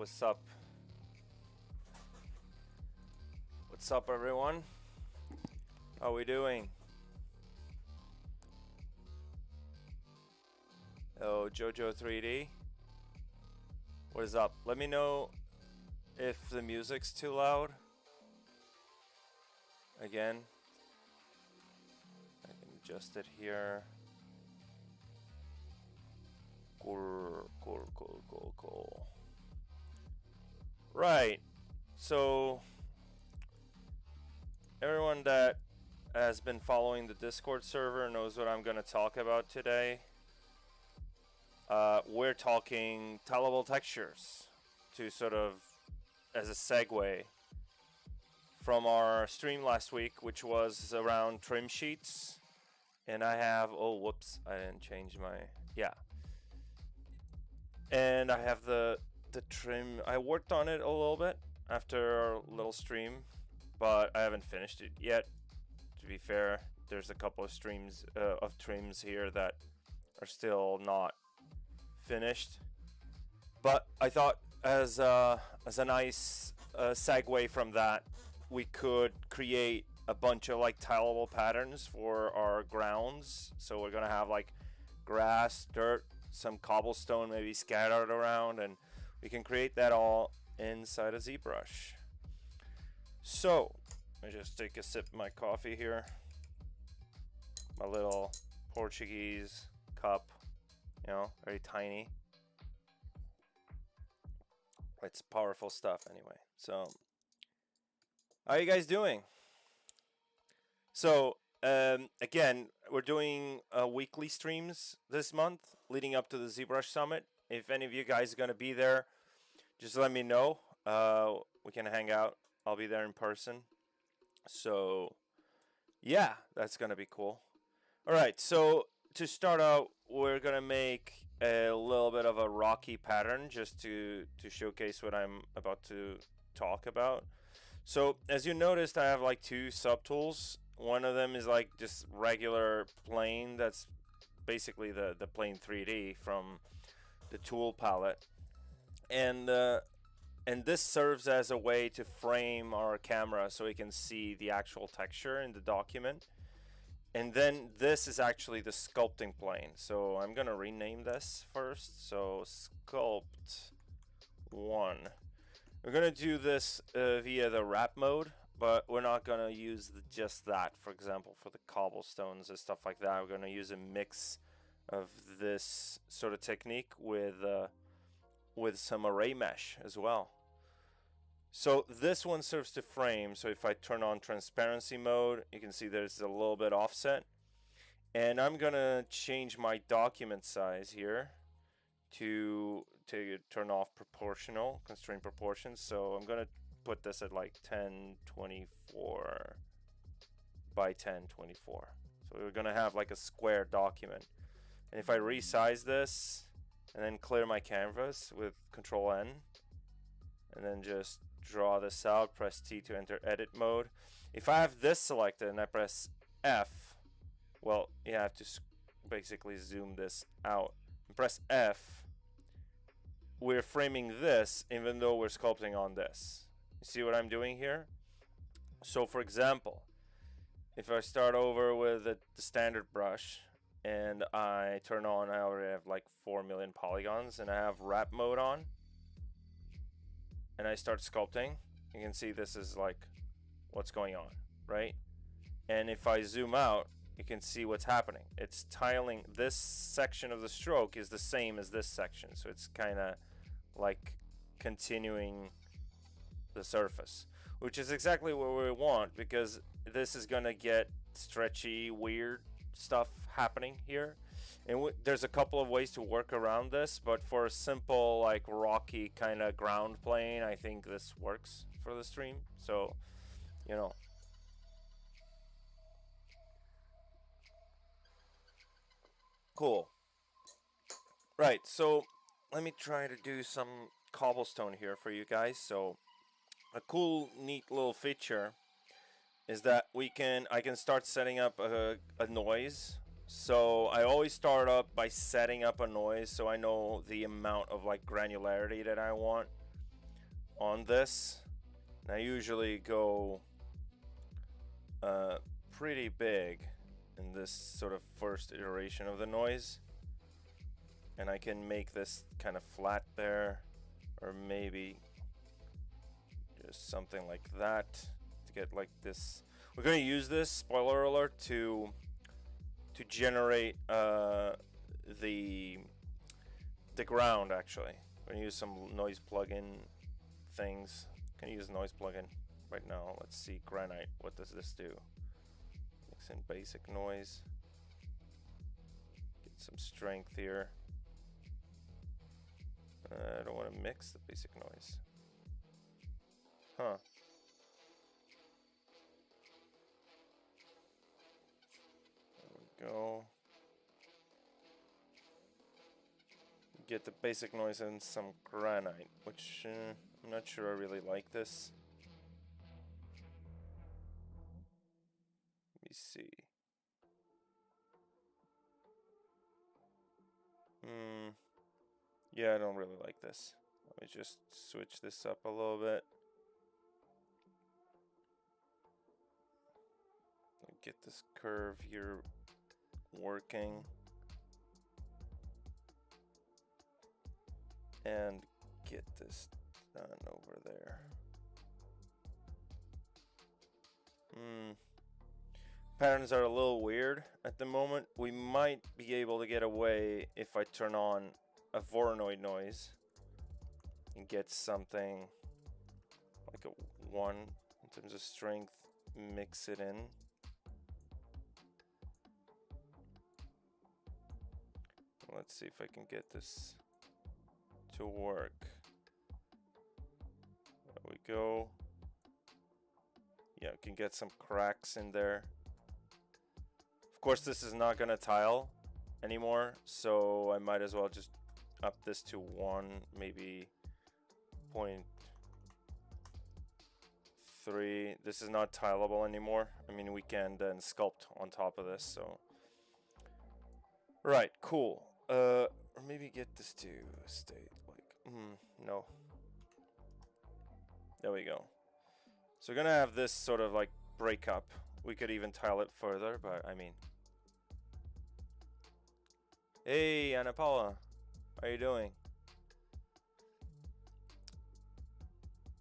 What's up? What's up, everyone? How we doing? Oh, Jojo 3D. What is up? Let me know if the music's too loud. Again, I can adjust it here. Cool. Right. So, everyone that has been following the Discord server knows what I'm going to talk about today. We're talking tileable textures to sort of as a segue from our stream last week, which was around trim sheets. And I have, oh, whoops, I didn't change my, yeah. And I have the trim. I worked on it a little bit after our little stream, but I haven't finished it yet. To be fair, there's a couple of streams of trims here that are still not finished. But I thought as a nice segue from that, we could create a bunch of like tileable patterns for our grounds. So we're gonna have like grass, dirt, some cobblestone maybe scattered around, and we can create that all inside of ZBrush. So let me just take a sip of my coffee here, my little Portuguese cup, you know, very tiny. It's powerful stuff anyway. So how are you guys doing? So again, we're doing weekly streams this month leading up to the ZBrush Summit. If any of you guys are going to be there, just let me know. We can hang out. I'll be there in person. So yeah, that's going to be cool. All right, so to start out, we're going to make a little bit of a rocky pattern just to showcase what I'm about to talk about. So as you noticed, I have like two subtools. One of them is like just regular plane. That's basically the plane 3D from the tool palette. And this serves as a way to frame our camera so we can see the actual texture in the document. And then this is actually the sculpting plane. So I'm going to rename this first. So sculpt 1. We're going to do this via the wrap mode, but we're not going to use just that. For example, for the cobblestones and stuff like that, we're going to use a mix of this sort of technique with some array mesh as well. So this one serves to frame. So if I turn on transparency mode, you can see there's a little bit offset. And I'm going to change my document size here to turn off proportional, constraint proportions. So I'm going to put this at like 1024 by 1024. So we're going to have like a square document. And if I resize this and then clear my canvas with Control N and then just draw this out, press T to enter edit mode. If I have this selected and I press F, well, you have to basically zoom this out. Press F, we're framing this even though we're sculpting on this. You see what I'm doing here? So for example, if I start over with the standard brush and I turn on, I already have like 4 million polygons, and I have wrap mode on, and I start sculpting, you can see this is like what's going on, right? And if I zoom out, you can see what's happening. It's tiling. This section of the stroke is the same as this section, so it's kind of like continuing the surface, which is exactly what we want, because this is gonna get stretchy, weird stuff happening here. And there's a couple of ways to work around this, but for a simple like rocky kind of ground plane, I think this works for the stream. So, you know, cool. Right, so let me try to do some cobblestone here for you guys. So a cool, neat little feature is that I can start setting up a noise. So I always start up by setting up a noise so I know the amount of like granularity that I want. on this. And I usually go pretty big in this sort of first iteration of the noise. And I can make this kind of flat there, or maybe just something like that to get like this. We're going to use this, spoiler alert, to generate the ground. Actually, we're going to use some noise plugin things. I'm going to use noise plugin right now. Let's see, granite. What does this do? Mix in basic noise. Get some strength here. I don't want to mix the basic noise. Huh. There we go. Get the basic noise and some granite, which I'm not sure I really like this. Let me see. Yeah, I don't really like this. Let me just switch this up a little bit. Get this curve here working. And get this done over there. Patterns are a little weird at the moment. We might be able to get away if I turn on a Voronoi noise and get something like a 1 in terms of strength, mix it in. Let's see if I can get this to work. There we go. Yeah, we can get some cracks in there. Of course, this is not gonna tile anymore, so I might as well just up this to 1, maybe 0.3. This is not tileable anymore. I mean, we can then sculpt on top of this, so. Right, cool. Or maybe get this to state like, no. There we go. So we're gonna have this sort of like break up. We could even tile it further, but I mean. Hey, Ana Paula, how are you doing?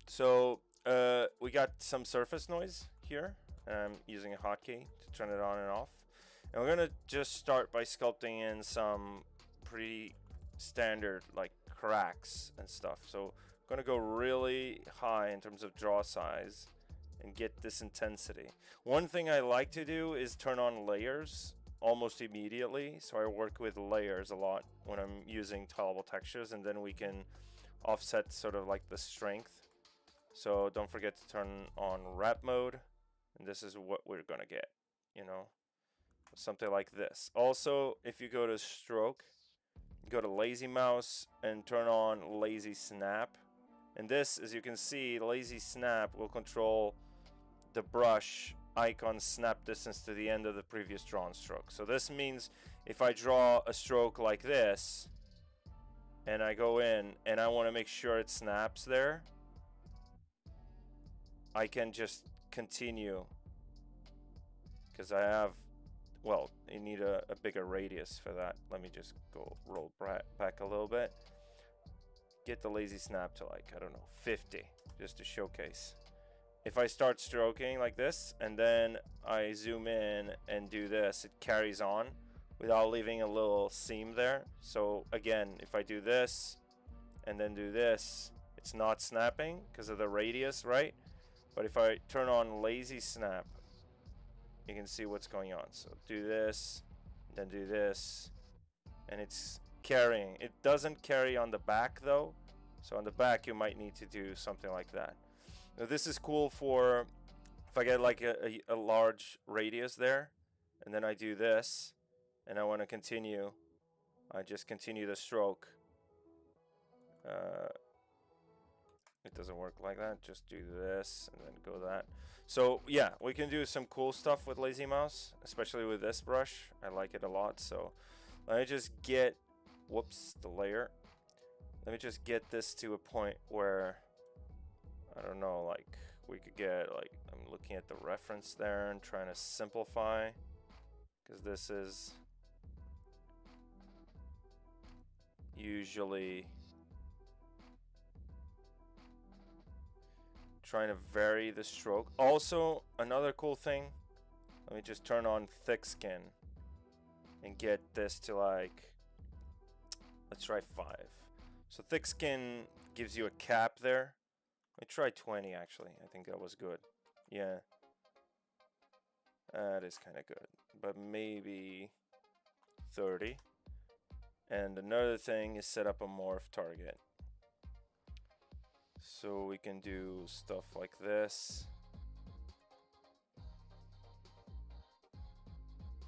So we got some surface noise here. I'm using a hotkey to turn it on and off. And we're gonna just start by sculpting in some pretty standard like cracks and stuff. So I'm gonna go really high in terms of draw size and get this intensity. One thing I like to do is turn on layers almost immediately. So I work with layers a lot when I'm using tileable textures, and then we can offset sort of like the strength. So don't forget to turn on wrap mode, and this is what we're gonna get, you know, something like this. Also, if you go to stroke, go to lazy mouse and turn on lazy snap. And this, as you can see, lazy snap will control the brush icon snap distance to the end of the previous drawn stroke. So this means if I draw a stroke like this and I go in and I want to make sure it snaps there, I can just continue because I have, well, you need a bigger radius for that. Let me just go roll back a little bit. Get the lazy snap to like, I don't know, 50 just to showcase. If I start stroking like this and then I zoom in and do this, it carries on without leaving a little seam there. So again, if I do this and then do this, it's not snapping because of the radius, right? But if I turn on lazy snap, you can see what's going on. So do this, then do this, and it's carrying. It doesn't carry on the back though. So on the back, you might need to do something like that. Now this is cool for if I get like a large radius there, and then I do this, and I want to continue. I just continue the stroke. It doesn't work like that. Just do this and then go that. So yeah, we can do some cool stuff with lazy mouse, especially with this brush. I like it a lot. So let me just get, whoops, the layer. Let me just get this to a point where I don't know, like we could get like, I'm looking at the reference there and trying to simplify, because this is usually trying to vary the stroke. Also, another cool thing, let me just turn on thick skin and get this to like, let's try 5. So thick skin gives you a cap there. Let me try 20 actually. I think that was good. Yeah. That is kind of good. But maybe 30. And another thing is set up a morph target. So we can do stuff like this.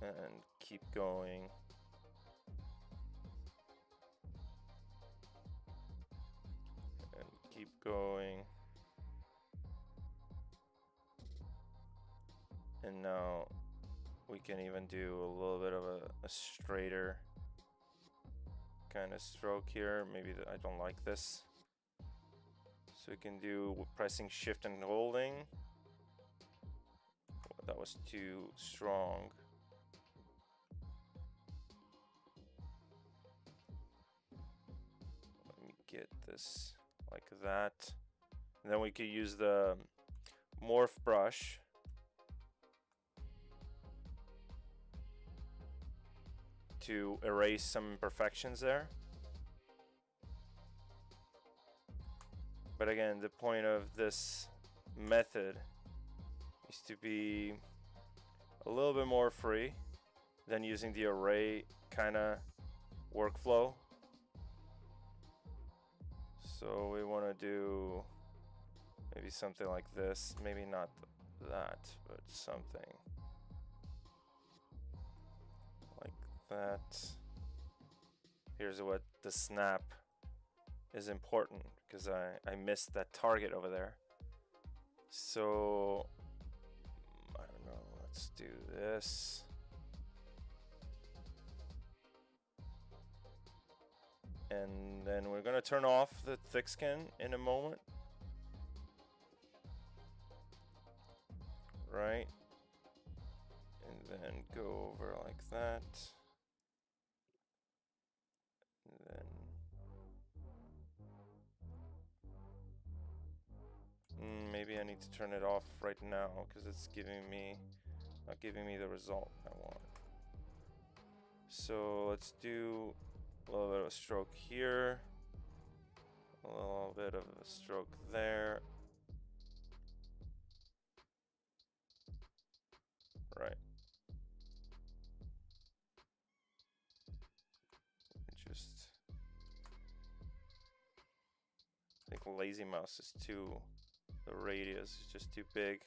And keep going. And keep going. And now we can even do a little bit of a straighter kind of stroke here. Maybe I don't like this. So we can do pressing shift and holding. That was too strong. Let me get this like that. And then we could use the morph brush to erase some imperfections there. But again, the point of this method is to be a little bit more free than using the array kind of workflow. So we want to do maybe something like this, maybe not that, but something like that. Here's what the snap is important, because I missed that target over there. So I don't know, let's do this. And then we're gonna turn off the thick skin in a moment. Right? And then go over like that. And then maybe I need to turn it off right now because it's not giving me the result I want. So let's do a little bit of a stroke here, a little bit of a stroke there. Right. Just, I think lazy mouse is too, the radius is just too big.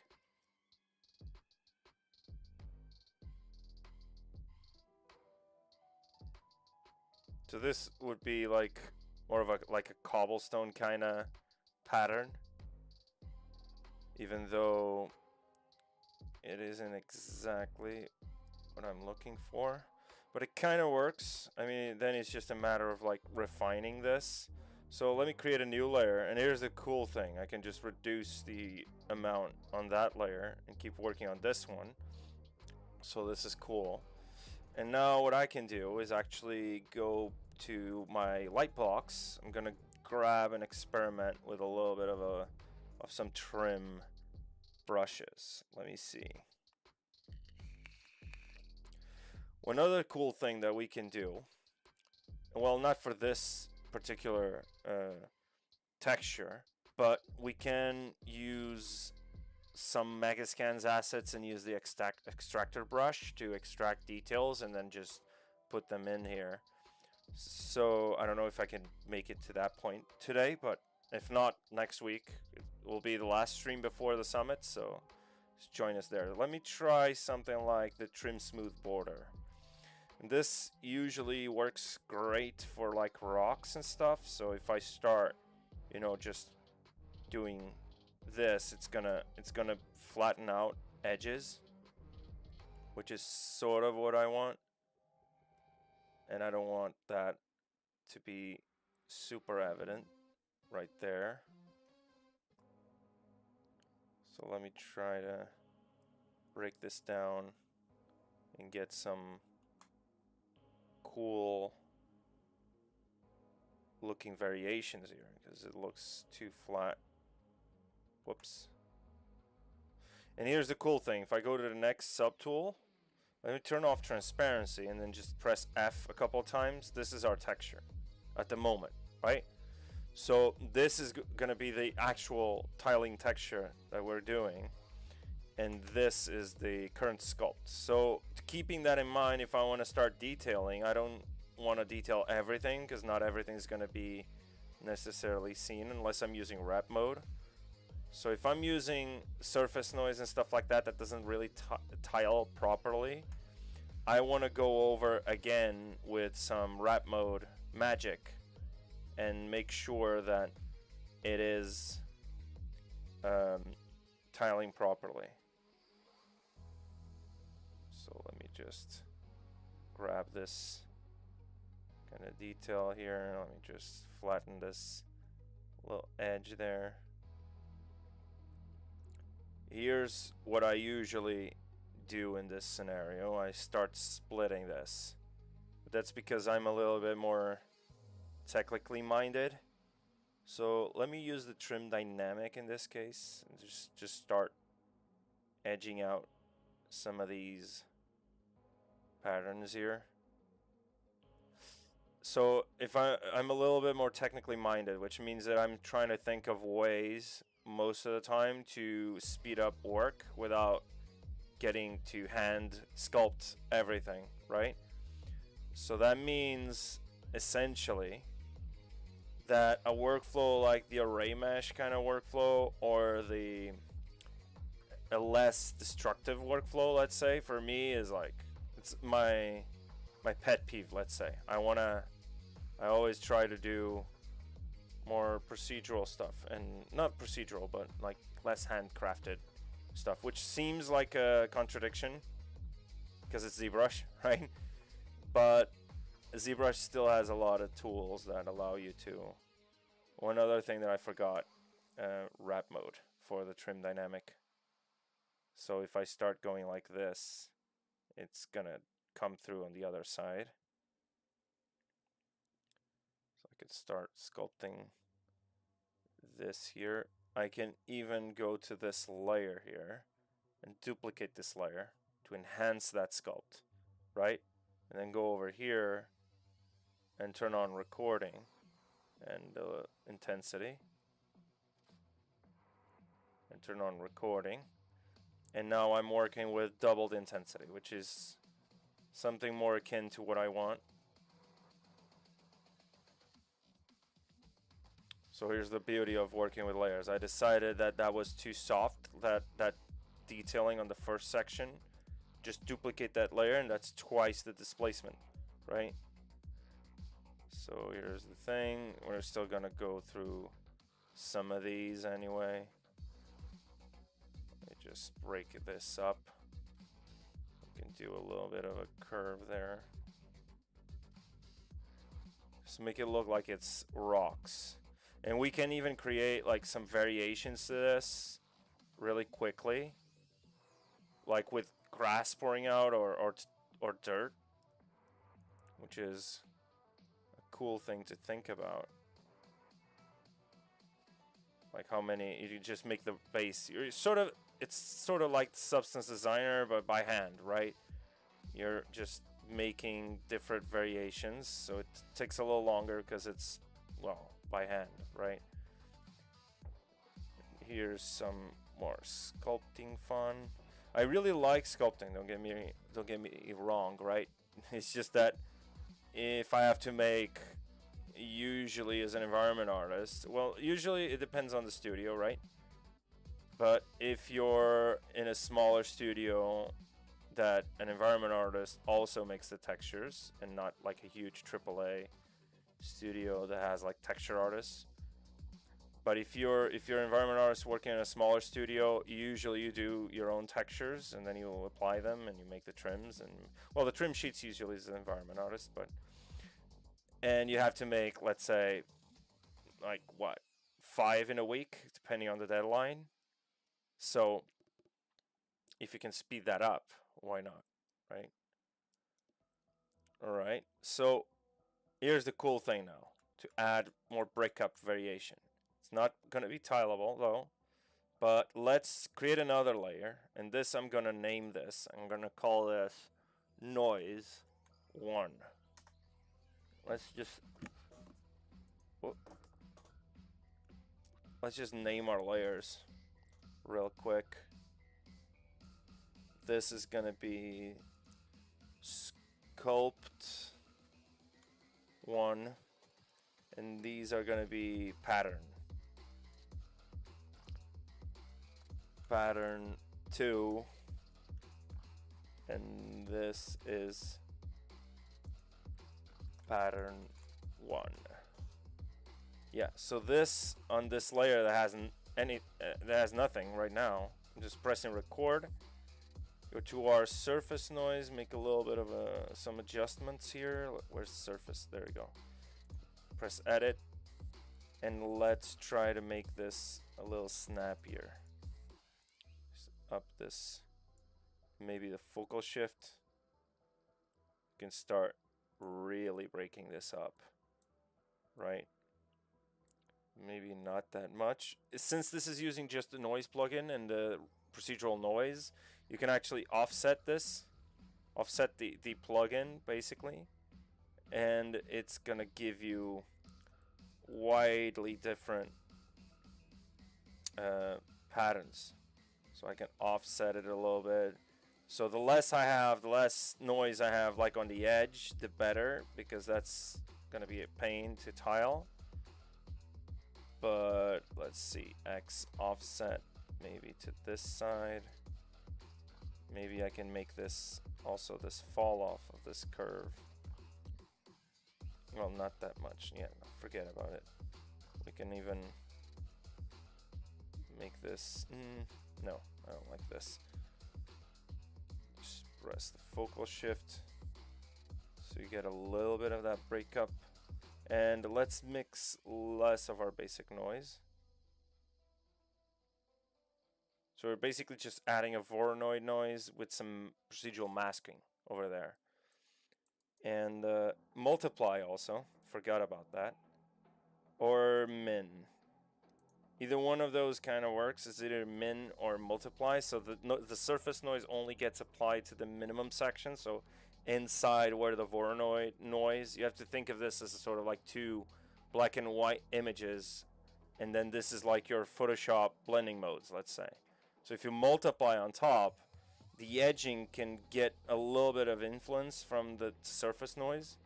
So this would be like more of a cobblestone kind of pattern, even though it isn't exactly what I'm looking for, but it kind of works. I mean, then it's just a matter of like refining this. So let me create a new layer, and here's the cool thing. I can just reduce the amount on that layer and keep working on this one. So this is cool. And now what I can do is actually go to my light blocks. I'm gonna grab and experiment with a little bit of some trim brushes. Let me see. One other cool thing that we can do, well, not for this particular texture, but we can use some Megascans assets and use the extractor brush to extract details and then just put them in here. So I don't know if I can make it to that point today, but if not, next week it will be the last stream before the summit, so just join us there. Let me try something like the trim smooth border. And this usually works great for like rocks and stuff, so if I start, you know, just doing this, it's gonna flatten out edges, which is sort of what I want, and I don't want that to be super evident right there. So let me try to break this down and get some cool looking variations here, because it looks too flat. Whoops. And here's the cool thing. If I go to the next subtool, let me turn off transparency and then just press F a couple of times. This is our texture at the moment, right? So this is going to be the actual tiling texture that we're doing. And this is the current sculpt. So keeping that in mind, if I want to start detailing, I don't want to detail everything, because not everything is going to be necessarily seen unless I'm using wrap mode. So if I'm using surface noise and stuff like that that doesn't really tile properly, I want to go over again with some wrap mode magic and make sure that it is tiling properly. So let me just grab this kind of detail here. Let me just flatten this little edge there. Here's what I usually do in this scenario. I start splitting this. But that's because I'm a little bit more technically minded. So let me use the trim dynamic in this case and just start edging out some of these patterns here. So if I'm a little bit more technically minded, which means that I'm trying to think of ways most of the time to speed up work without getting to hand sculpt everything, right? So that means essentially that a workflow like the array mesh kind of workflow, or a less destructive workflow, let's say, for me is like, it's my pet peeve, let's say. I always try to do more procedural stuff, and not procedural, but like less handcrafted stuff, which seems like a contradiction because it's ZBrush, right? But ZBrush still has a lot of tools that allow you to. One other thing that I forgot, wrap mode for the trim dynamic. So if I start going like this, it's gonna come through on the other side. So I could start sculpting this here. I can even go to this layer here and duplicate this layer to enhance that sculpt, right? And then go over here and turn on recording and intensity, and turn on recording. And now I'm working with doubled intensity, which is something more akin to what I want. So here's the beauty of working with layers. I decided that that was too soft, that detailing on the first section. Just duplicate that layer, and that's twice the displacement, right? So here's the thing. We're still gonna go through some of these anyway. Let me just break this up. We can do a little bit of a curve there. Just make it look like it's rocks. And we can even create like some variations to this really quickly, like with grass pouring out or dirt, which is a cool thing to think about. Like how many, you just make the base. It's sort of like Substance Designer, but by hand, right? You're just making different variations, so it takes a little longer because it's, well, by hand, right? Here's some more sculpting fun. I really like sculpting, don't get me wrong, right? It's just that if I have to make, usually as an environment artist, well, usually it depends on the studio, right? But if you're in a smaller studio that an environment artist also makes the textures, and not like a huge AAA studio that has like texture artists. But if you're an environment artist working in a smaller studio, usually you do your own textures and then you apply them and you make the trims. And well, the trim sheets usually is an environment artist, but and you have to make, let's say, like what, 5 in a week, depending on the deadline. So if you can speed that up, why not, right? All right, so here's the cool thing now, to add more breakup variation. It's not going to be tileable though, but let's create another layer, and this I'm going to name this. I'm going to call this noise 1. Let's just name our layers real quick. This is going to be sculpt 1, and these are going to be pattern 2, and this is pattern 1. Yeah, so this on this layer that has nothing right now. I'm just pressing record. Go to our surface noise, make a little bit of some adjustments here. Where's surface? There we go. Press edit, and let's try to make this a little snappier. Just up this, maybe the focal shift. You can start really breaking this up, right? Maybe not that much. Since this is using just the noise plugin and the procedural noise, you can actually offset this, offset the plugin basically, and it's gonna give you widely different patterns. So I can offset it a little bit. So the less I have, the less noise I have like on the edge, the better, because that's gonna be a pain to tile. But let's see, X offset maybe to this side. Maybe I can make this also this fall off of this curve. Well, not that much. Yeah, forget about it. We can even make this. No, I don't like this. Just press the focal shift so you get a little bit of that breakup. And let's mix less of our basic noise. So we're basically just adding a Voronoi noise with some procedural masking over there. And multiply also, forgot about that. Or min. Either one of those kind of works. It's either min or multiply. So the surface noise only gets applied to the minimum section. So inside where the Voronoi noise, you have to think of this as a sort of like two black and white images, and then this is like your Photoshop blending modes, let's say. So if you multiply on top, the edging can get a little bit of influence from the surface noise.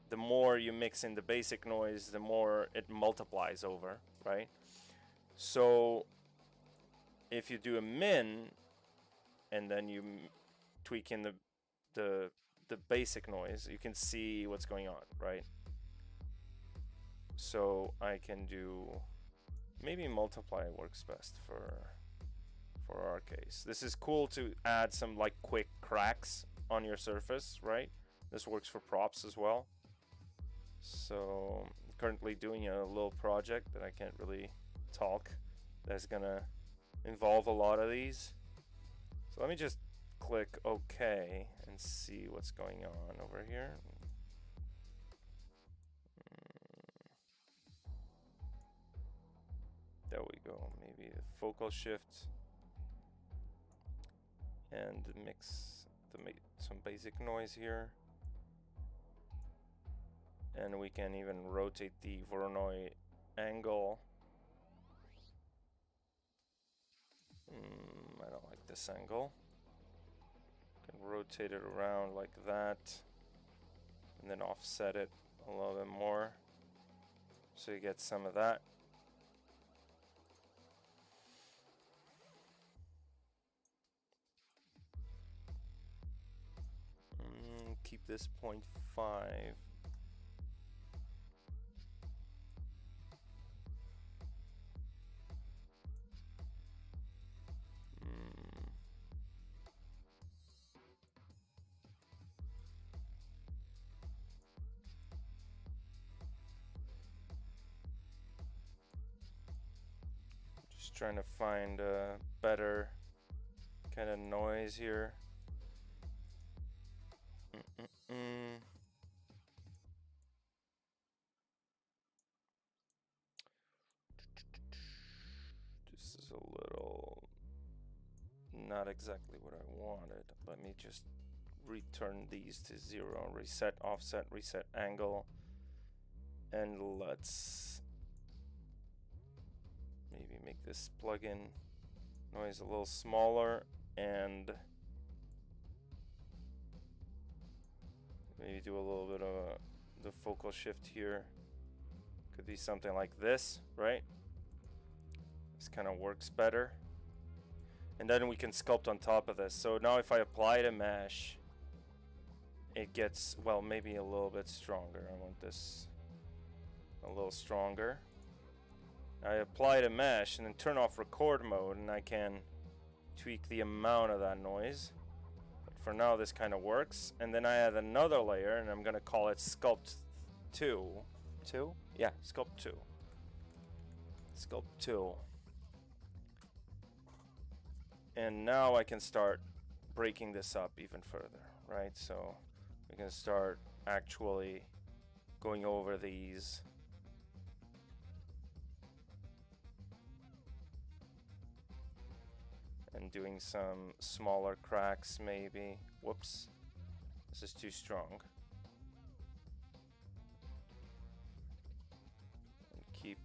The more you mix in the basic noise, the more it multiplies over, right? So if you do a min and then you tweak in the basic noise, you can see what's going on, right? So I can do, maybe multiply works best for our case. This is cool to add some like quick cracks on your surface, right? This works for props as well. So I'm currently doing a little project that I can't really talk, that's gonna involve a lot of these. So let me just click OK and see what's going on over here. There we go. Maybe the focal shift and mix some basic noise here. And we can even rotate the Voronoi angle. I don't like this angle. Can rotate it around like that, and then offset it a little bit more, so you get some of that. Keep this 0.5. trying to find a better kind of noise here. This is a little not exactly what I wanted. Let me just return these to 0, reset offset, reset angle, and let's maybe make this plugin noise a little smaller, and maybe do a little bit of the focal shift here. Could be something like this, right? This kind of works better. And then we can sculpt on top of this. So now if I apply the mesh, it gets, well, maybe a little bit stronger. I want this a little stronger. I apply the mesh and then turn off record mode, and I can tweak the amount of that noise. But for now, this kind of works. And then I add another layer, and I'm going to call it Sculpt 2. 2? Yeah, Sculpt 2. Sculpt 2. And now I can start breaking this up even further, right? So we can start actually going over these. And doing some smaller cracks maybe. Whoops. This is too strong. And keep.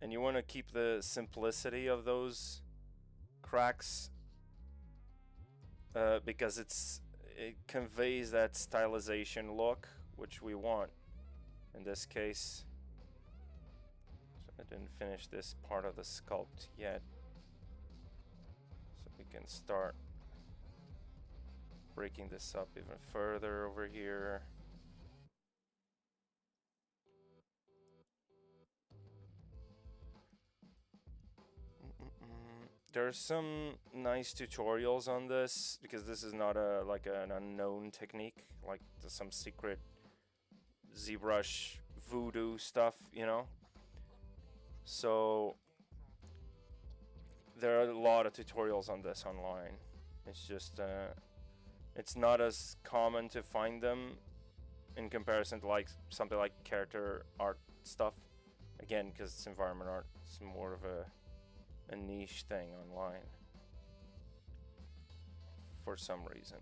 And you want to keep the simplicity of those cracks because it conveys that stylization look which we want. In this case, so I didn't finish this part of the sculpt yet, so we can start breaking this up even further over here. There's some nice tutorials on this because this is not a like an unknown technique, like some secret ZBrush voodoo stuff, you know. So there are a lot of tutorials on this online. It's just it's not as common to find them in comparison to like something like character art stuff. Again, because it's environment art, it's more of a niche thing online for some reason.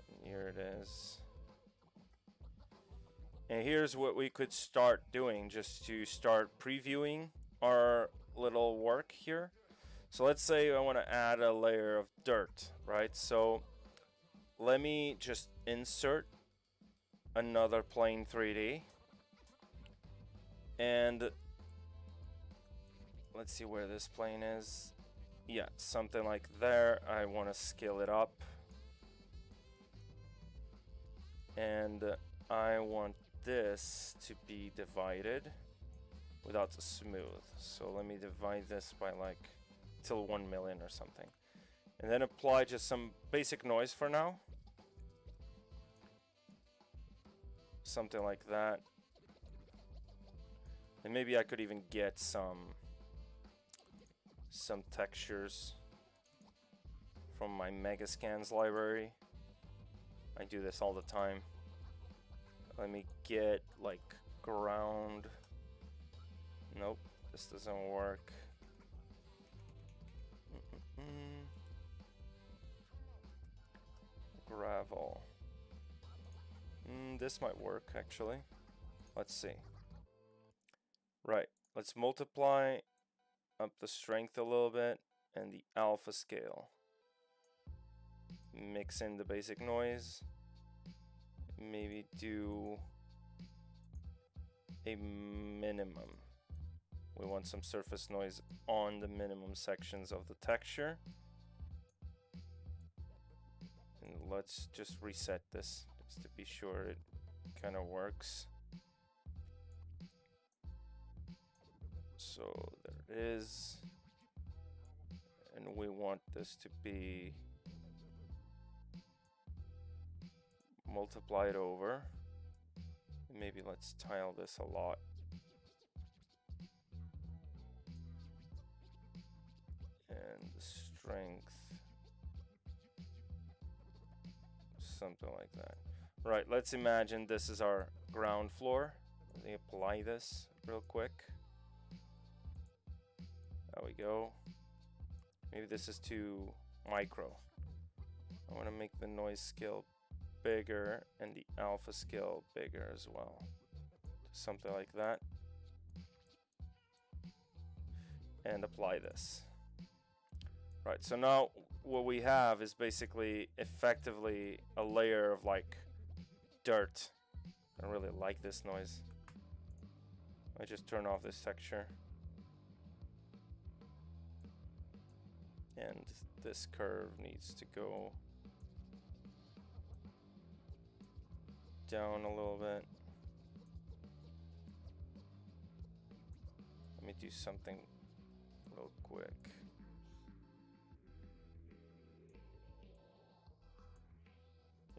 And here it is. And here's what we could start doing just to start previewing our little work here. So let's say I want to add a layer of dirt, right? So let me just insert another plane 3D. And let's see where this plane is. Yeah, something like there. I want to scale it up. And I want this to be divided without the smooth. So let me divide this by like till 1 million or something. And then apply just some basic noise for now. Something like that. And maybe I could even get some textures from my Megascans library. I do this all the time. Let me get like ground. Nope, this doesn't work. Gravel. This might work actually. Let's see. Right, let's multiply up the strength a little bit and the alpha scale. Mix in the basic noise. Maybe do a minimum. We want some surface noise on the minimum sections of the texture. And let's just reset this just to be sure it kind of works. So there it is. And we want this to be multiply it over. Maybe let's tile this a lot. And the strength, something like that. Right, let's imagine this is our ground floor. Let me apply this real quick. There we go. Maybe this is too micro. I want to make the noise scale bigger and the alpha scale bigger as well. Something like that. And apply this. Right, so now what we have is basically effectively a layer of like dirt. I really like this noise. I just turn off this texture. And this curve needs to go down a little bit. Let me do something real quick.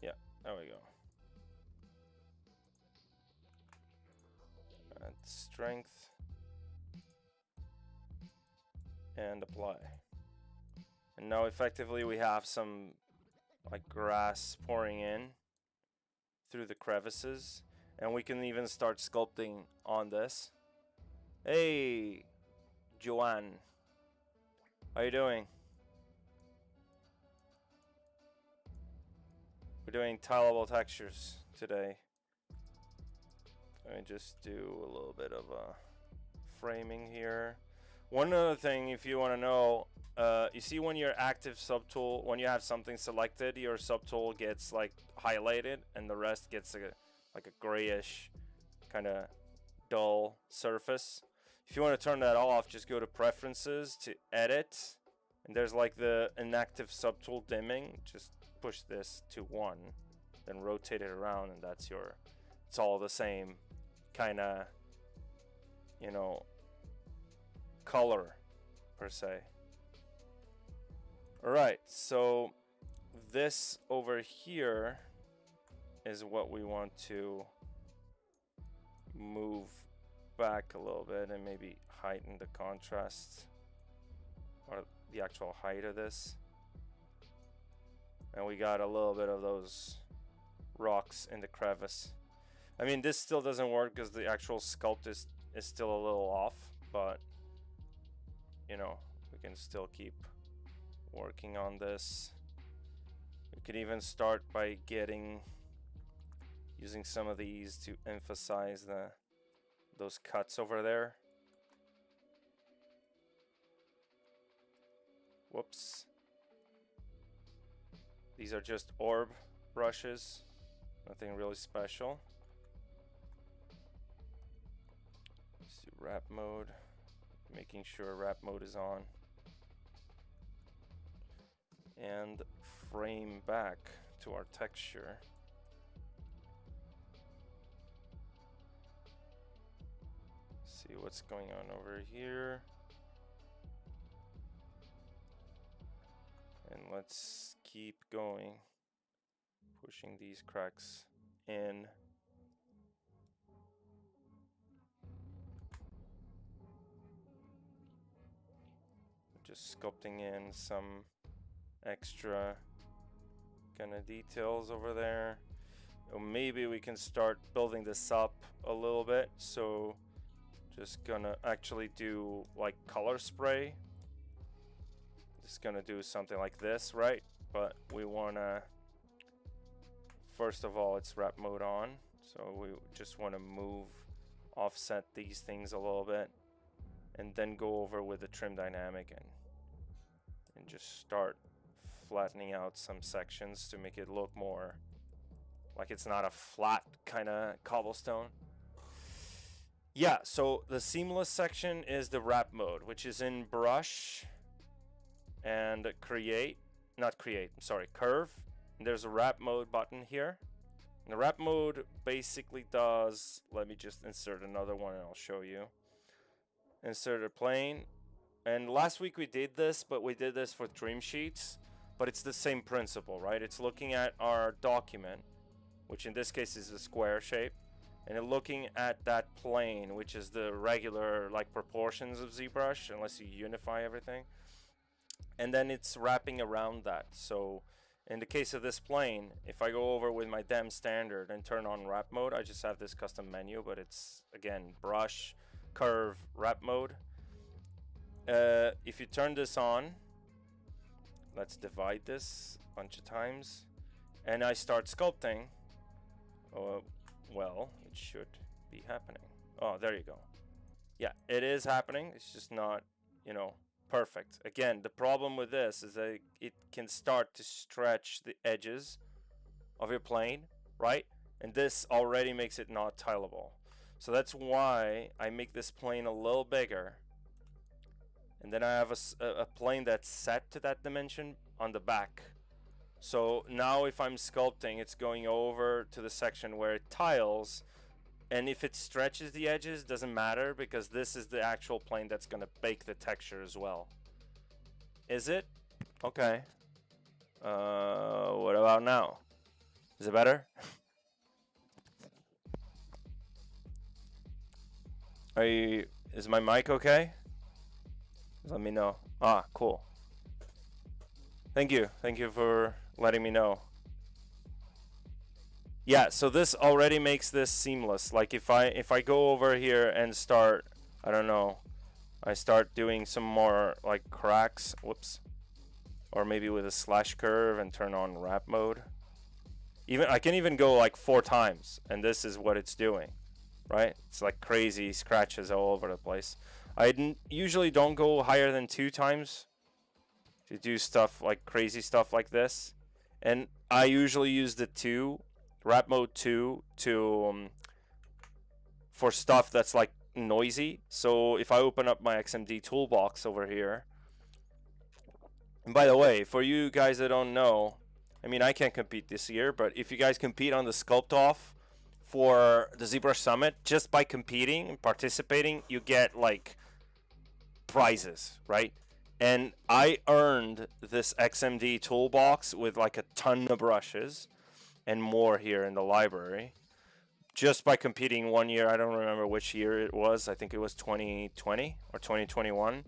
Yeah, there we go. Add strength and apply. And now effectively we have some like grass pouring in through the crevices, and we can even start sculpting on this. Hey, Joanne, how you doing? We're doing tileable textures today. Let me just do a little bit of framing here. One other thing, if you want to know, you see when your active subtool, when you have something selected, your subtool gets like highlighted and the rest gets like a grayish kind of dull surface. If you want to turn that off, just go to preferences to edit, and there's like the inactive subtool dimming. Just push this to 1, then rotate it around, and that's your, it's all the same kind of, you know, color per se. Alright, so this over here is what we want to move back a little bit and maybe heighten the contrast or the actual height of this. And we got a little bit of those rocks in the crevice. I mean, this still doesn't work because the actual sculpt is still a little off, but you know, we can still keep working on this. We could even start by using some of these to emphasize those cuts over there. Whoops. These are just orb brushes, nothing really special. Let's do wrap mode, making sure wrap mode is on. And frame back to our texture. See what's going on over here. And let's keep going, pushing these cracks in. Just sculpting in some extra kind of details over there. Or maybe we can start building this up a little bit. So just gonna actually do like color spray. Just gonna do something like this, right? But we wanna, first of all, it's wrap mode on. So we just wanna move, offset these things a little bit, and then go over with the trim dynamic and just start flattening out some sections to make it look more like it's not a flat kind of cobblestone. Yeah, so the seamless section is the wrap mode, which is in brush and curve. And there's a wrap mode button here. And the wrap mode basically does, let me just insert another one and I'll show you. Insert a plane. And last week we did this, but we did this for trim sheets. But it's the same principle, right? It's looking at our document which in this case is a square shape, and then looking at that plane, which is the regular like proportions of ZBrush, unless you unify everything, and then it's wrapping around that. So in the case of this plane, if I go over with my dem standard and turn on wrap mode, I just have this custom menu, but it's again brush, curve, wrap mode. If you turn this on, let's divide this a bunch of times, and I start sculpting. Well, it should be happening. Oh, there you go. Yeah, it is happening. It's just not, you know, perfect. Again, the problem with this is that it can start to stretch the edges of your plane, right? And this already makes it not tileable. So that's why I make this plane a little bigger. And then I have a plane that's set to that dimension on the back. So now if I'm sculpting, it's going over to the section where it tiles, and if it stretches the edges, doesn't matter, because this is the actual plane that's gonna bake the texture as well. Is it? Okay. What about now? Is it better? Is my mic okay? Let me know. Ah, cool. Thank you for letting me know. Yeah, so this already makes this seamless. Like if I go over here and start, I don't know, I start doing some more like cracks, whoops, or maybe with a slash curve and turn on wrap mode. Even I can even go like 4 times, and this is what it's doing, right? It's like crazy scratches all over the place. I usually don't go higher than 2 times to do stuff like crazy stuff like this, and I usually use the 2 wrap mode 2 to for stuff that's like noisy. So if I open up my XMD toolbox over here, and by the way, for you guys that don't know, I mean, I can't compete this year, but if you guys compete on the Sculpt Off for the ZBrush Summit, just by competing and participating, you get like prizes, right? And I earned this XMD toolbox with like a ton of brushes and more here in the library just by competing one year. I don't remember which year it was. I think it was 2020 or 2021.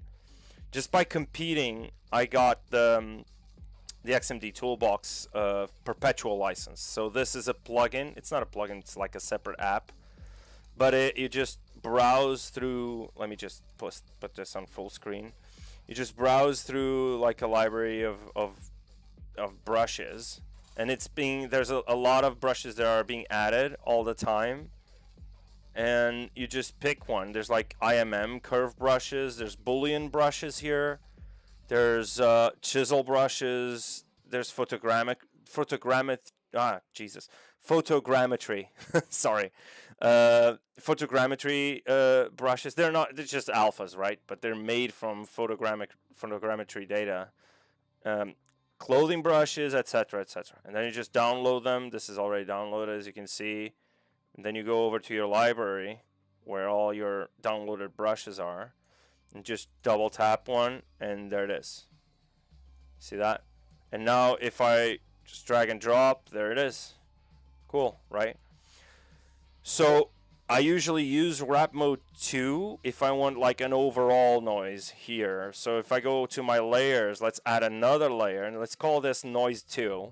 Just by competing, I got the XMD toolbox perpetual license. So this is a plugin. It's not a plugin, it's like a separate app, but you just browse through. Let me just put this on full screen. You just browse through like a library of brushes, and there's a lot of brushes that are being added all the time, and you just pick one. There's like IMM curve brushes, there's Boolean brushes here, there's chisel brushes, there's photogrammetry, sorry, photogrammetry brushes. They're just alphas, right? But they're made from photogrammetry data. Clothing brushes, etc., etc. And then you just download them. This is already downloaded, as you can see. And then you go over to your library where all your downloaded brushes are, and just double tap one, and there it is. See that? And now if I just drag and drop, there it is. Cool, right? So I usually use wrap mode 2 if I want like an overall noise here. So if I go to my layers, let's add another layer, and let's call this noise 2.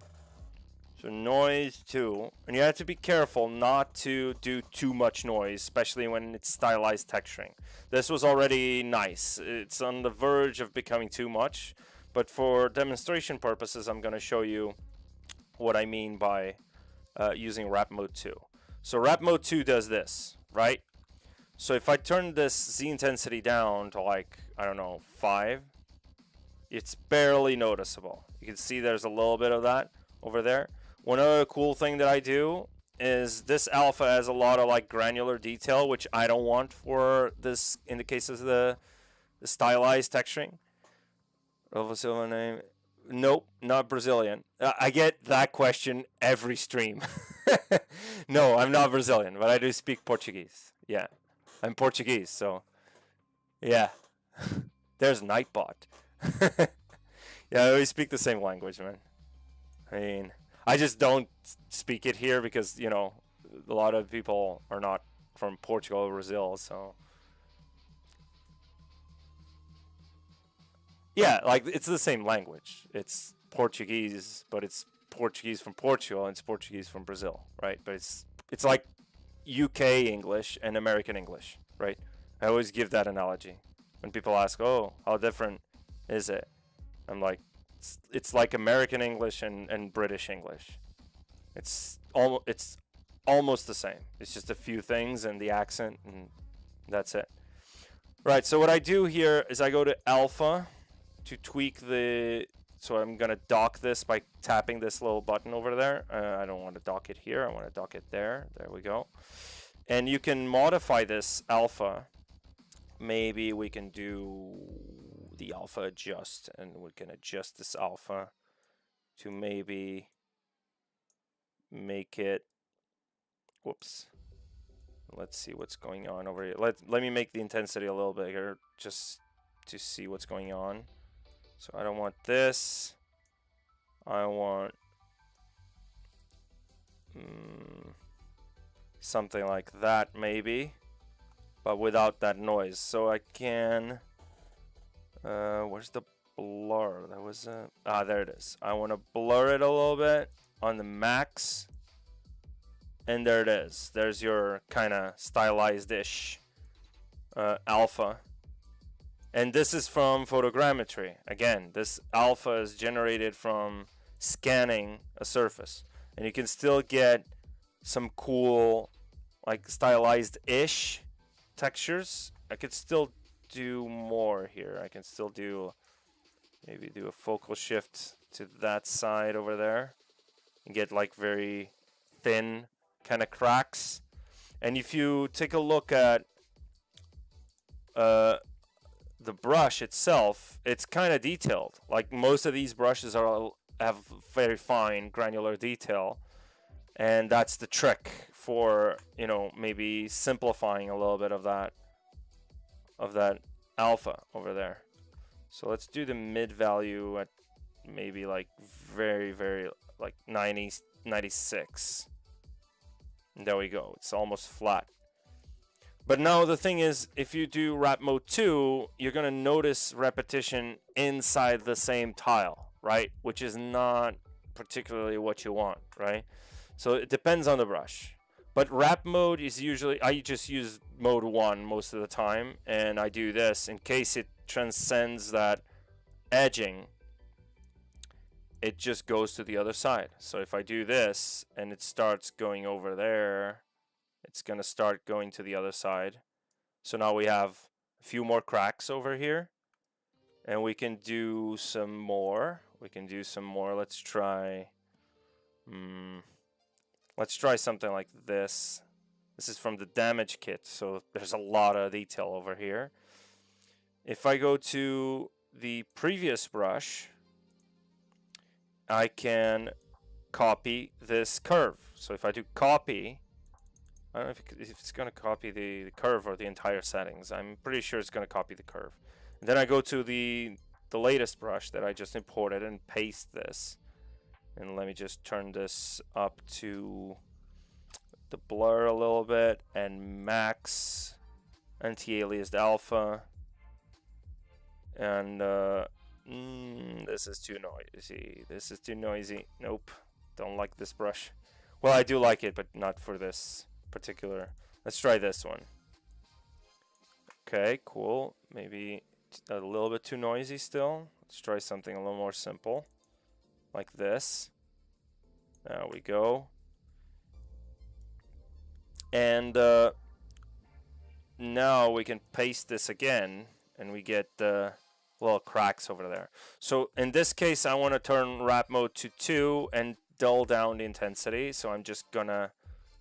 So noise 2, and you have to be careful not to do too much noise, especially when it's stylized texturing. This was already nice. It's on the verge of becoming too much, but for demonstration purposes, I'm going to show you what I mean by using wrap mode 2. So wrap mode 2 does this, right? So if I turn this Z intensity down to like, I don't know, 5, it's barely noticeable. You can see there's a little bit of that over there. One other cool thing that I do is this alpha has a lot of like granular detail, which I don't want for this in the case of the stylized texturing. Rodolfo Silva name. Nope, not Brazilian. I get that question every stream. No, I'm not Brazilian, but I do speak Portuguese. Yeah, I'm Portuguese, so yeah. There's Nightbot. Yeah, we speak the same language, man. I mean, I just don't speak it here because, you know, a lot of people are not from Portugal or Brazil, so yeah, like it's the same language. It's Portuguese, but it's Portuguese from Portugal and it's Portuguese from Brazil, right? But it's like UK English and American English, right? I always give that analogy when people ask, "Oh, how different is it?" I'm like, it's like American English and British English. It's almost the same. It's just a few things and the accent, and that's it. Right. So what I do here is I go to alpha to tweak the. So I'm gonna dock this by tapping this little button over there. I don't want to dock it here. I want to dock it there. There we go. And you can modify this alpha. Maybe we can do the alpha adjust, and we can adjust this alpha to maybe make it. Whoops. Let's see what's going on over here. Let me make the intensity a little bigger just to see what's going on. So I don't want this. I want something like that maybe, but without that noise. So I can, where's the blur? That was there it is. I want to blur it a little bit on the max. And there it is. There's your kind of stylized-ish alpha. And this is from photogrammetry. Again, this alpha is generated from scanning a surface. And you can still get some cool, like stylized-ish textures. I could still do more here. I can still do, maybe do a focal shift to that side over there. And get like very thin kind of cracks. And if you take a look at the brush itself, it's kind of detailed. Like most of these brushes have very fine granular detail, and that's the trick for, you know, maybe simplifying a little bit of that alpha over there. So let's do the mid value at maybe like very like 90, 96. And there we go. It's almost flat. But now the thing is, if you do wrap mode 2, you're going to notice repetition inside the same tile, right? Which is not particularly what you want, right? So it depends on the brush. But wrap mode is usually, I just use mode 1 most of the time. And I do this in case it transcends that edging. It just goes to the other side. So if I do this and it starts going over there, it's going to start going to the other side. So now we have a few more cracks over here. And we can do some more. Let's try something like this. This is from the damage kit, so there's a lot of detail over here. If I go to the previous brush, I can copy this curve. So if I do copy, I don't know if it's going to copy the curve or the entire settings. I'm pretty sure it's going to copy the curve. And then I go to the latest brush that I just imported and paste this. And let me just turn this up to the blur a little bit and max anti-aliased alpha. And this is too noisy. Nope, don't like this brush. Well, I do like it, but not for this particular. Let's try this one. Okay, cool. Maybe a little bit too noisy still. Let's try something a little more simple, like this. There we go. And now we can paste this again, and we get little cracks over there. So in this case, I want to turn wrap mode to 2 and dull down the intensity. So I'm just gonna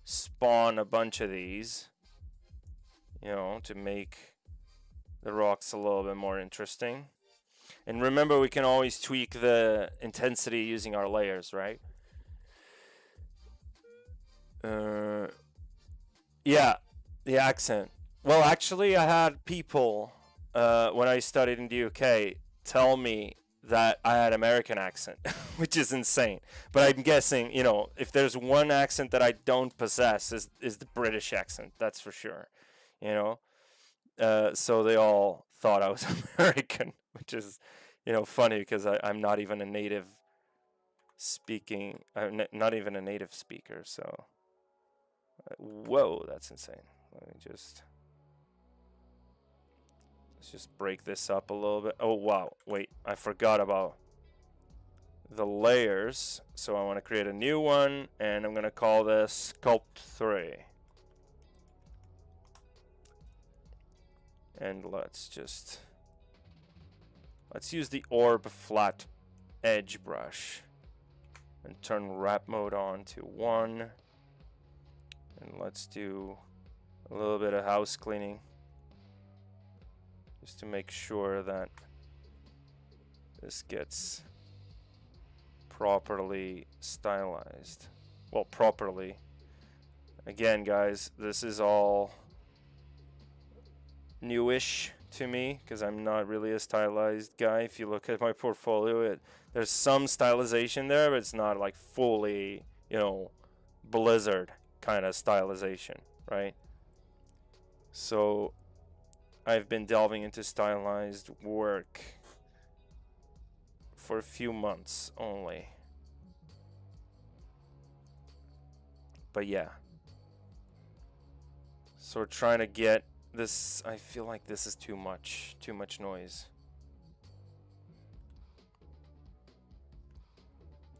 spawn a bunch of these, you know, to make the rocks a little bit more interesting. And remember, we can always tweak the intensity using our layers, right? Yeah, the accent. Well, actually, I had people when I studied in the UK tell me that I had American accent, which is insane. But I'm guessing, you know, if there's one accent that I don't possess is the British accent. That's for sure. You know, so they all thought I was American, which is, you know, funny because I'm not even a native speaking. I'm not even a native speaker. So, whoa, that's insane. Let me just. Let's just break this up a little bit. Oh, wow. Wait, I forgot about the layers. So I want to create a new one, and I'm going to call this Sculpt 3. And let's use the orb flat edge brush and turn wrap mode on to 1. And let's do a little bit of house cleaning, just to make sure that this gets properly stylized. Well, properly. Again, guys, this is all newish to me because I'm not really a stylized guy. If you look at my portfolio, there's some stylization there, but it's not like fully, you know, Blizzard kind of stylization, right? So I've been delving into stylized work for a few months only. But yeah. So we're trying to get this. I feel like this is too much noise.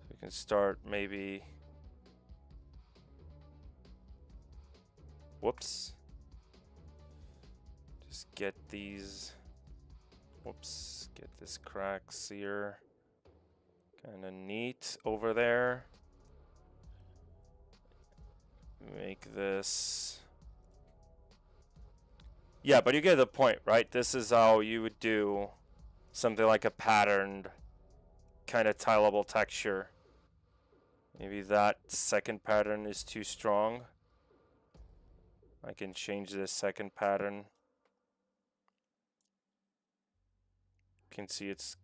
We can start maybe. Whoops. Just get these. Whoops. Get this cracks here. Kind of neat over there. Make this. Yeah, but you get the point, right? This is how you would do something like a patterned kind of tileable texture. Maybe that second pattern is too strong. I can change this second pattern. You can see it's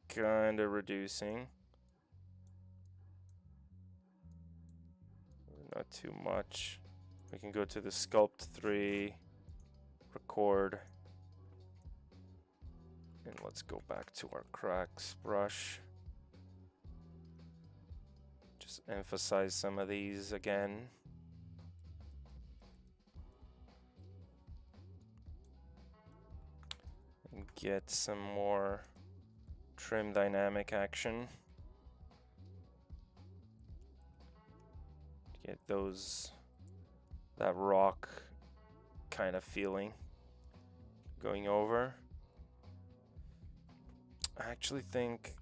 kind of reducing. Not too much. We can go to the Sculpt 3, record, and let's go back to our cracks brush. Just emphasize some of these again. And get some more trim dynamic action. Get that rock kind of feeling going over. I actually think,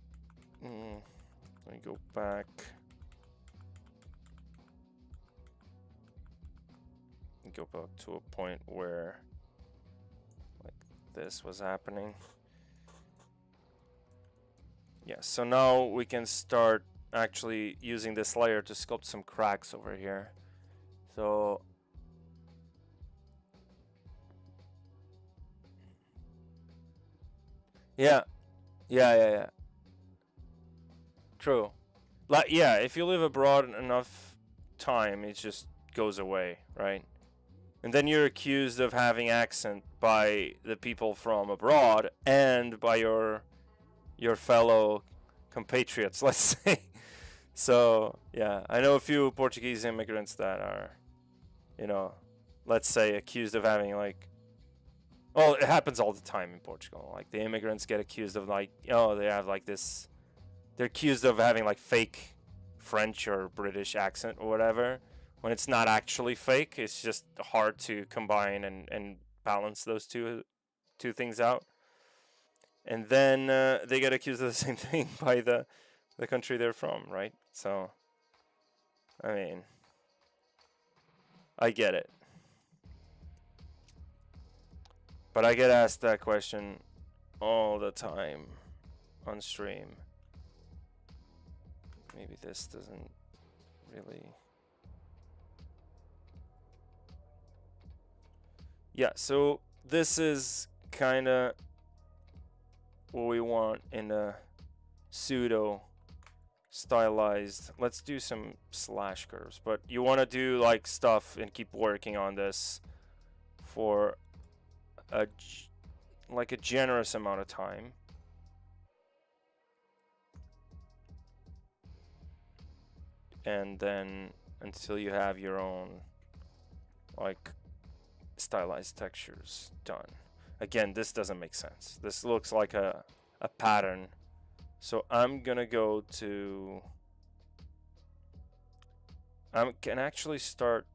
let me go back. Go back to a point where like this was happening. Yeah, so now we can start actually using this layer to sculpt some cracks over here. So yeah. True. Like, yeah, if you live abroad enough time, it just goes away, right? And then you're accused of having accent by the people from abroad and by your fellow compatriots, let's say. So, yeah, I know a few Portuguese immigrants that are, you know, let's say accused of having like, well, it happens all the time in Portugal. Like the immigrants get accused of like, oh, they have like this, they're accused of having like fake French or British accent or whatever, when it's not actually fake. It's just hard to combine and balance those two things out. And then they get accused of the same thing by the country they're from, right? So, I mean, I get it. But I get asked that question all the time on stream. Maybe this doesn't really... Yeah, so this is kind of what we want in the pseudo stylized. Let's do some slash curves, but you want to do like stuff and keep working on this for a generous amount of time. And then until you have your own like stylized textures done. Again, this doesn't make sense. This looks like a pattern. So I'm gonna go to, I can actually start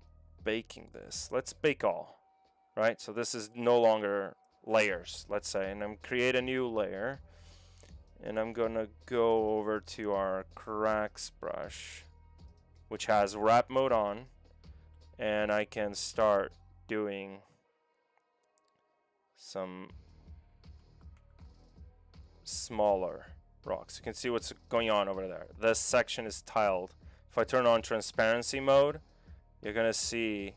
baking this. Let's bake all, right? So this is no longer layers, let's say, and I'm create a new layer, and I'm gonna go over to our cracks brush, which has wrap mode on, and I can start doing some smaller rocks. You can see what's going on over there. This section is tiled. If I turn on transparency mode, you're gonna see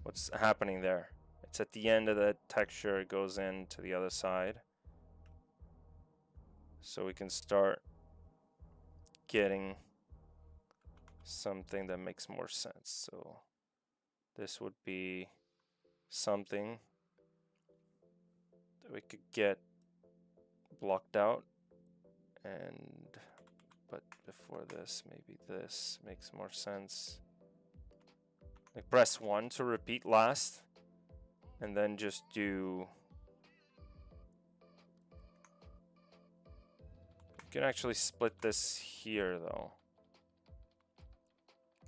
what's happening there. It's at the end of the texture, it goes into the other side. So we can start getting something that makes more sense. So this would be something that we could get blocked out, and but before this, maybe this makes more sense. Like press 1 to repeat last, and then just do, you can actually split this here though.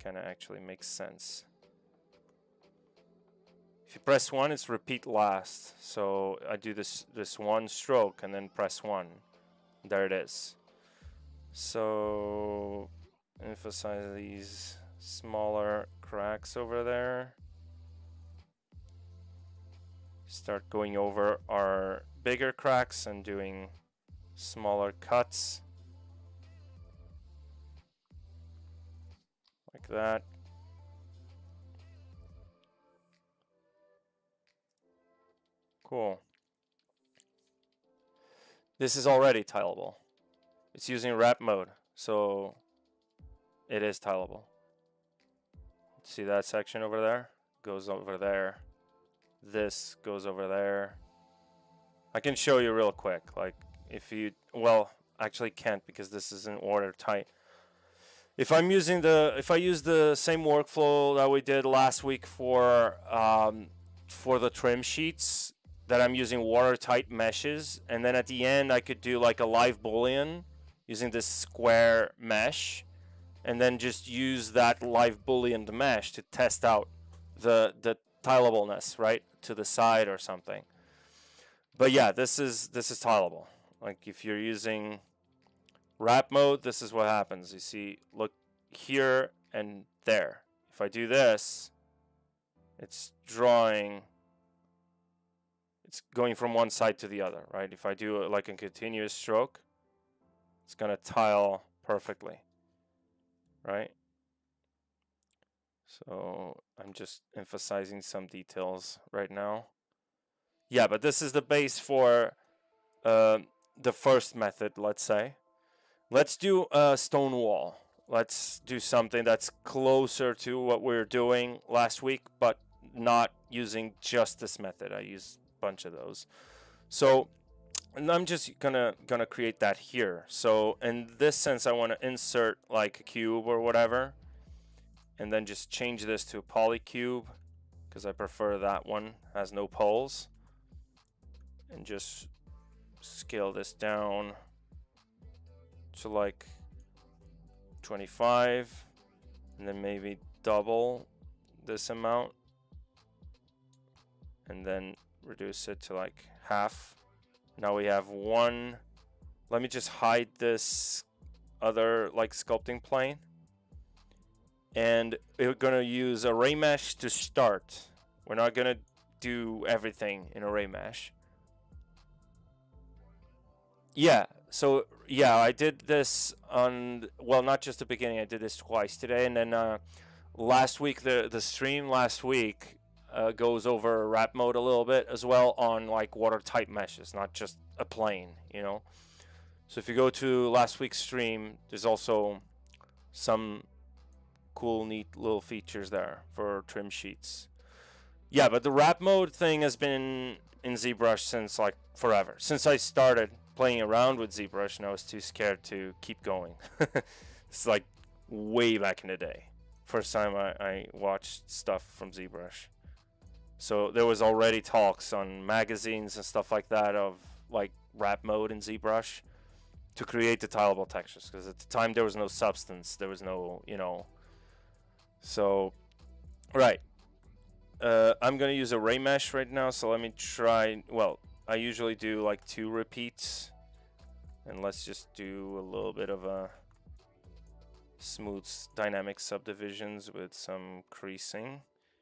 Kind of actually makes sense. If you press 1, it's repeat last. So I do this one stroke and then press 1. There it is. So emphasize these smaller cracks over there. Start going over our bigger cracks and doing smaller cuts. Like that. Cool. This is already tileable. It's using wrap mode, so it is tileable. See that section over there? Goes over there. This goes over there. I can show you real quick. Like if you, well, actually can't because this isn't watertight. If I use the same workflow that we did last week for the trim sheets, that I'm using watertight meshes, and then at the end I could do like a live boolean using this square mesh, and then just use that live boolean mesh to test out the tileableness, right, to the side or something. But yeah, this is tileable. Like if you're using wrap mode, this is what happens. You see, look here and there. If I do this, it's drawing, it's going from one side to the other, right? If I do like a continuous stroke, it's gonna tile perfectly, right? So I'm just emphasizing some details right now. Yeah, but this is the base for the first method, let's say. Let's do a stone wall. Let's do something that's closer to what we were doing last week, but not using just this method. I use a bunch of those. So, and I'm just gonna create that here. So in this sense, I want to insert like a cube or whatever, and then just change this to a polycube because I prefer that one, has no poles, and just scale this down to like 25, and then maybe double this amount, and then reduce it to like half. Now we have one. Let me just hide this other like sculpting plane, and we're gonna use array mesh to start. We're not gonna do everything in array mesh. Yeah, so yeah, I did this on, well, not just the beginning, I did this twice today, and then last week, the stream last week goes over wrap mode a little bit as well on like watertight meshes, not just a plane, you know. So if you go to last week's stream, there's also some cool, neat little features there for trim sheets. Yeah, but the wrap mode thing has been in ZBrush since like forever. Since I started playing around with ZBrush and I was too scared to keep going. It's like way back in the day. First time I watched stuff from ZBrush. So there was already talks on magazines and stuff like that of like wrap mode in ZBrush to create the tileable textures, because at the time there was no substance, there was no, you know. So right, I'm gonna use a ray mesh right now, so let me try. Well, I usually do like 2 repeats, and let's just do a little bit of a smooth dynamic subdivisions with some creasing,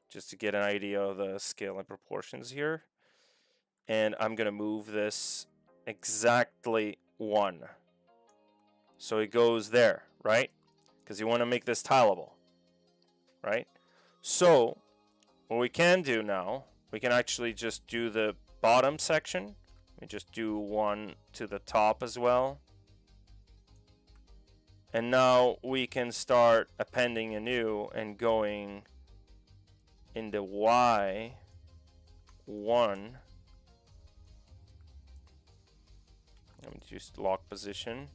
just to get an idea of the scale and proportions here. And I'm gonna move this exactly 1, so it goes there, right? Because you want to make this tileable, right? So what we can do now, we can actually just do the bottom section. We just do 1 to the top as well. And now we can start appending anew and going in the Y1. Let me just lock position.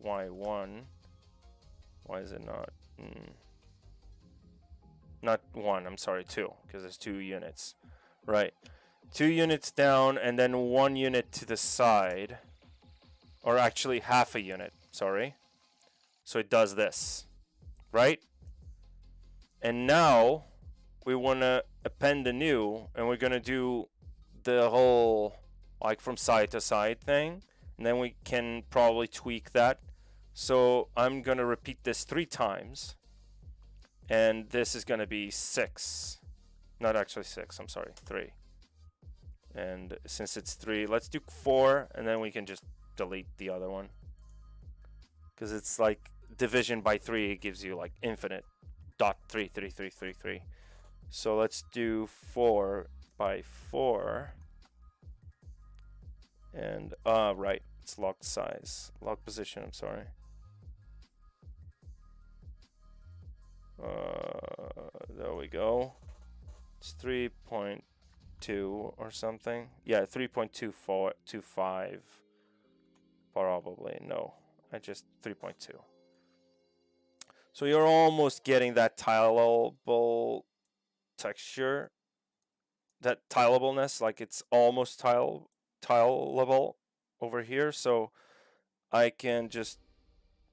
Y1. Why is it not? Not 1, I'm sorry, 2, because there's 2 units. Right. 2 units down and then 1 unit to the side. Or actually half a unit, sorry. So it does this, right? And now we want to append anew, and we're going to do the whole like from side to side thing. And then we can probably tweak that. So I'm going to repeat this 3 times. And this is going to be 6. Not actually 6, I'm sorry, 3. And since it's 3, let's do 4, and then we can just delete the other one. Because it's like division by 3, it gives you like infinite dot 3, 3, 3, 3, 3. So let's do 4 by 4. And, right, it's locked size. Lock position, I'm sorry. There we go. It's 3.2 or something. Yeah, 3.25 probably. No, I just 3.2. So you're almost getting that tileable texture, that tileableness, like it's almost tileable over here. So I can just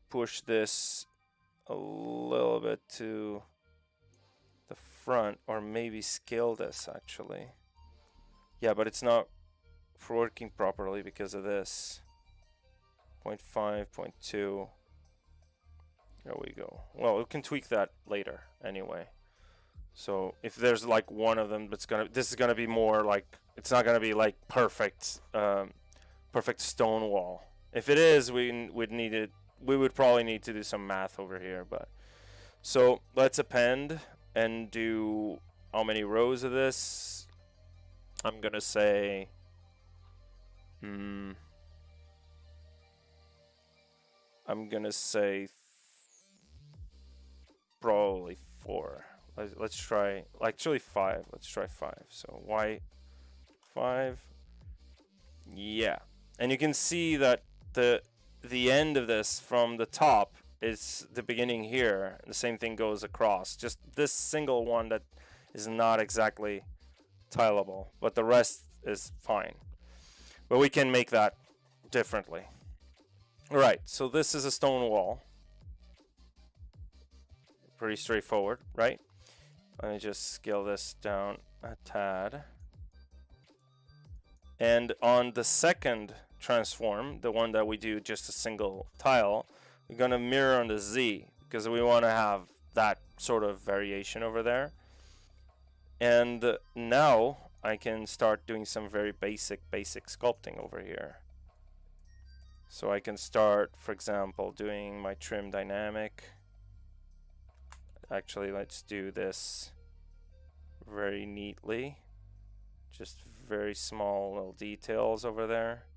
push this a little bit to the front, or maybe scale this actually. Yeah, but it's not working properly because of this. 0.5, 0.2. There we go. Well, we can tweak that later anyway. So if there's like one of them that's gonna, this is gonna be more like, it's not gonna be like perfect, perfect stone wall. If it is, we would probably need to do some math over here. But so let's append and do how many rows of this. I'm gonna say, I'm gonna say probably 4. Let's try, actually 5. Let's try 5. So Y5. Yeah, and you can see that the end of this from the top is the beginning here. The same thing goes across. Just this single one that is not exactly tileable, but the rest is fine. But we can make that differently. All right, so this is a stone wall. Pretty straightforward, right? Let me just scale this down a tad. And on the second transform, the one that we do just a single tile, we're going to mirror on the Z because we want to have that sort of variation over there. And now I can start doing some very basic sculpting over here. So I can start, for example, doing my trim dynamic. Actually, let's do this very neatly. Just very small little details over there.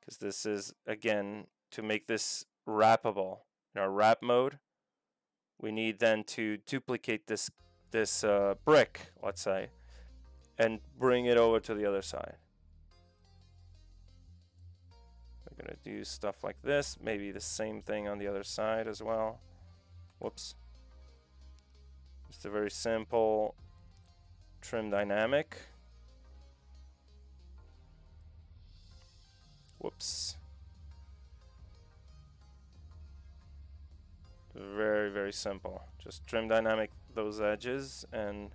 because this is, again, to make this wrappable. In our wrap mode, we need then to duplicate this brick, let's say, and bring it over to the other side. We're gonna do stuff like this, maybe the same thing on the other side as well. Whoops. Just a very simple trim dynamic. Whoops. Very, very simple. Just trim dynamic those edges and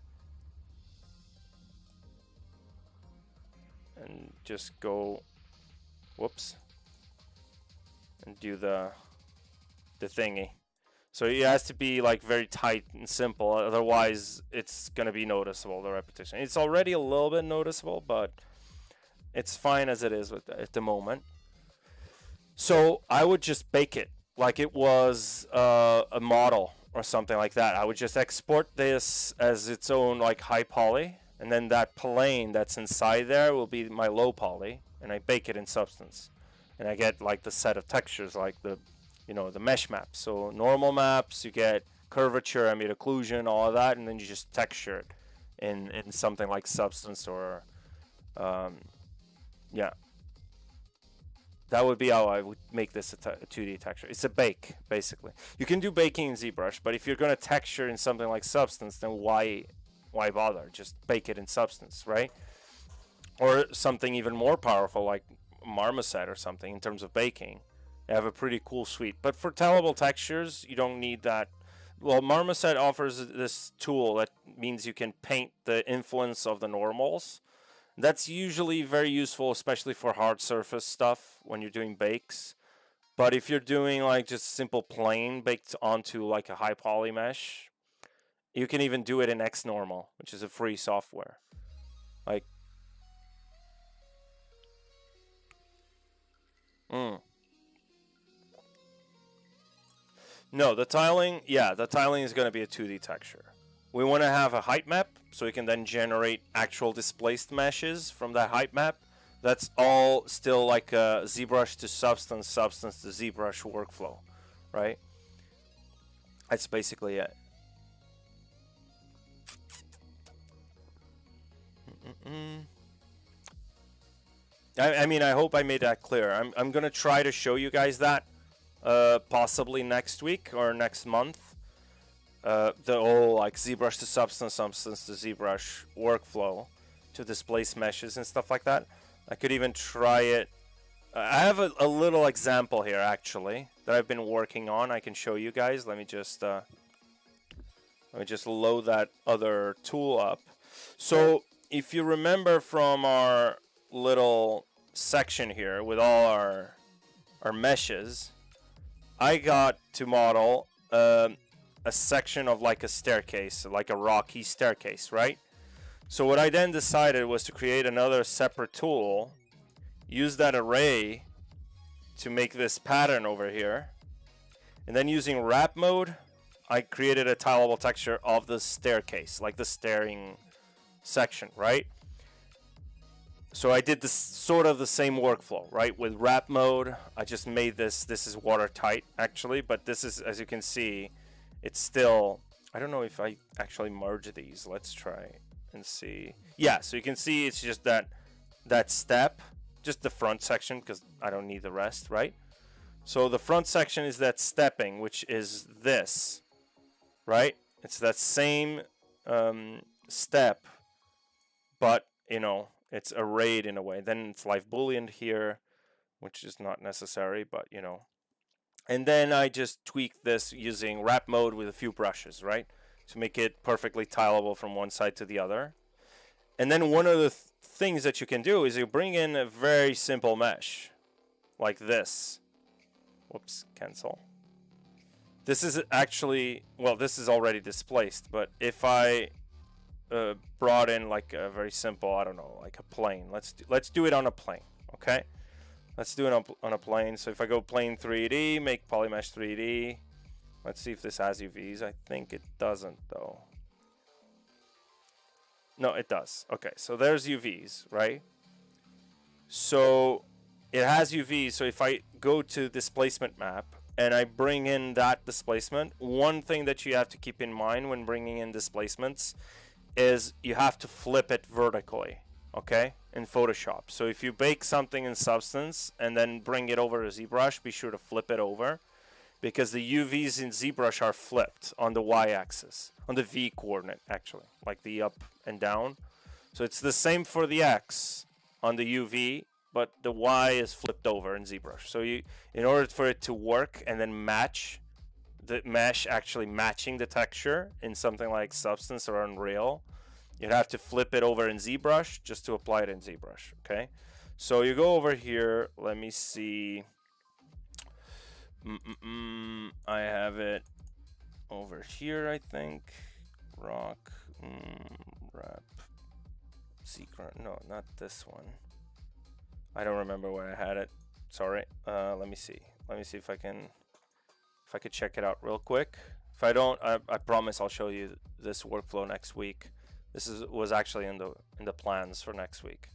just go, whoops, and do the thingy. So it has to be like very tight and simple, otherwise it's gonna be noticeable, the repetition. It's already a little bit noticeable, but it's fine as it is at the moment. So I would just bake it like it was a model or something like that. I would just export this as its own like high poly, and then that plane that's inside there will be my low poly, and I bake it in Substance, and I get like the set of textures, like the, you know, the mesh maps. So normal maps, you get curvature, ambient occlusion, all of that, and then you just texture it in something like Substance or yeah. That would be how I would make this a 2D texture. It's a bake, basically. You can do baking in ZBrush, but if you're going to texture in something like Substance, then why bother? Just bake it in Substance, right? Or something even more powerful like Marmoset or something in terms of baking. They have a pretty cool suite. But for tileable textures, you don't need that. Well, Marmoset offers this tool that means you can paint the influence of the normals. That's usually very useful, especially for hard surface stuff when you're doing bakes. But if you're doing like just simple plane baked onto like a high poly mesh, you can even do it in XNormal, which is a free software. Like, no, the tiling, yeah, the tiling is going to be a 2D texture. We want to have a height map, so we can then generate actual displaced meshes from that height map. That's all still like a ZBrush to Substance, Substance to ZBrush workflow, right? That's basically it. I mean, I hope I made that clear. I'm going to try to show you guys that possibly next week or next month. The whole like ZBrush to Substance, Substance to ZBrush workflow to displace meshes and stuff like that. I could even try it. I have a little example here actually that I've been working on. I can show you guys. Let me just load that other tool up. So if you remember from our little section here with all our meshes, I got to model a section of like a staircase, like a rocky staircase, right? So what I then decided was to create another separate tool, use that array to make this pattern over here, and then using wrap mode, I created a tileable texture of the staircase, like the stairing section, right? So I did this sort of the same workflow, right? With wrap mode, I just made this is watertight actually, but this is, as you can see, it's still, I don't know if I actually merge these. Let's try and see. Yeah, so you can see it's just that step, just the front section, because I don't need the rest, right? So the front section is that stepping, which is this, right? It's that same step, but, you know, it's arrayed in a way. Then it's live boolean here, which is not necessary, but, you know. And then I just tweaked this using wrap mode with a few brushes, right? To make it perfectly tileable from one side to the other. And then one of the things that you can do is you bring in a very simple mesh, like this. Whoops, cancel. This is actually, well, this is already displaced, but if I brought in like a very simple, I don't know, like a plane. Let's do it on a plane, okay? Let's do it on a plane. So if I go plane 3D, make polymesh 3D. Let's see if this has UVs. I think it doesn't though. No, it does. Okay, so there's UVs, right? So it has UV. So if I go to displacement map and I bring in that displacement, one thing that you have to keep in mind when bringing in displacements is you have to flip it vertically, okay, in Photoshop. So if you bake something in Substance and then bring it over to ZBrush, be sure to flip it over, because the UVs in ZBrush are flipped on the y-axis, on the V coordinate actually, like the up and down. So it's the same for the X on the UV, but the Y is flipped over in ZBrush. So you, in order for it to work and then match the mesh, actually matching the texture in something like Substance or Unreal, you'd have to flip it over in ZBrush just to apply it in ZBrush, okay? So you go over here, let me see. I have it over here, I think. Rock, wrap, secret, no, not this one. I don't remember where I had it, sorry. Let me see if I could check it out real quick. If I don't, I promise I'll show you this workflow next week. This was actually in the plans for next week.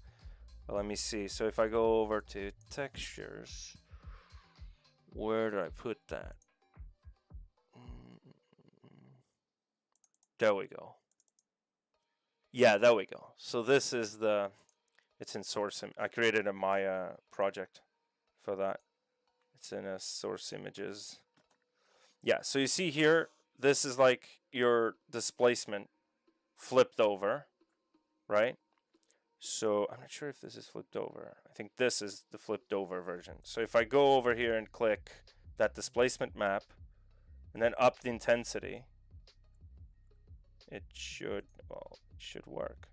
But let me see. So if I go over to textures, where did I put that? There we go. Yeah, there we go. So this is it's in source. I created a Maya project for that. It's in a source images. Yeah, so you see here, this is like your displacement flipped over, right? So I'm not sure if this is flipped over. I think this is the flipped over version. So if I go over here and click that displacement map and then up the intensity, it should work.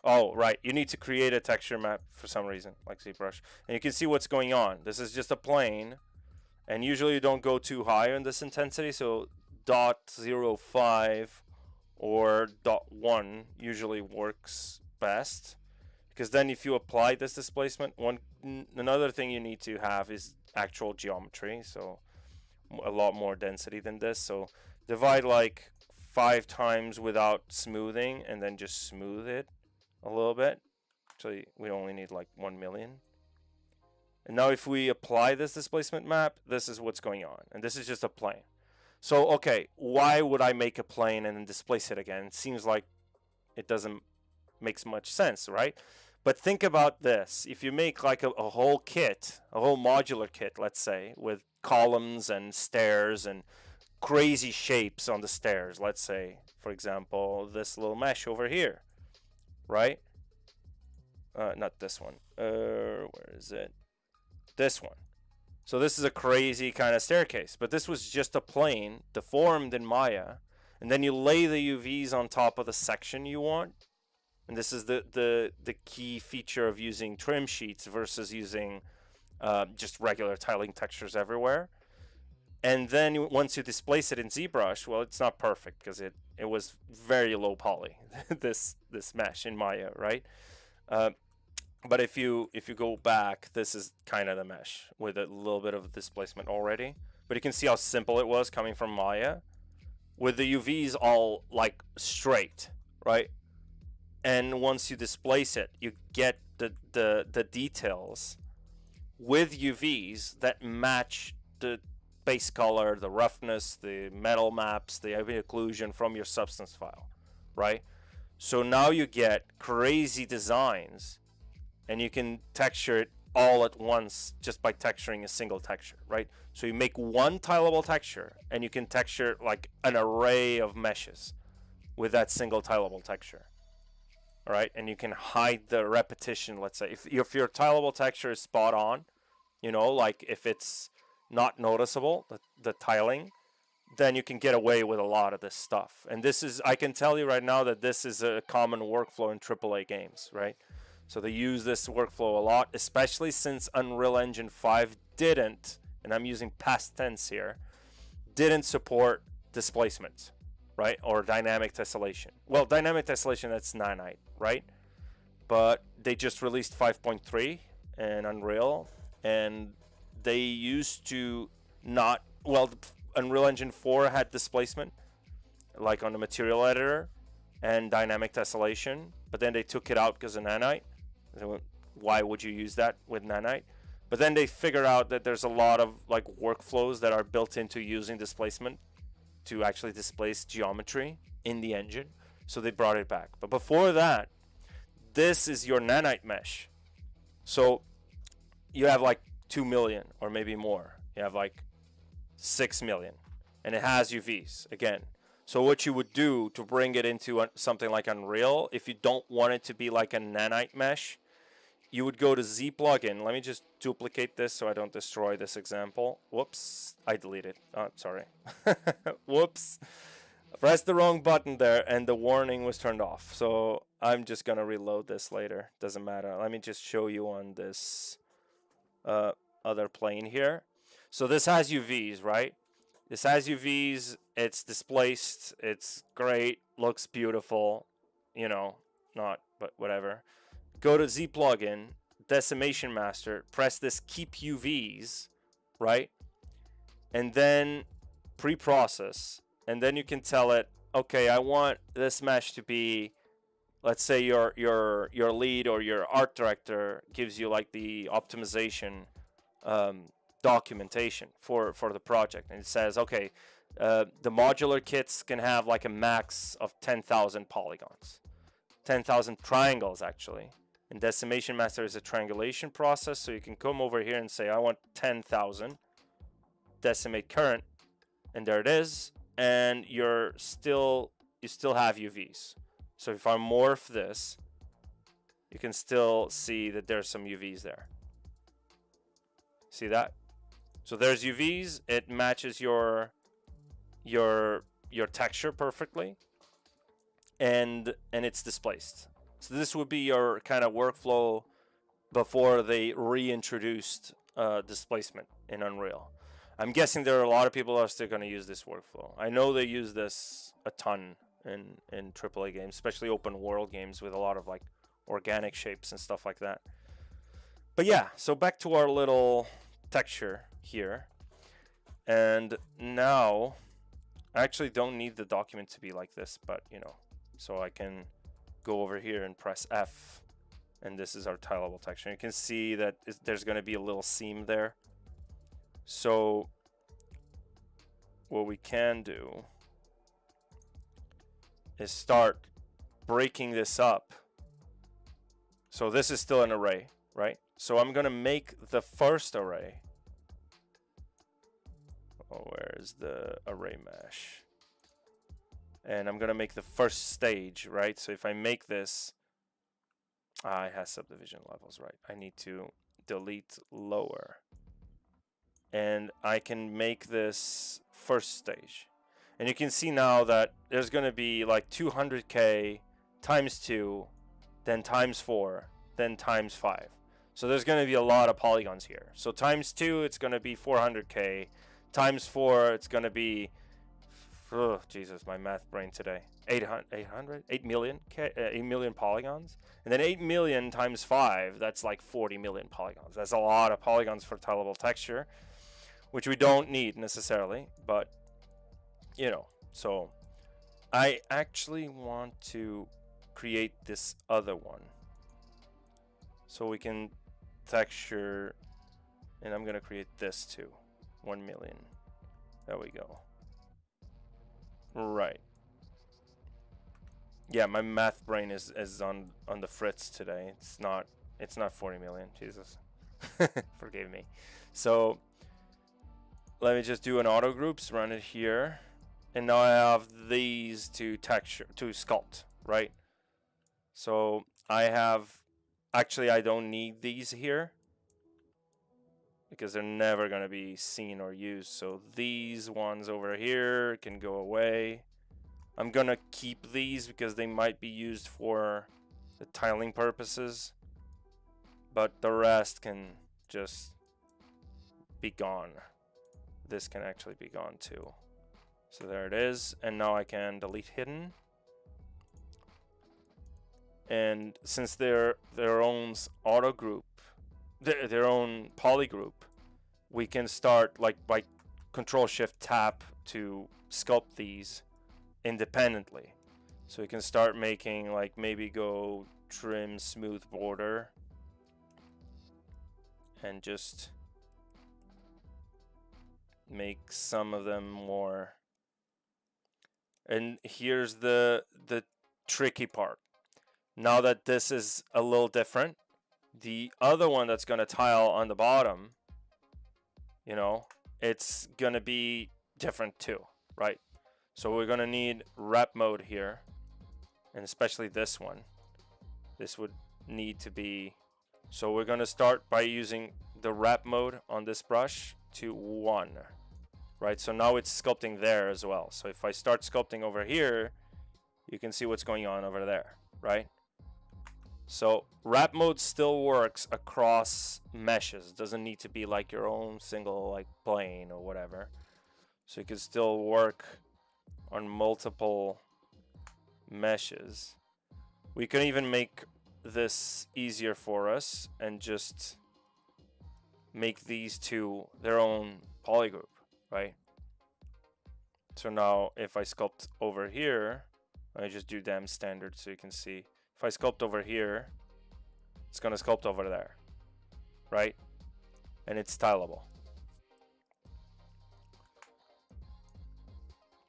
Oh, right. You need to create a texture map for some reason, like ZBrush. And you can see what's going on. This is just a plane. And usually you don't go too high on this intensity. So 0.05 or 0.1 usually works best. Because then if you apply this displacement, another thing you need to have is actual geometry. So a lot more density than this. So divide like 5 times without smoothing and then just smooth it a little bit. So we only need like 1 million. And now if we apply this displacement map, this is what's going on. And this is just a plane. So, okay, why would I make a plane and then displace it again? It seems like it doesn't make much sense, right? But think about this. If you make like a whole kit, a whole modular kit, let's say, with columns and stairs and crazy shapes on the stairs, let's say, for example, this little mesh over here, right? Not this one. Where is it? This one. So this is a crazy kind of staircase, but this was just a plane deformed in Maya, and then you lay the UVs on top of the section you want. And this is the key feature of using trim sheets versus using just regular tiling textures everywhere. And then once you displace it in ZBrush, well, it's not perfect because it was very low poly, this mesh in Maya, right? But if you go back, this is kind of the mesh with a little bit of displacement already. But you can see how simple it was coming from Maya, with the UVs all like straight, right? And once you displace it, you get the details with UVs that match the base color, the roughness, the metal maps, the ambient occlusion from your substance file, right? So now you get crazy designs, and you can texture it all at once just by texturing a single texture, right? So you make one tileable texture, and you can texture like an array of meshes with that single tileable texture. All right, and you can hide the repetition. Let's say if your tileable texture is spot on, you know, like if it's not noticeable, the tiling, then you can get away with a lot of this stuff. And this is, I can tell you right now that this is a common workflow in AAA games, right? So they use this workflow a lot, especially since Unreal Engine 5 didn't, and I'm using past tense here, didn't support displacement, right? Or dynamic tessellation. Well, dynamic tessellation, that's nanite, right? But they just released 5.3 in Unreal, and they used to not, well, Unreal Engine 4 had displacement, like on the material editor, and dynamic tessellation, but then they took it out because of nanite. why would you use that with nanite? But then they figured out that there's a lot of like workflows that are built into using displacement to actually displace geometry in the engine. So they brought it back. But before that, this is your nanite mesh. So you have like 2 million or maybe more. You have like 6 million. And it has UVs again. So what you would do to bring it into something like Unreal, if you don't want it to be like a nanite mesh, you would go to Z plugin. Let me just duplicate this so I don't destroy this example. Whoops, I deleted. Oh, sorry. Whoops. Pressed the wrong button there and the warning was turned off. So I'm just gonna reload this later. Doesn't matter. Let me just show you on this other plane here. So this has UVs, right? This has UVs, it's displaced, it's great, looks beautiful, you know, not, but whatever. Go to Z plugin, decimation master, press this keep UVs, right? And then pre-process, and then you can tell it, okay, I want this mesh to be, let's say your lead or your art director gives you like the optimization documentation for the project, and it says, okay, the modular kits can have like a max of 10,000 polygons, 10,000 triangles actually. And decimation master is a triangulation process, so you can come over here and say I want 10,000, decimate current, and there it is. And you still have UVs. So if I morph this, you can still see that there's some UVs there. See that? So there's UVs. It matches your texture perfectly, and it's displaced. So this would be your kind of workflow before they reintroduced displacement in Unreal. I'm guessing there are a lot of people that are still going to use this workflow. I know they use this a ton in AAA games, especially open world games with a lot of like organic shapes and stuff like that. But yeah, so back to our little texture here. And now I actually don't need the document to be like this, but you know, so I can go over here and press F, and this is our tileable texture. You can see that there's going to be a little seam there. So what we can do is start breaking this up. So this is still an array, right? So I'm going to make the first array. Oh, where's the array mesh? And I'm going to make the first stage, right? So if I make this, it has subdivision levels, right? I need to delete lower. And I can make this first stage. And you can see now that there's going to be like 200K times 2, then times 4, then times 5. So there's going to be a lot of polygons here. So times 2, it's going to be 400K. Times 4, it's going to be, oh, Jesus, my math brain today. 8 million polygons. And then 8 million times 5, that's like 40 million polygons. That's a lot of polygons for tileable texture, which we don't need necessarily, but you know. So I actually want to create this other one so we can texture, and I'm gonna create this too. 1 million. There we go. Right. Yeah, my math brain is on the fritz today. It's not 40 million. Jesus. Forgive me. So let me just do an auto groups, run it here. And now I have these to texture, to sculpt, right? So I have, actually I don't need these here because they're never going to be seen or used. So these ones over here can go away. I'm going to keep these because they might be used for the tiling purposes. But the rest can just be gone. This can actually be gone too. So there it is. And now I can delete hidden. And since they're their own auto group, their own poly group, we can start like by Control Shift Tap to sculpt these independently. So we can start making like maybe go trim smooth border. and just make some of them more. And here's the tricky part. Now that this is a little different, the other one that's going to tile on the bottom, you know, it's going to be different too, right? So we're going to need wrap mode here, and especially this one. This would need to be, so we're going to start by using the wrap mode on this brush to 1, right? So now it's sculpting there as well. So if I start sculpting over here, you can see what's going on over there, right? So wrap mode still works across meshes. It doesn't need to be like your own single like plane or whatever. So you can still work on multiple meshes. We can even make this easier for us and just make these two their own polygroup, right? So now if I sculpt over here, I just do them standard so you can see. If I sculpt over here, it's gonna sculpt over there, right? And it's tileable.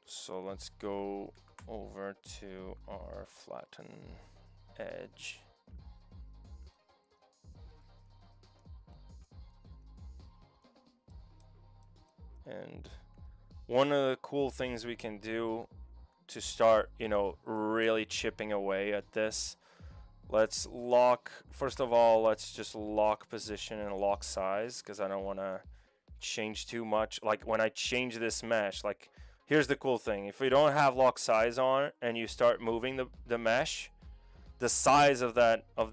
So let's go over to our flatten edge. And one of the cool things we can do to start, you know, really chipping away at this, let's lock, first of all, let's just lock position and lock size, because I don't want to change too much. Like when I change this mesh, like here's the cool thing. If we don't have lock size on and you start moving the mesh, the size of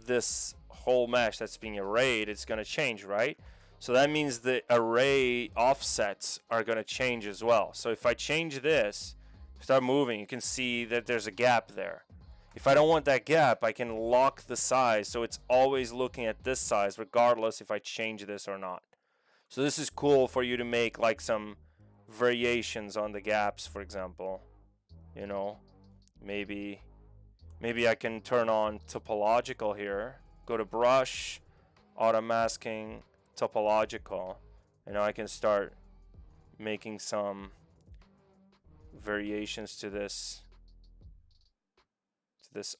this whole mesh that's being arrayed, it's going to change, right? So that means the array offsets are going to change as well. So if I change this, start moving, you can see that there's a gap there. If I don't want that gap, I can lock the size so it's always looking at this size regardless if I change this or not. So this is cool for you to make like some variations on the gaps, for example. You know, maybe I can turn on topological here, go to brush, auto masking, topological, and now I can start making some variations to this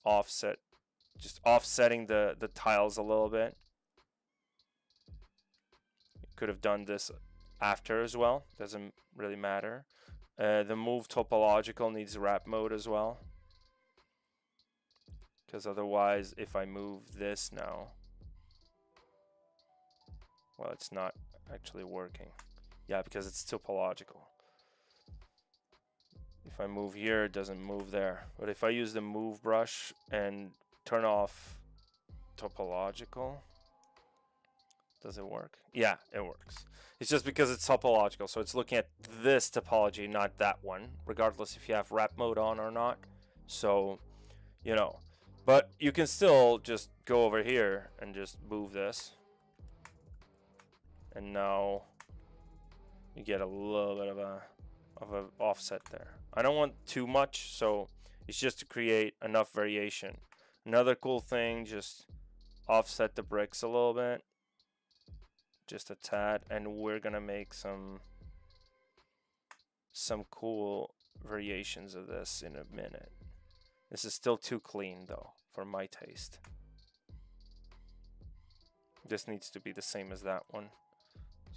offset, just offsetting the tiles a little bit. Could have done this after as well, doesn't really matter. The move topological needs wrap mode as well, because otherwise if I move this now, well, it's not actually working. Yeah, because it's topological. If I move here, it doesn't move there. But if I use the move brush and turn off topological, does it work? Yeah, it works. It's just because it's topological, so it's looking at this topology, not that one, regardless if you have wrap mode on or not. So, you know, but you can still just go over here and just move this. And now you get a little bit of a offset there. I don't want too much, so it's just to create enough variation. Another cool thing, just offset the bricks a little bit, just a tad, and we're gonna make some cool variations of this in a minute. This is still too clean though for my taste. This needs to be the same as that one.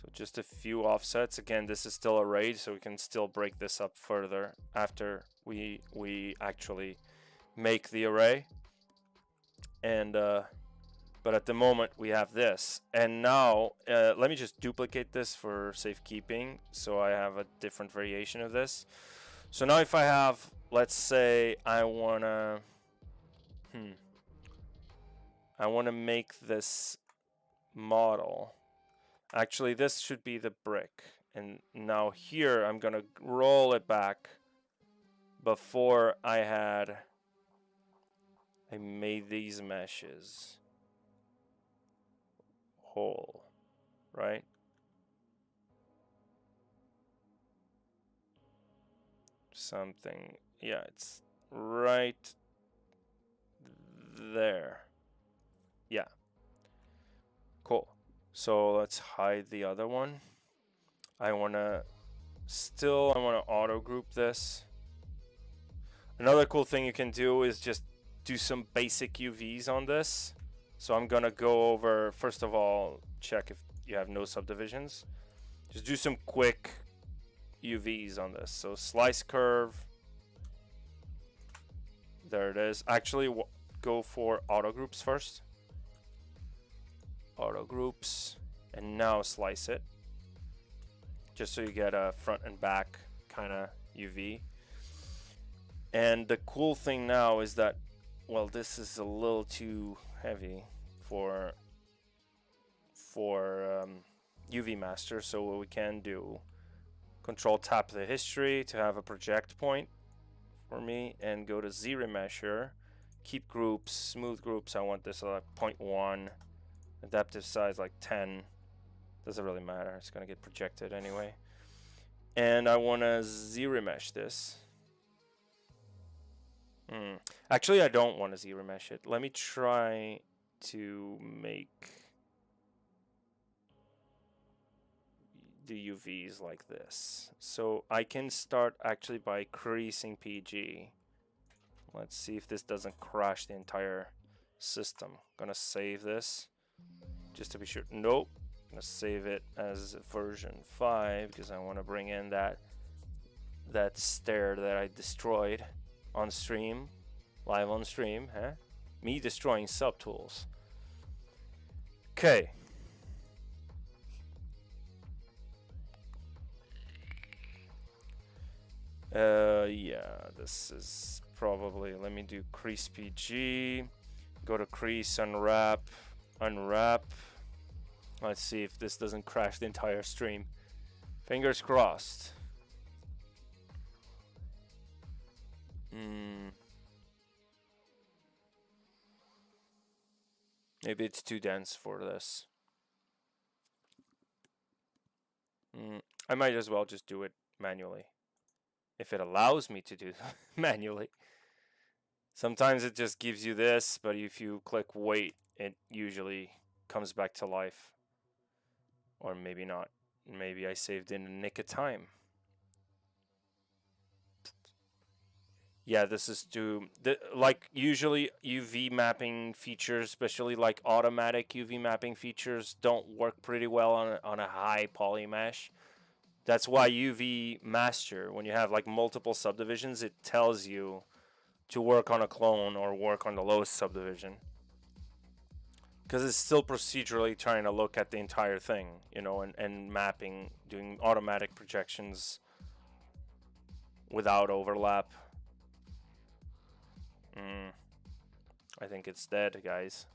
So just a few offsets. Again, this is still arrayed, so we can still break this up further after we actually make the array. And but at the moment we have this. And now let me just duplicate this for safekeeping, so I have a different variation of this. So now if I have, let's say I wanna make this model. Actually, this should be the brick. And now here, I'm going to roll it back. Before I made these meshes whole, right? Something, yeah, it's right there. Yeah, cool. So let's hide the other one. I want to auto group this. Another cool thing you can do is just do some basic UVs on this. So I'm gonna go over, first of all, check if you have no subdivisions. Just do some quick UVs on this. So slice curve. There it is. Actually, go for auto groups first. Auto groups. And now slice it. Just so you get a front and back kind of UV. And the cool thing now is that, well, this is a little too heavy for UV master. So what we can do, control tap the history to have a project point for me, and go to ZRemesher, keep groups, smooth groups. I want this like 0.1, adaptive size like 10. Doesn't really matter, it's gonna get projected anyway. And I want to ZRemesh this. Actually, I don't want to ZRemesh it. Let me try to make the UVs like this. So I can start actually by creasing PG. Let's see if this doesn't crash the entire system. Gonna save this just to be sure. Nope. Gonna save it as version 5 because I want to bring in that stair that I destroyed on stream, live on stream, huh? Me destroying subtools. Okay. Yeah, this is probably, let me do crease PG, go to crease, unwrap. Let's see if this doesn't crash the entire stream. Fingers crossed. Maybe it's too dense for this. I might as well just do it manually. If it allows me to do manually. Sometimes it just gives you this, but if you click wait, it usually comes back to life. Or maybe not. Maybe I saved in a nick of time. Yeah, this is like usually UV mapping features, especially like automatic UV mapping features, don't work pretty well on a high poly mesh. That's why UV master, when you have like multiple subdivisions, it tells you to work on a clone or work on the lowest subdivision. Because it's still procedurally trying to look at the entire thing, you know, and mapping, doing automatic projections without overlap. I think it's dead, guys.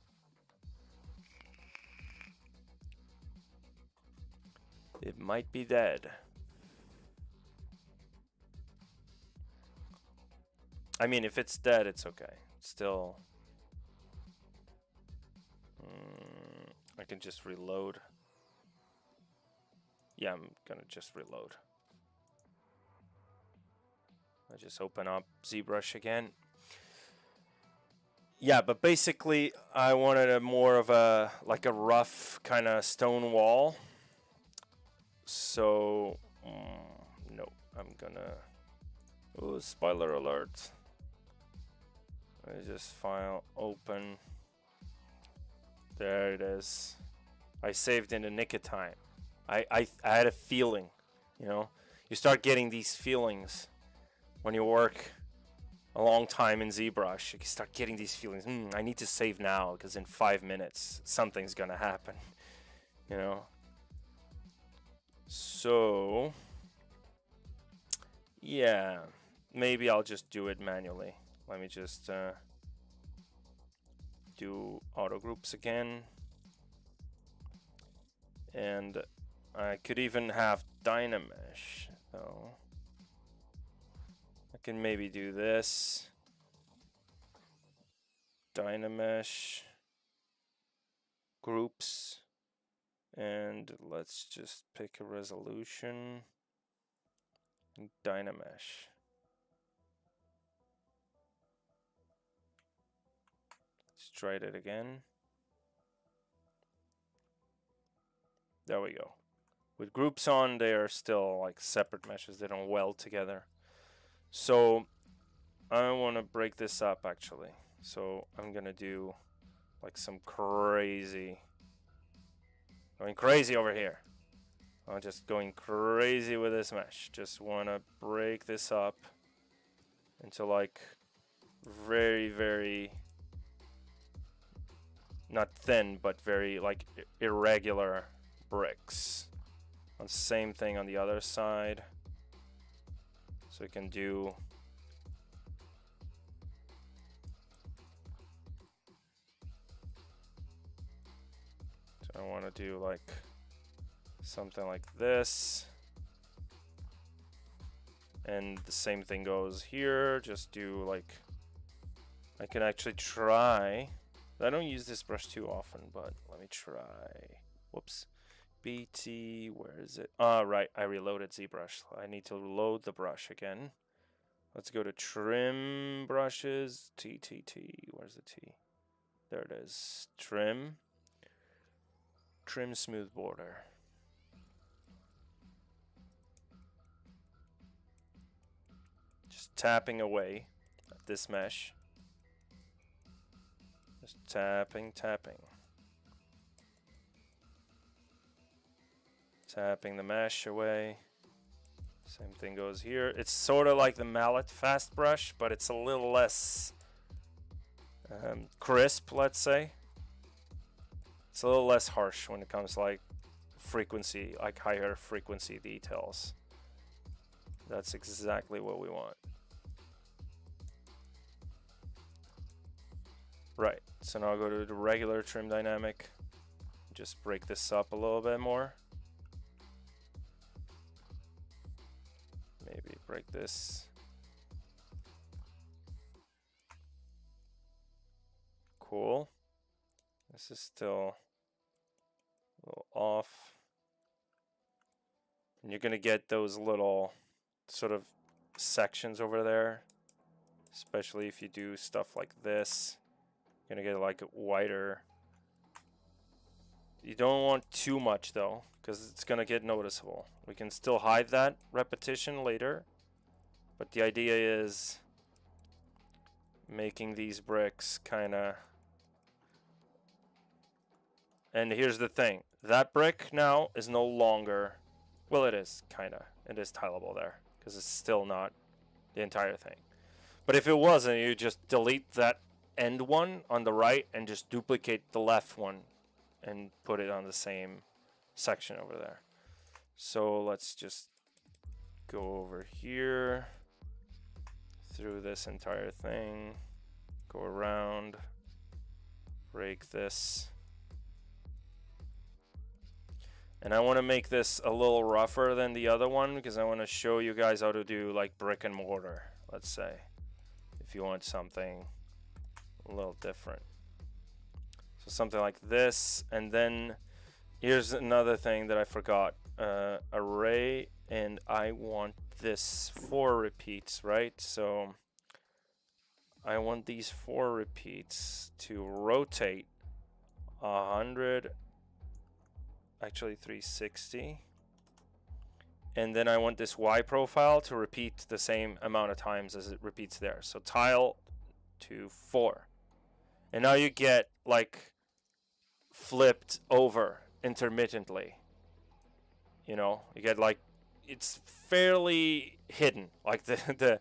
It might be dead. I mean, if it's dead, it's okay. Still, I can just reload. Yeah, I'm gonna just reload. I just open up ZBrush again. Yeah, but basically, I wanted a more of a like a rough kind of stone wall. So, no, I'm gonna. Oh, spoiler alert. I just file open. There it is. I saved in a nick of time. I had a feeling, you know. You start getting these feelings when you work a long time in ZBrush. You start getting these feelings. I need to save now because in 5 minutes something's gonna happen, you know. So yeah, maybe I'll just do it manually. Let me just do auto groups again. And I could even have Dynamesh, though. I can maybe do this. Dynamesh groups. And let's just pick a resolution. Dynamesh. Let's try it again. There we go. With groups on, they are still like separate meshes. They don't weld together. So I want to break this up actually. So I'm gonna do like some crazy, going crazy over here. I'm just going crazy with this mesh. Just want to break this up into like very, very, not thin, but very like irregular bricks. And same thing on the other side. So we can do I want to do like something like this, and the same thing goes here. Just do like, I can actually try, I don't use this brush too often, but let me try. Whoops. BT, where is it? Ah, right, I reloaded ZBrush. I need to load the brush again. Let's go to trim brushes, TTT, where's the T? There it is, trim smooth border. Just tapping away at this mesh. Just tapping. Tapping the mesh away. Same thing goes here. It's sort of like the mallet fast brush, but it's a little less crisp, let's say. It's a little less harsh when it comes to like frequency, like higher frequency details. That's exactly what we want. Right, so now I'll go to the regular trim dynamic. Just break this up a little bit more. Maybe break this. Cool. This is still a little off. And you're going to get those little sort of sections over there, especially if you do stuff like this. You're going to get like a wider. You don't want too much though, because it's going to get noticeable. We can still hide that repetition later, but the idea is making these bricks kind of. And here's the thing, that brick now is no longer, well, it is kind of, it is tileable there because it's still not the entire thing. But if it wasn't, you just delete that end one on the right and just duplicate the left one and put it on the same section over there. So let's just go over here through this entire thing, go around, break this. And I want to make this a little rougher than the other one because I want to show you guys how to do like brick and mortar, let's say, if you want something a little different. So something like this, and then here's another thing that I forgot. Array, and I want this 4 repeats, right? So I want these 4 repeats to rotate 100, actually 360, and then I want this Y profile to repeat the same amount of times as it repeats there. So tile to 4, and now you get like flipped over intermittently. You know, you get like, it's fairly hidden, like the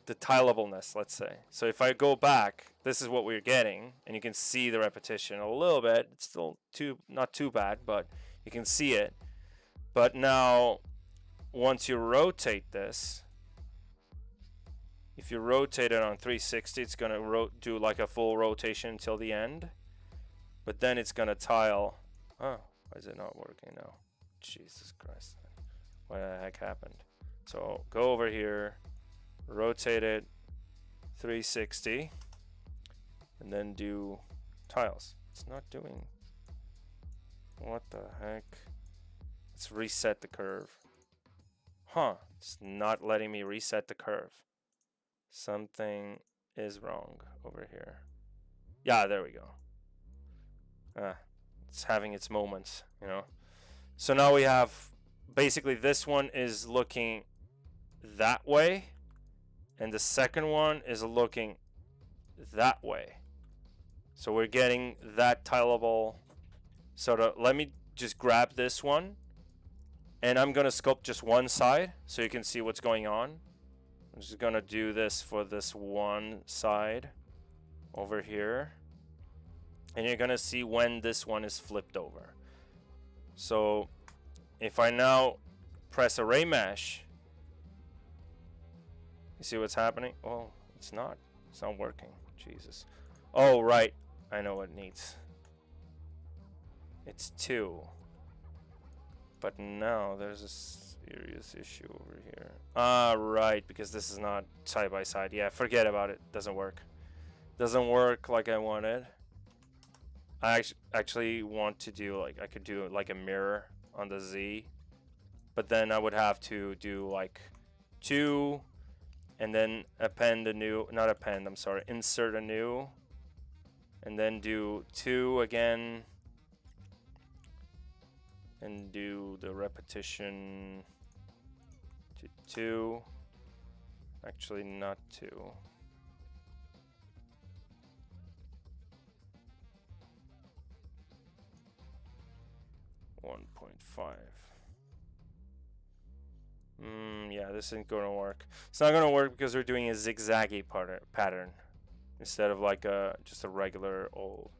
tileableness, let's say. So if I go back, this is what we're getting, and you can see the repetition a little bit. It's still not too bad, but you can see it. But now, once you rotate this, if you rotate it on 360, it's going to do like a full rotation until the end. But then it's going to tile. Oh, why is it not working now? Jesus Christ. What the heck happened? So go over here, rotate it 360, and then do tiles. It's not doing. What the heck? Let's reset the curve. Huh, it's not letting me reset the curve. Something is wrong over here. Yeah, there we go. it's having its moments, you know. So now we have basically this one is looking that way, and the second one is looking that way. So we're getting that tileable sort of. Let me just grab this one, and I'm gonna sculpt just one side so you can see what's going on. I'm just gonna do this for this one side over here, and you're gonna see when this one is flipped over. So if I now press array mesh, you see what's happening? Oh, it's not working. Jesus. Oh, right, I know what it needs. It's 2, but now there's a serious issue over here. Right, because this is not side by side. Yeah, forget about it. Doesn't work. Doesn't work like I wanted. I actually want to do like, I could do like a mirror on the Z, but then I would have to do like 2 and then append a new, not append, I'm sorry, insert a new, and then do 2 again, and do the repetition to 2. Actually, not 2. 1.5. Yeah, this isn't gonna work. It's not gonna work because we're doing a zigzaggy pattern instead of like just a regular old.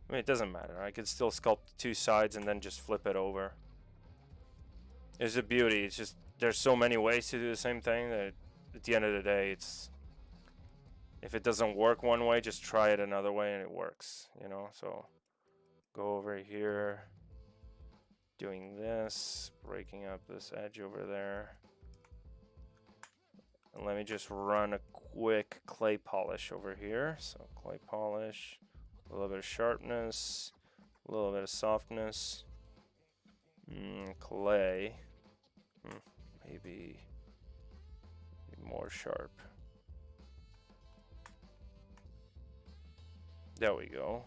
I mean, it doesn't matter. I could still sculpt 2 sides and then just flip it over. It's a beauty. It's just there's so many ways to do the same thing that at the end of the day, it's, if it doesn't work one way, just try it another way and it works, you know. So go over here, doing this, breaking up this edge over there, and let me just run a quick clay polish over here. So clay polish, a little bit of sharpness, a little bit of softness, clay, maybe more sharp. There we go.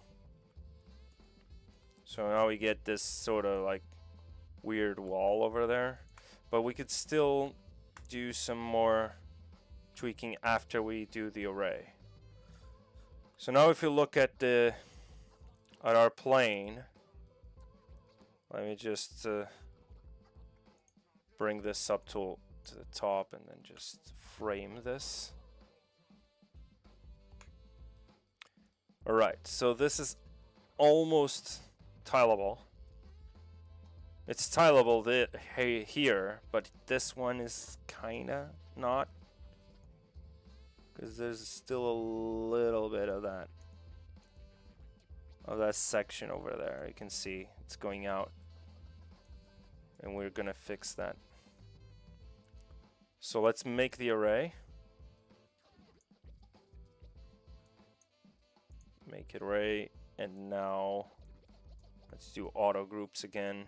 So now we get this sort of like weird wall over there, but we could still do some more tweaking after we do the array. So now if you look at our plane, let me just bring this subtool to the top and then just frame this. Alright, so this is almost tileable. It's tileable here, but this one is kinda not, because there's still a little bit of that section over there. You can see it's going out, and we're gonna fix that. So let's make the array. Make it array, and now let's do auto groups again.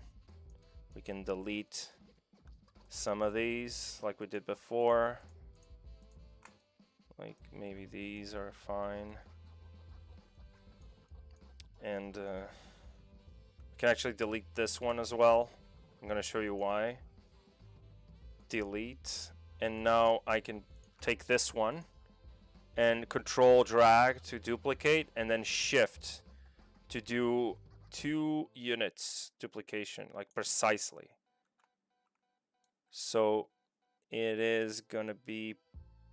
We can delete some of these like we did before. Like maybe these are fine. And we can actually delete this one as well. I'm gonna show you why. Delete, and now I can take this one and control drag to duplicate, and then shift to do 2 units duplication, like precisely. So it is gonna be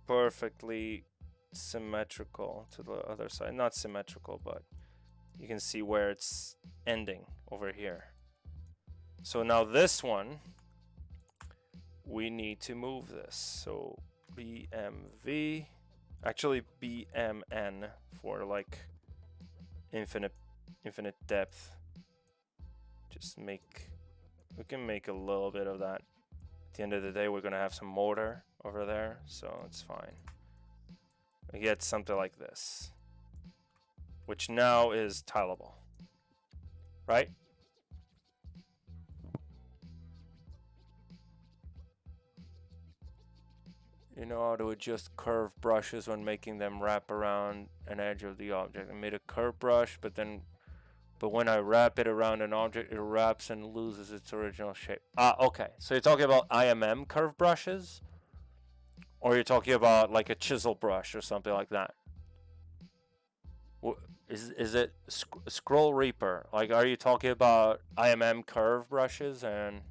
perfectly symmetrical to the other side. Not symmetrical, but you can see where it's ending over here. So now this one, we need to move this. So BMV, actually BMN for like infinite depth. Just we can make a little bit of that. At the end of the day, we're gonna have some mortar over there, so it's fine. We get something like this, which now is tileable, right? You know how to adjust curve brushes when making them wrap around an edge of the object. I made a curve brush, but then but when I wrap it around an object, it wraps and loses its original shape. Ah, okay. So you're talking about IMM curve brushes? Or you're talking about like a chisel brush or something like that? Is it Scroll Reaper? Like, are you talking about IMM curve brushes? And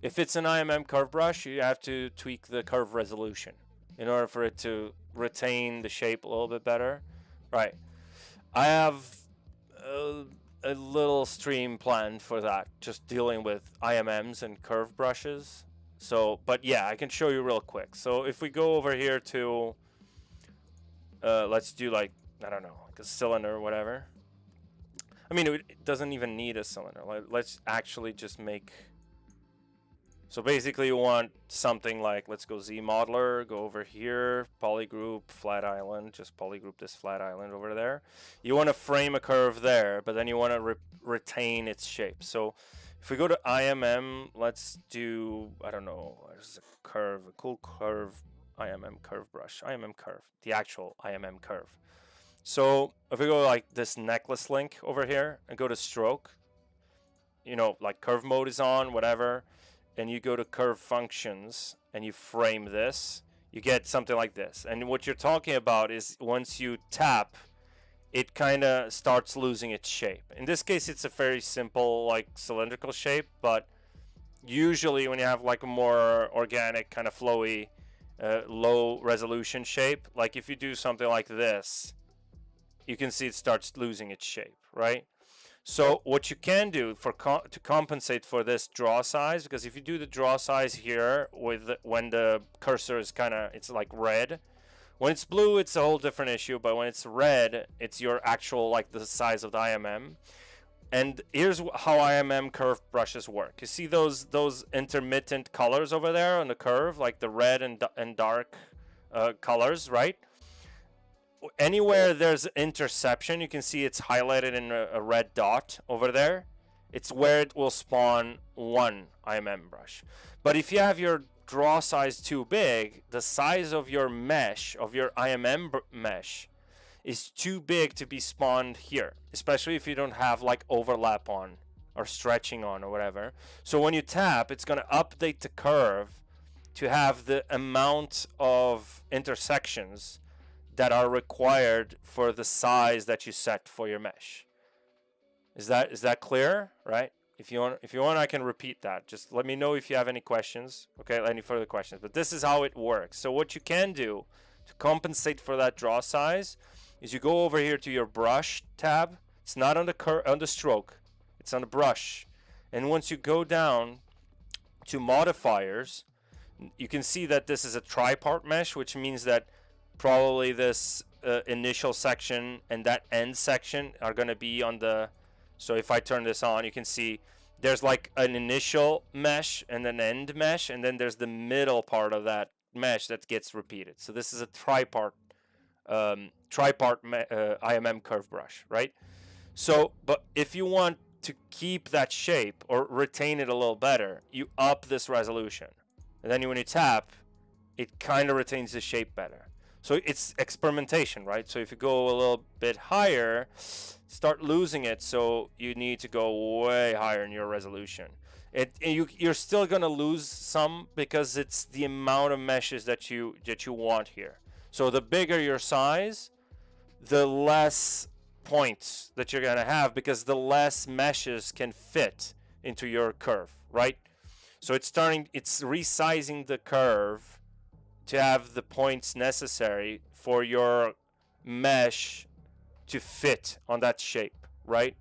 if it's an IMM curve brush, you have to tweak the curve resolution in order for it to retain the shape a little bit better. Right. I have a little stream planned for that, just dealing with IMMs and curve brushes. So, but yeah, I can show you real quick. So if we go over here to, let's do like, I don't know, like a cylinder or whatever. I mean, it doesn't even need a cylinder. Let's actually just make, so basically you want something like, let's go Z modeler, go over here, polygroup, flat island, just polygroup this flat island over there. You want to frame a curve there, but then you want to retain its shape. So if we go to IMM, let's do, I don't know, there's a curve, a cool curve, IMM curve brush, IMM curve, the actual IMM curve. So if we go like this necklace link over here and go to stroke, you know, like curve mode is on, whatever, and you go to curve functions and you frame this, you get something like this. And what you're talking about is once you tap, it kind of starts losing its shape. In this case, it's a very simple, like cylindrical shape, but usually when you have like a more organic, kind of flowy, low resolution shape, like if you do something like this, you can see it starts losing its shape, right? So what you can do for to compensate for this draw size, because if you do the draw size here with when the cursor is kind of, it's like red. When it's blue, it's a whole different issue, but when it's red, it's your actual, like the size of the IMM. And here's how IMM curve brushes work. You see those intermittent colors over there on the curve, like the red and dark colors, right? Anywhere there's interception, you can see it's highlighted in a red dot over there. It's where it will spawn one IMM brush. But if you have your draw size too big, the size of your mesh, of your IMM mesh, is too big to be spawned here, especially if you don't have like overlap on or stretching on or whatever. So when you tap, it's going to update the curve to have the amount of intersections that are required for the size that you set for your mesh. Is that clear? Right? If you want, I can repeat that. Just let me know if you have any questions. Okay, any further questions. But this is how it works. So what you can do to compensate for that draw size is you go over here to your brush tab. It's not on the stroke. It's on the brush. And once you go down to modifiers, you can see that this is a tripart mesh, which means that probably this initial section and that end section are going to be on the, so if I turn this on, you can see there's like an initial mesh and an end mesh, and then there's the middle part of that mesh that gets repeated. So this is a tripart IMM curve brush, right? So, but if you want to keep that shape or retain it a little better, you up this resolution, and then when you tap, it kind of retains the shape better. So it's experimentation, right? So if you go a little bit higher, start losing it. So you need to go way higher in your resolution. You're still gonna lose some because it's the amount of meshes that you want here. So the bigger your size, the less points that you're gonna have, because the less meshes can fit into your curve, right? So it's resizing the curve to have the points necessary for your mesh to fit on that shape, right?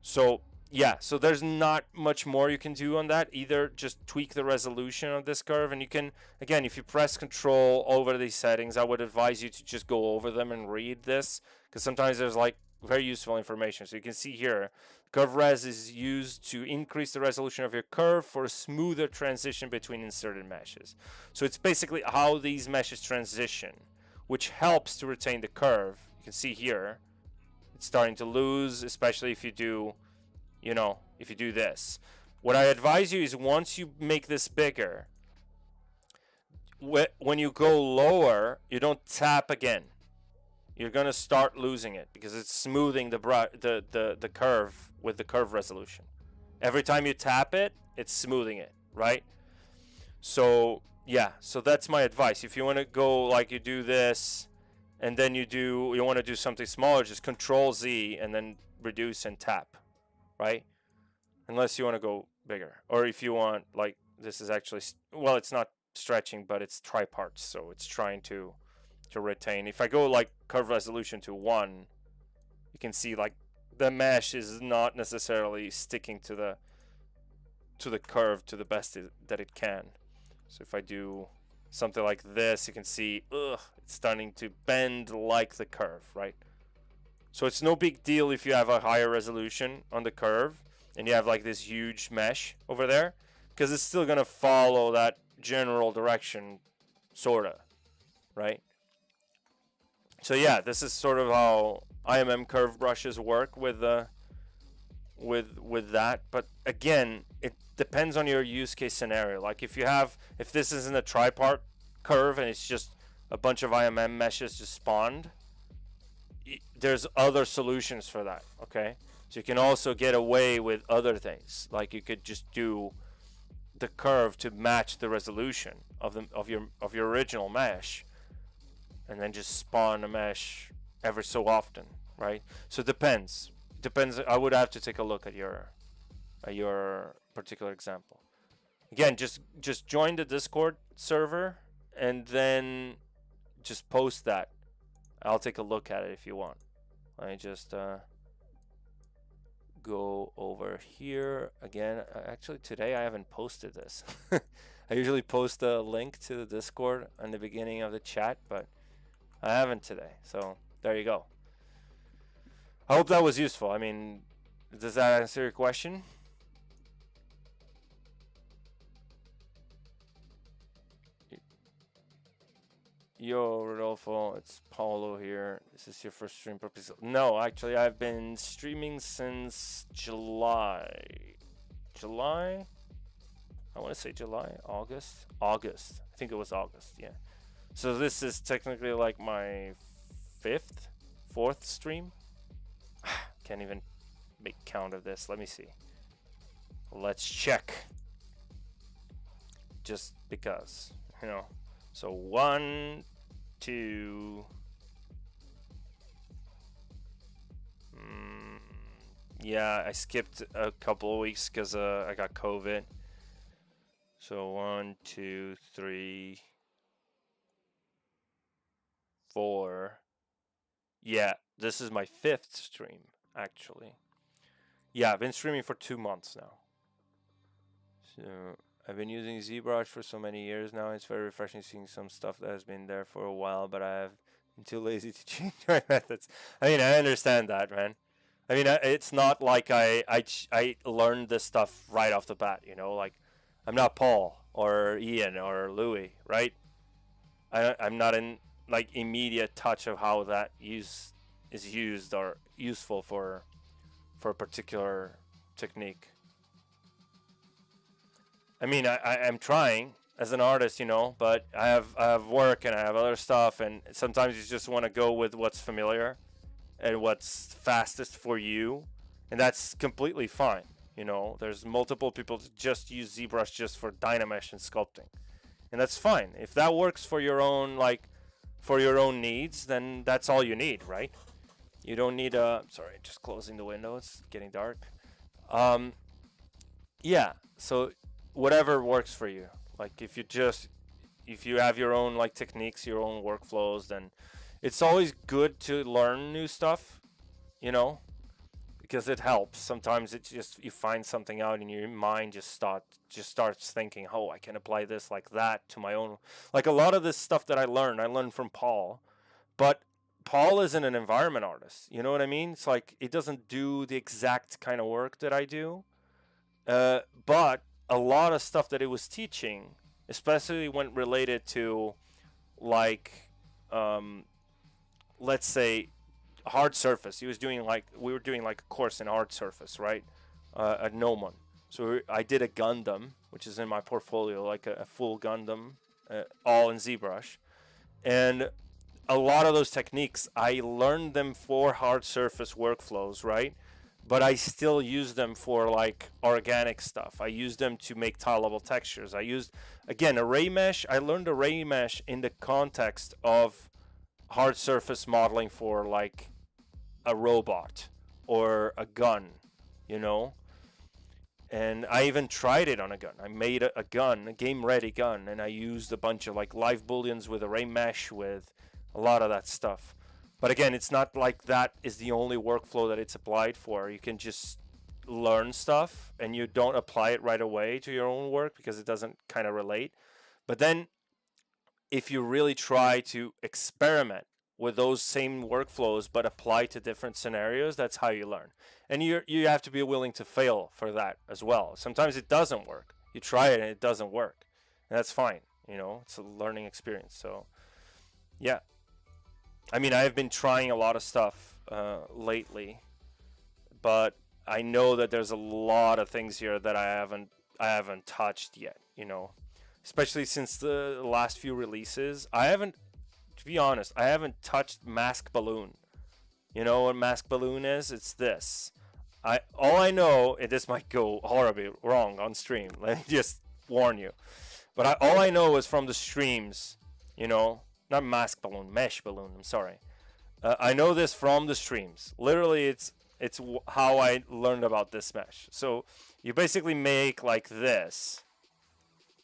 So yeah, so there's not much more you can do on that. Either just tweak the resolution of this curve, and you can, again, if you press control over these settings, I would advise you to just go over them and read this, because sometimes there's like very useful information. So you can see here, curve res is used to increase the resolution of your curve for a smoother transition between inserted meshes. So it's basically how these meshes transition, which helps to retain the curve. You can see here, it's starting to lose, especially if you do, you know, if you do this. What I advise you is once you make this bigger, when you go lower, you don't tap again. you're gonna start losing it because it's smoothing the curve with the curve resolution. Every time you tap it, it's smoothing it, right? So yeah, so that's my advice. If you want to go like you do this, and then you want to do something smaller, just Control Z and then reduce and tap, right? Unless you want to go bigger, or if you want, like, this is actually, well, it's not stretching, but it's triparts, so it's trying to retain. If I go like curve resolution to 1, you can see like the mesh is not necessarily sticking to the curve to the best that it can. So if I do something like this, you can see, it's starting to bend like the curve, right? So it's no big deal if you have a higher resolution on the curve and you have like this huge mesh over there, because it's still gonna follow that general direction, sorta, right? So yeah, this is sort of how IMM curve brushes work with that. But again, it depends on your use case scenario. Like if this isn't a tripart curve and it's just a bunch of IMM meshes just spawned, there's other solutions for that, okay? So you can also get away with other things. Like you could just do the curve to match the resolution of your original mesh, and then just spawn a mesh every so often, right? So it depends. I would have to take a look at your particular example. Again, just join the Discord server and then just post that. I'll take a look at it if you want. Let me just go over here again. Actually, today I haven't posted this. I usually post a link to the Discord in the beginning of the chat, but I haven't today. So there you go. I hope that was useful. I mean, does that answer your question? Yo, Rodolfo, it's Paulo here. This is your first stream purpose. No, actually, I've been streaming since July. I want to say July, August. I think it was August, yeah. So this is technically like my fourth stream. Can't even make count of this. Let me see. Let's check. Just because, you know. So 1, 2. Yeah, I skipped a couple of weeks because I got COVID. So 1, 2, 3, 4. Yeah, this is my 5th stream, actually. Yeah, I've been streaming for 2 months now. So I've been using ZBrush for so many years now. It's very refreshing seeing some stuff that has been there for a while, but I have been too lazy to change my methods. I mean, I understand that, man. I mean, it's not like I learned this stuff right off the bat, you know? Like, I'm not Paul or Ian or Louis, right? I'm not in, like, immediate touch of how that is used or useful for a particular technique. I mean, I'm trying as an artist, you know, but I have work and I have other stuff, and sometimes you just want to go with what's familiar and what's fastest for you, and that's completely fine. You know, there's multiple people that just use ZBrush just for Dynamesh and sculpting, and that's fine. If that works for your own, like, for your own needs, then that's all you need, right? You don't need a, sorry, just closing the window, it's getting dark. Yeah, so whatever works for you. Like, if you have your own, like, techniques, your own workflows, then it's always good to learn new stuff, you know, because it helps. Sometimes it's just, you find something out and your mind just starts thinking, oh, I can apply this like that to my own. Like, a lot of this stuff that I learned from Paul, but Paul isn't an environment artist. You know what I mean? It's like, it doesn't do the exact kind of work that I do. But a lot of stuff that it was teaching, especially when related to, like, let's say, hard surface. He was doing, like, we were doing like a course in hard surface, right? At Nomon. So I did a Gundam, which is in my portfolio, like a full Gundam, all in ZBrush. And a lot of those techniques, I learned them for hard surface workflows, right? But I still use them for like organic stuff. I use them to make tileable textures. I used, again, array mesh. I learned array mesh in the context of hard surface modeling for like a robot or a gun, you know? And I even tried it on a gun. I made a gun, a game ready gun, and I used a bunch of like live booleans with array mesh, with a lot of that stuff. But again, it's not like that is the only workflow that it's applied for. You can just learn stuff and you don't apply it right away to your own work because it doesn't kind of relate. But then if you really try to experiment with those same workflows but apply to different scenarios, that's how you learn. And you have to be willing to fail for that as well. Sometimes it doesn't work. You try it and it doesn't work. And that's fine. You know, it's a learning experience. So yeah. I mean, I've been trying a lot of stuff lately, but I know that there's a lot of things here that I haven't touched yet, you know. Especially since the last few releases. To be honest, I haven't touched Mask Balloon. You know what Mask Balloon is? It's this. All I know, and this might go horribly wrong on stream. Let me just warn you. But all I know is from the streams, you know. Not Mask Balloon, Mesh Balloon, I'm sorry. I know this from the streams. Literally, it's how I learned about this mesh. So you basically make like this.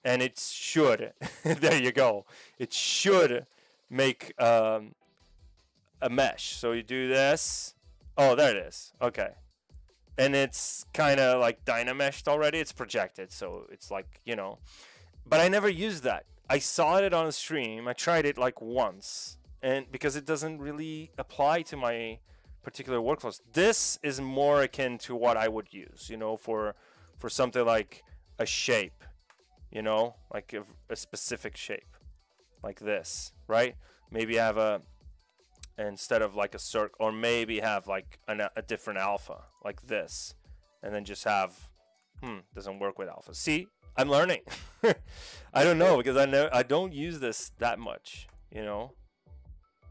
And it should, there you go. It should make a mesh. So you do this. Oh, there it is. Okay. And it's kind of like dynameshed already. It's projected. So it's like, you know. But I never used that. I saw it on a stream. I tried it like once, and because it doesn't really apply to my particular workflows. This is more akin to what I would use, you know, for something like a shape, you know, like a specific shape, like this, right? Maybe have instead of like a circle, or maybe have like a different alpha, like this, and then just have, doesn't work with alpha. See? I'm learning. I don't know because I don't use this that much, you know.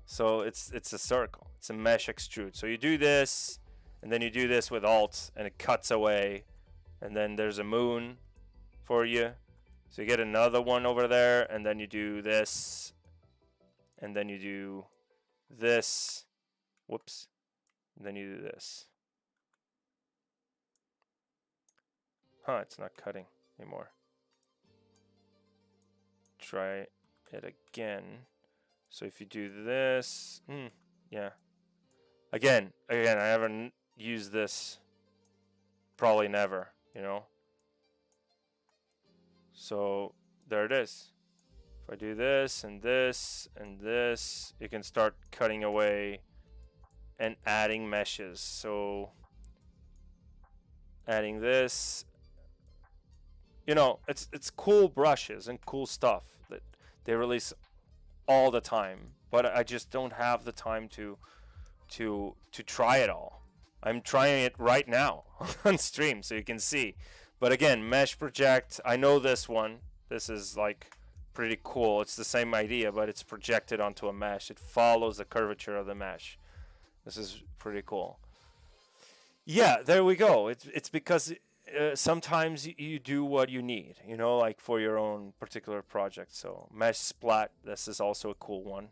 So it's a circle. It's a mesh extrude. So you do this, and then you do this with Alt, and it cuts away, and then there's a moon for you. So you get another one over there, and then you do this, and then you do this. Whoops. And then you do this. Huh, it's not cutting anymore. Try it again. So if you do this, yeah. Again, I haven't used this. Probably never, you know. So there it is. If I do this and this and this, you can start cutting away and adding meshes. So adding this. You know, it's cool brushes and cool stuff that they release all the time, but I just don't have the time to try it all. I'm trying it right now on stream so you can see. But again, mesh project, I know this one. This is like pretty cool. It's the same idea, but it's projected onto a mesh. It follows the curvature of the mesh. This is pretty cool. Yeah, there we go. It's because sometimes you do what you need, you know, like for your own particular project. So mesh splat, this is also a cool one.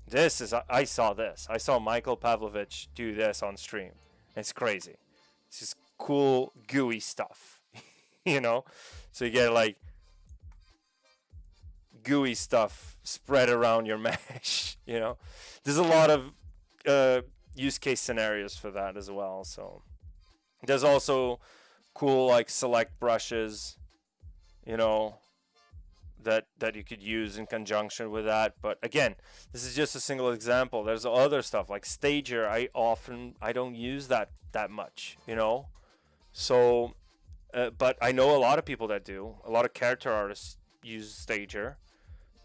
This is, I saw this. I saw Michael Pavlovich do this on stream. It's crazy. It's just cool, gooey stuff, you know? So you get like gooey stuff spread around your mesh, you know? There's a lot of use case scenarios for that as well, so... There's also cool like select brushes, you know, that you could use in conjunction with that. But again, this is just a single example. There's other stuff like Stager. I don't use that much, you know. So, but I know a lot of people that do. A lot of character artists use Stager,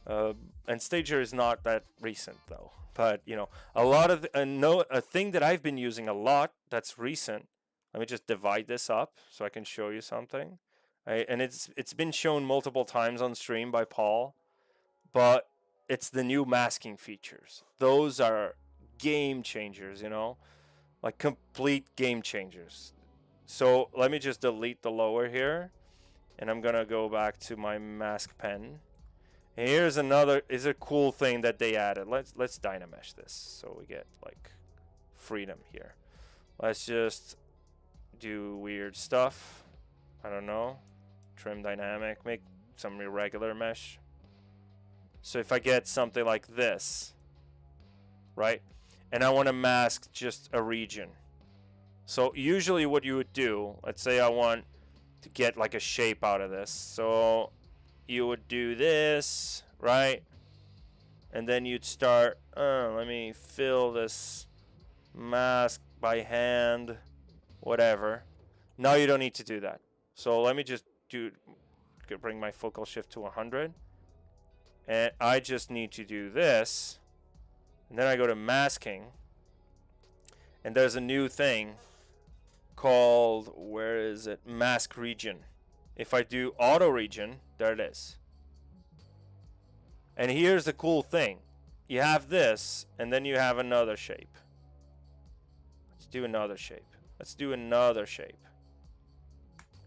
and Stager is not that recent though. But you know, a lot of a thing that I've been using a lot that's recent. Let me just divide this up so I can show you something. And it's been shown multiple times on stream by Paul, but it's the new masking features. Those are game changers, you know, like complete game changers. So let me just delete the lower here, and I'm gonna go back to my mask pen. And here's another is a cool thing that they added. Let's dynamesh this so we get like freedom here. Let's just do weird stuff. I don't know. Trim dynamic, make some irregular mesh. So if I get something like this, right? And I want to mask just a region. So usually what you would do, let's say I want to get like a shape out of this. So you would do this, right? And then you'd start, let me fill this mask by hand, whatever. Now you don't need to do that. So let me just bring my focal shift to 100. And I just need to do this. And then I go to masking. And there's a new thing called, where is it? Mask region. If I do auto region, there it is. And here's the cool thing. You have this, and then you have another shape. Let's do another shape. Let's do another shape.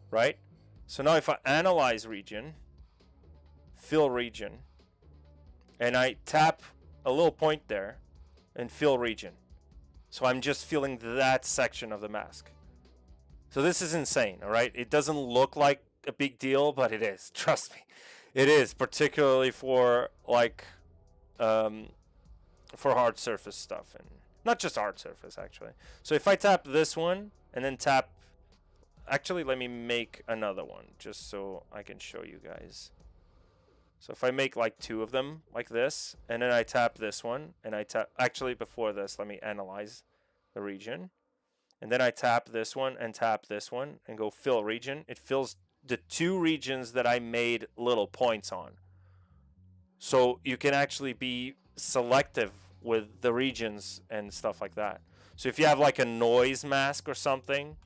Right? So now if I analyze region, fill region, and I tap a little point there and fill region. So I'm just filling that section of the mask. So this is insane, all right? It doesn't look like a big deal, but it is. Trust me. It is, particularly for like for hard surface stuff, and not just hard surface actually. So if I tap this one and then tap, actually let me make another one just so I can show you guys. So if I make like 2 of them like this, and then I tap this one, and I tap, actually before this, let me analyze the region. And then I tap this one and tap this one and go fill region. It fills the 2 regions that I made little points on. So you can actually be selective with the regions and stuff like that. So if you have like a noise mask or something,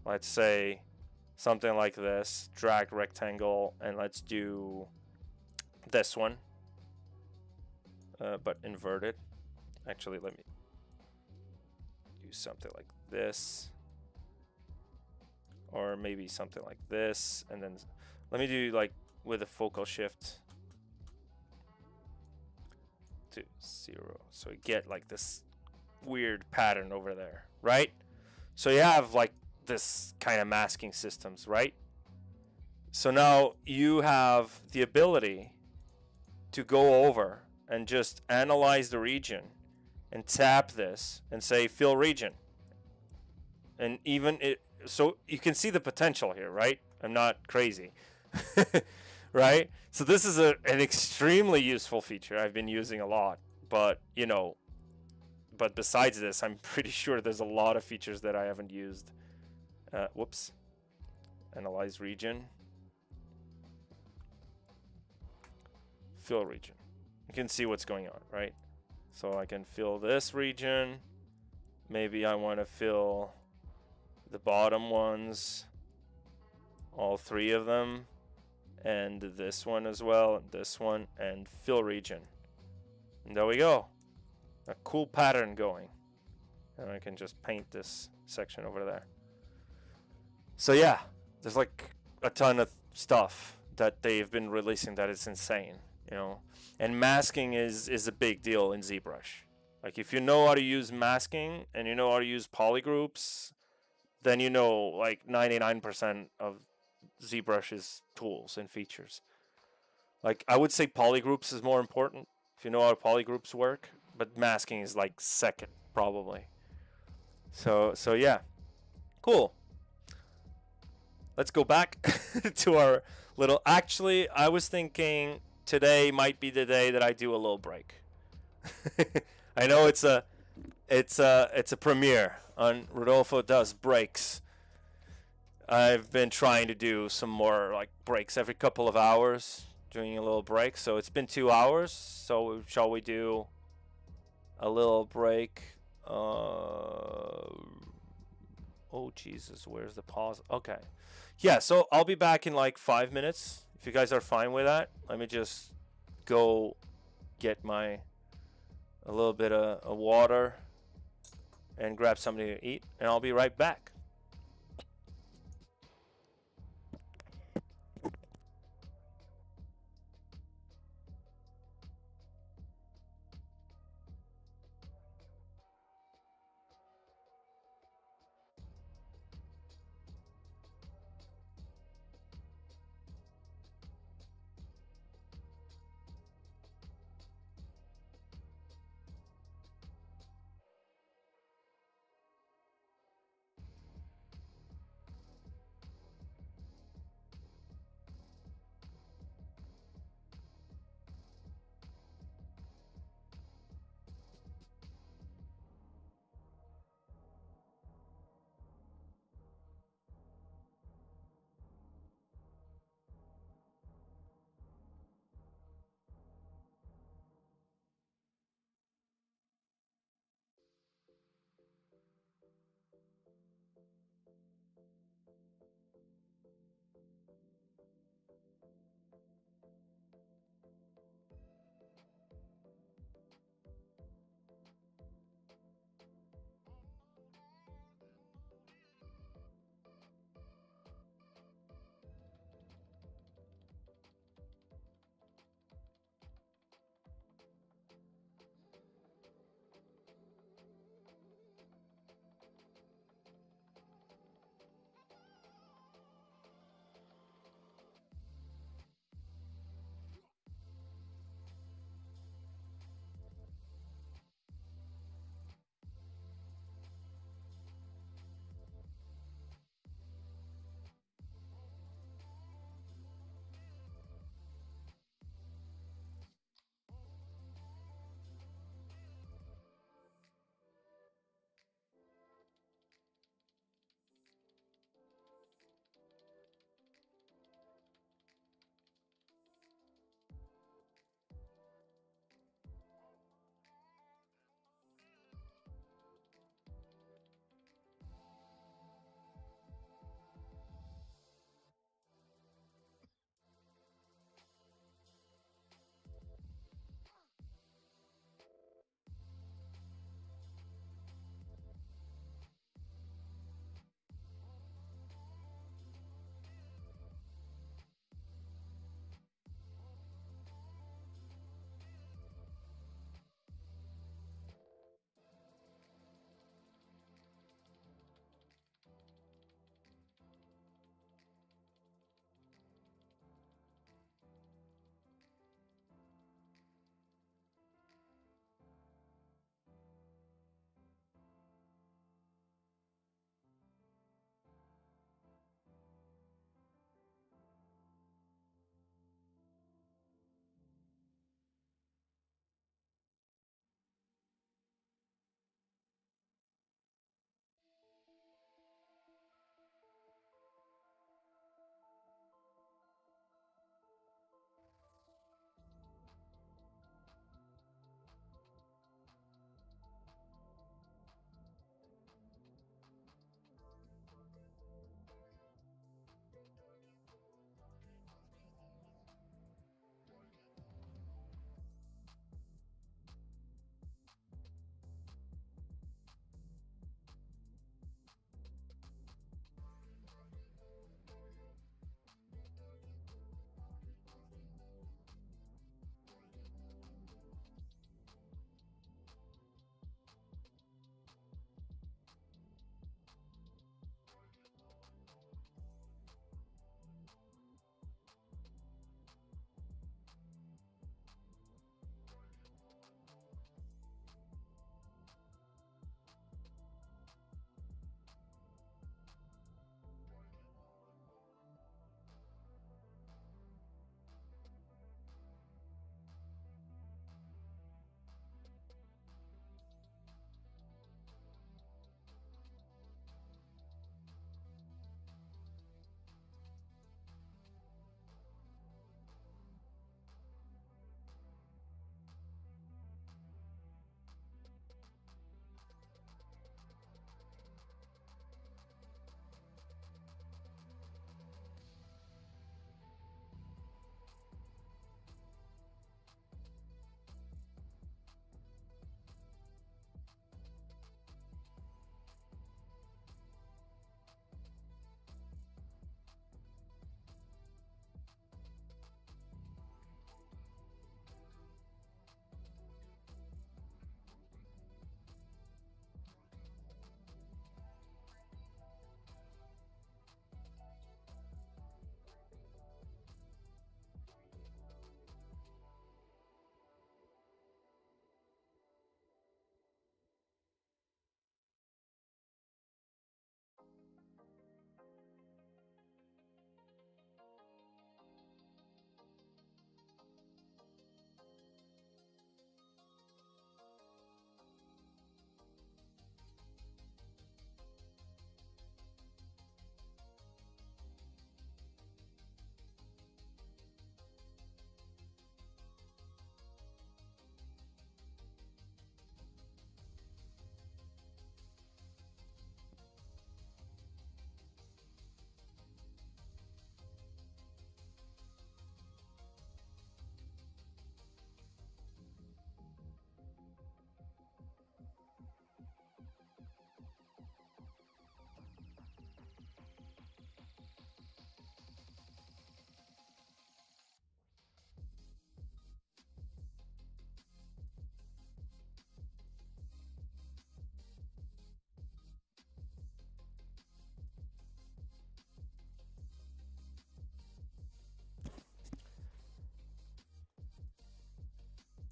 let's say something like this, drag rectangle, and let's do this one, but inverted. Actually, let me do something like this, or maybe something like this, and then let me do like with a focal shift to 0, so you get like this weird pattern over there, right? So you have like this kind of masking systems, right? So now you have the ability to go over and just analyze the region and tap this and say fill region. And even it, so you can see the potential here, right? I'm not crazy. Right? So this is an extremely useful feature I've been using a lot, but you know, but besides this, I'm pretty sure there's a lot of features that I haven't used. Whoops. Analyze region. Fill region. You can see what's going on, right? So I can fill this region. Maybe I want to fill the bottom ones, all 3 of them, and this one as well, and this one, and fill region. And there we go. A cool pattern going. And I can just paint this section over there. So yeah, there's like a ton of stuff that they've been releasing that is insane, you know. And masking is a big deal in ZBrush. Like if you know how to use masking and you know how to use polygroups, then you know like 99% of ZBrush's tools and features. Like I would say polygroups is more important if you know how polygroups work, but masking is like second probably. So yeah, cool. Let's go back to our little. Actually, I was thinking today might be the day that I do a little break. I know it's a premiere on Rodolfo Does Breaks. I've been trying to do some more like breaks every couple of hours, doing a little break. So it's been 2 hours. So shall we do a little break? Oh Jesus, where's the pause? Okay. Yeah, so I'll be back in like 5 minutes. If you guys are fine with that, let me just go get a little bit of water and grab something to eat, and I'll be right back.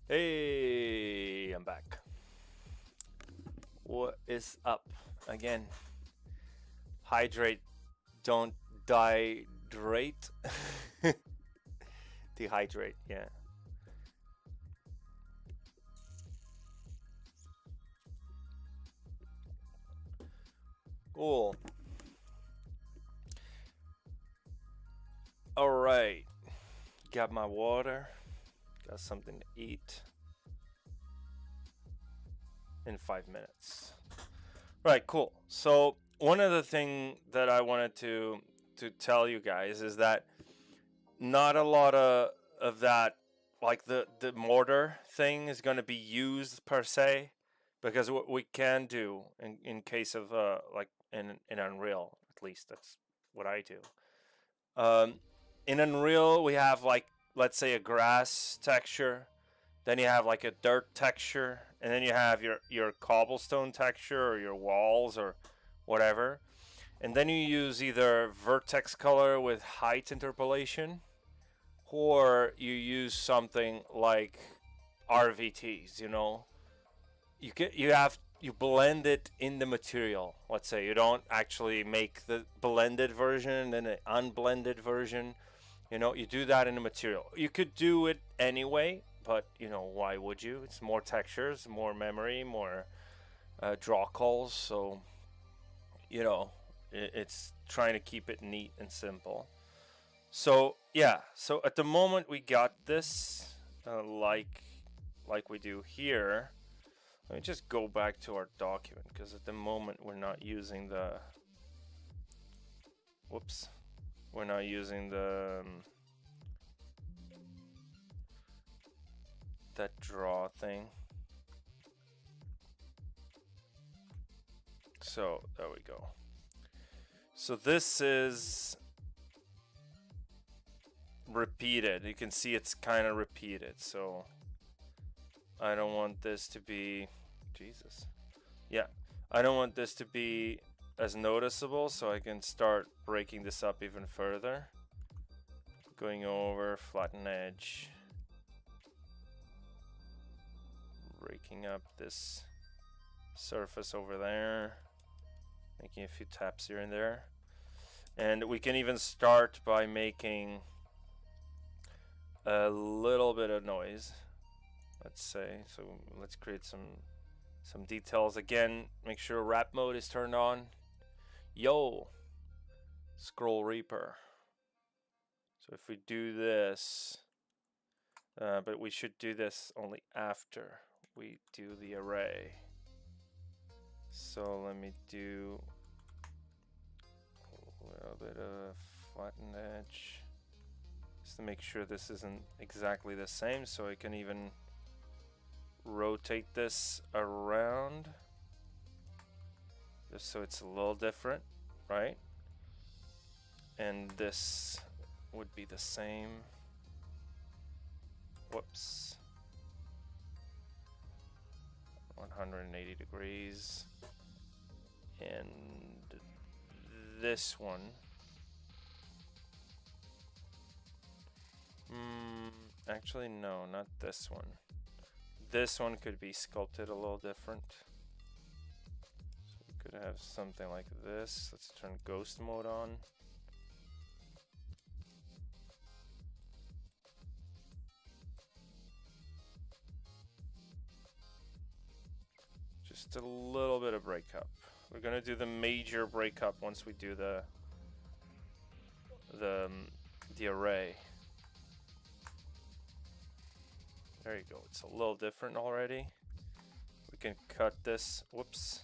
Hey, I'm back. What is up? Again, hydrate, don't dehydrate. Dehydrate, yeah. Cool. All right. Got my water. Got something to eat. In 5 minutes. Right, cool. So one other thing that I wanted to tell you guys is that not a lot of that, like the mortar thing, is going to be used per se, because what we can do in case of like in Unreal, at least that's what I do. In Unreal, we have, like, let's say a grass texture, then you have like a dirt texture, and then you have your cobblestone texture or your walls or whatever. And then you use either vertex color with height interpolation, or you use something like RVTs, you know. You blend it in the material. Let's say you don't actually make the blended version and an unblended version. You know, you do that in the material. You could do it anyway, but you know, why would you? It's more textures, more memory, more draw calls. So you know, it's trying to keep it neat and simple. So yeah, so at the moment we got this like we do here. Let me just go back to our document, because at the moment we're not using the we're not using the that draw thing. So there we go. So this is repeated. You can see it's kind of repeated. So I don't want this to be, Jesus. Yeah, I don't want this to be as noticeable, so I can start breaking this up even further. Going over, flatten edge. Breaking up this surface over there. Making a few taps here and there. And we can even start by making a little bit of noise, let's say. So let's create some details. Again, make sure wrap mode is turned on. Yo, scroll reaper. So if we do this, but we should do this only after we do the array. So let me do a little bit of flatten edge, just to make sure this isn't exactly the same, so I can even rotate this around just so it's a little different, right? And this would be the same. Whoops. 180 degrees. And this one. Actually, no, not this one. This one could be sculpted a little different. So we could have something like this. Let's turn ghost mode on. Just a little bit of breakup. We're gonna do the major breakup once we do the array. There you go. It's a little different already. We can cut this. Whoops.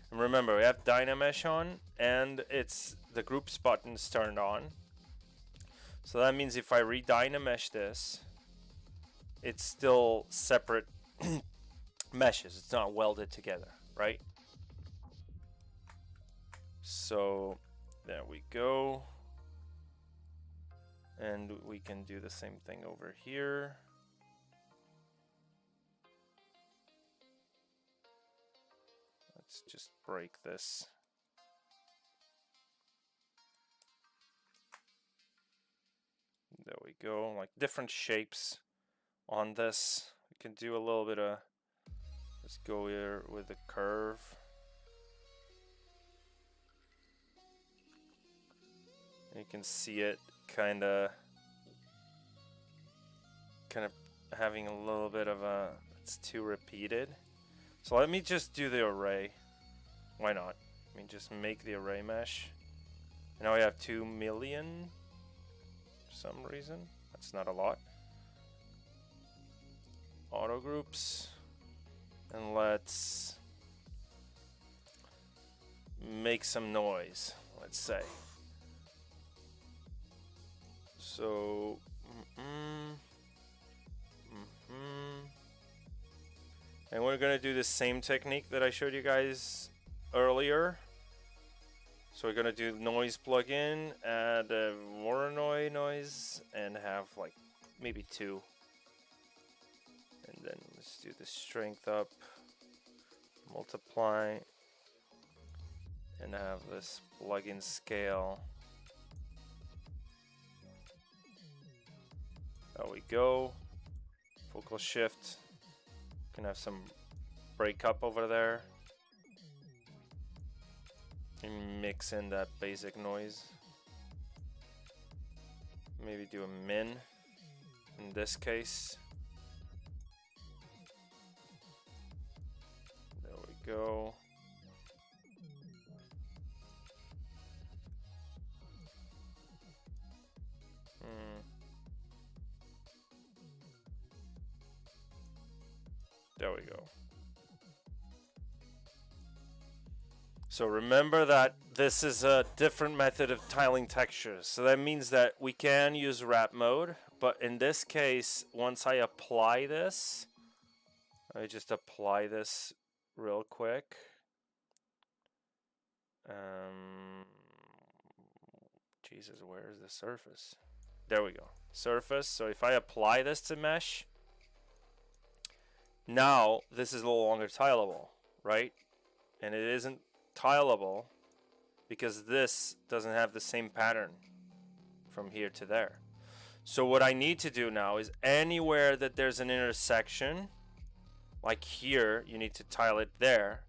And remember, we have Dynamesh on, and it's the groups button's turned on. So that means if I re-Dynamesh this, it's still separate meshes. It's not welded together, right? So there we go. And we can do the same thing over here. Let's just break this. There we go, like different shapes on this. We can do a little bit of, let's go here with the curve. You can see it kind of having a little bit of a, it's too repeated. So let me just do the array. Why not? I mean, just make the array mesh. And now we have 2 million for some reason. That's not a lot. Auto groups. And let's make some noise, let's say. So, and we're gonna do the same technique that I showed you guys earlier. So we're gonna do noise plugin, add a Voronoi noise, and have like maybe 2. And then let's do the strength up, multiply, and have this plugin scale. There we go. Focal shift. Can have some breakup over there. And mix in that basic noise. Maybe do a min in this case. There we go. There we go. So remember that this is a different method of tiling textures. So that means that we can use wrap mode, but in this case, once I apply this, I just apply this real quick. Jesus, where is the surface? There we go. Surface. So if I apply this to mesh, now this is no longer tileable, right? And it isn't tileable because this doesn't have the same pattern from here to there. So what I need to do now is anywhere that there's an intersection, like here, you need to tile it there.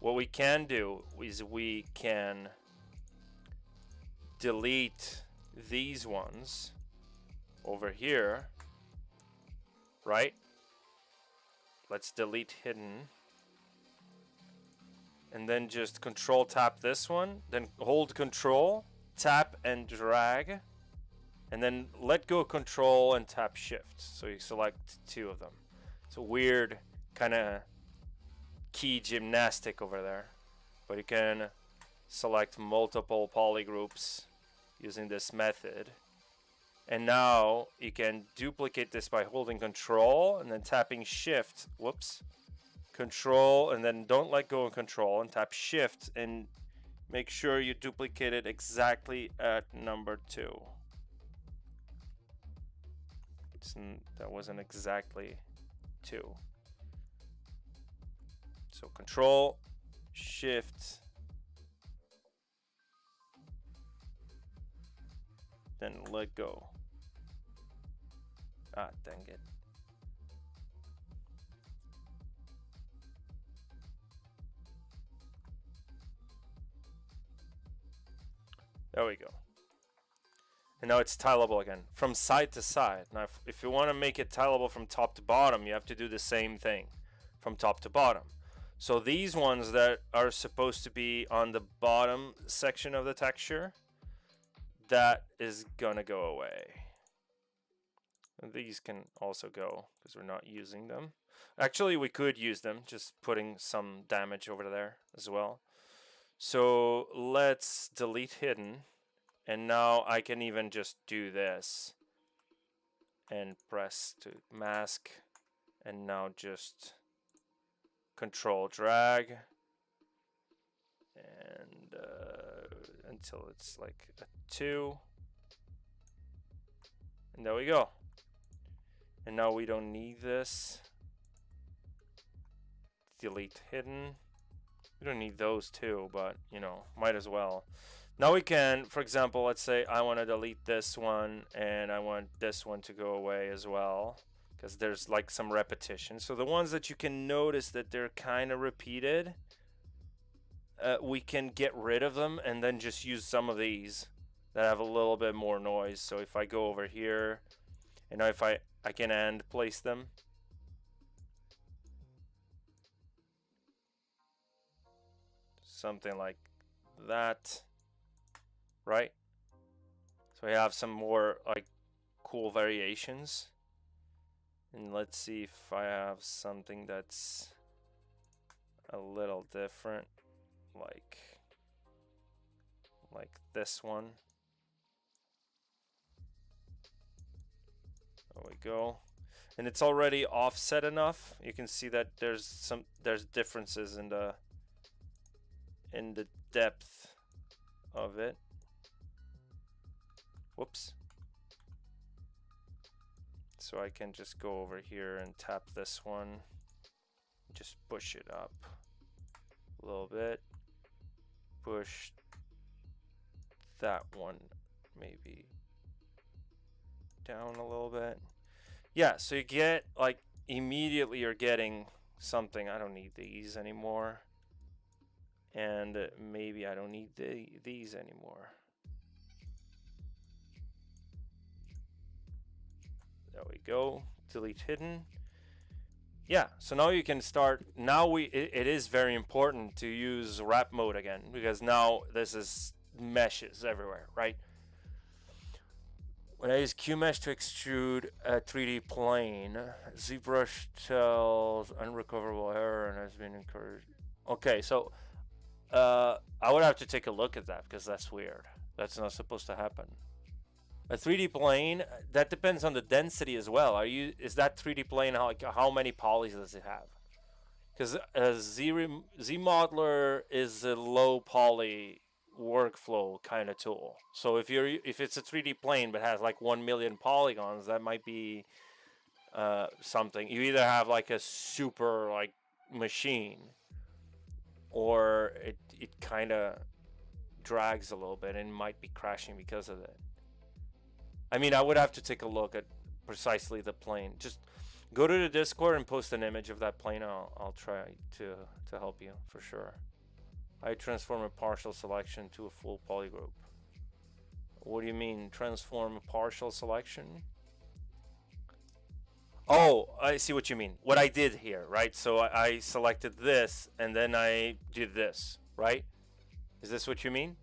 What we can do is we can delete these ones over here, right? Let's delete hidden. And then just control tap this one. Then hold control, tap and drag. And then let go control and tap shift. So you select 2 of them. It's a weird kind of key gymnastic over there. But you can select multiple polygroups using this method. And now you can duplicate this by holding control and then tapping shift. Whoops. Control and then don't let go of control and tap shift and make sure you duplicate it exactly at number 2. That wasn't exactly 2. So control, shift, then let go. Ah, dang it. There we go. And now it's tileable again from side to side. Now if you want to make it tileable from top to bottom, you have to do the same thing from top to bottom. So these ones that are supposed to be on the bottom section of the texture, that is gonna go away. And these can also go because we're not using them. Actually, we could use them, just putting some damage over there as well. So let's delete hidden. And now I can even just do this and press to mask. And now just control drag. And until it's like a 2. And there we go. And now we don't need this. Delete hidden. We don't need those 2, but you know, might as well. Now we can, for example, let's say I want to delete this one and I want this one to go away as well, because there's like some repetition. So the ones that you can notice that they're kind of repeated, we can get rid of them and then just use some of these that have a little bit more noise. So if I go over here, and now if I can end place them. Something like that, right? So we have some more like cool variations. And let's see if I have something that's a little different, like this one. There we go. And it's already offset enough. You can see that there's differences in the depth of it. Whoops. So I can just go over here and tap this one, just push it up a little bit, push that one maybe down a little bit. Yeah, so you get like immediately you're getting something. I don't need these anymore, and maybe I don't need these anymore. There we go. Delete hidden. Yeah, so now you can start. Now it is very important to use wrap mode again, because now this is meshes everywhere, right? When I use QMesh to extrude a 3D plane, ZBrush tells unrecoverable error and has been encouraged. Okay, so I would have to take a look at that, because that's weird. That's not supposed to happen. A 3D plane, that depends on the density as well. Is that 3D plane, how many polys does it have? Because ZModeler is a low poly workflow kind of tool. So if it's a 3D plane but has like 1 million polygons, that might be something. You either have like a super like machine, or it kind of drags a little bit and might be crashing because of it. I mean, I would have to take a look at precisely the plane. Just go to the Discord and post an image of that plane. I'll try to help you for sure. I transform a partial selection to a full polygroup. What do you mean, transform a partial selection? Oh, I see what you mean. What I did here, right? So I selected this and then I did this, right? Is this what you mean?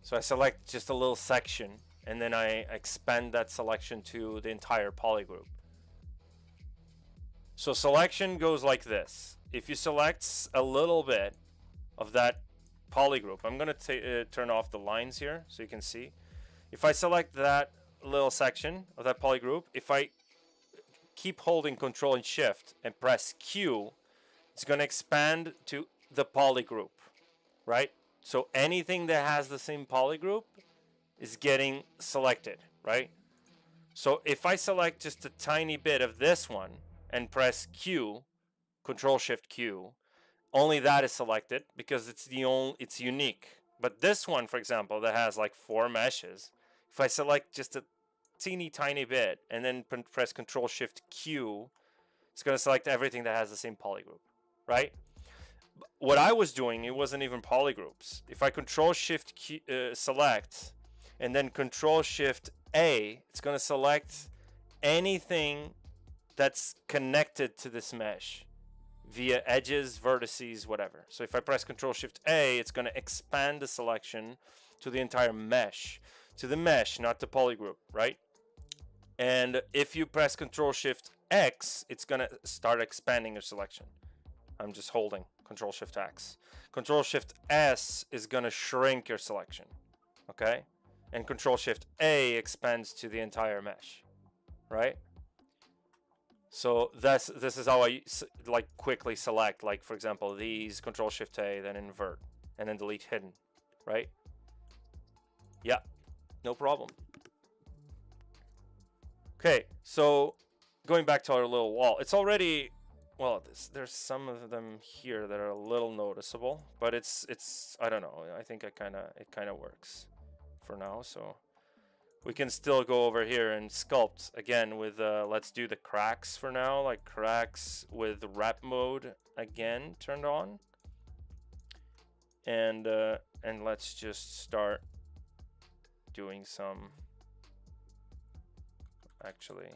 So I select just a little section and then I expand that selection to the entire polygroup. So selection goes like this. If you select a little bit of that polygroup, I'm going to turn off the lines here so you can see. If I select that little section of that polygroup, if I keep holding Control and Shift and press Q, it's going to expand to the polygroup, right? So anything that has the same polygroup is getting selected, right? So if I select just a tiny bit of this one and press Q, Control Shift Q, only that is selected because it's unique. But this one, for example, that has like 4 meshes, if I select just a teeny tiny bit and then press Control Shift Q, it's going to select everything that has the same polygroup, right? What I was doing, it wasn't even polygroups. If I Control Shift Q, select and then Control Shift A, it's going to select anything that's connected to this mesh via edges, vertices, whatever. So if I press Control Shift A, it's going to expand the selection to the entire mesh, to the mesh, not the polygroup, right? And if you press Control Shift X, it's going to start expanding your selection. I'm just holding Control Shift X. Control Shift S is going to shrink your selection, okay? And Control Shift A expands to the entire mesh, right? So this is how I like quickly select, like for example these, Control Shift A, then invert, and then delete hidden, right? Yeah, no problem. Okay, so going back to our little wall, it's already well, there's some of them here that are a little noticeable, but it's I don't know. I think it kind of works for now. So we can still go over here and sculpt again with let's do the cracks for now, like cracks with wrap mode again turned on, and let's just start doing some actually.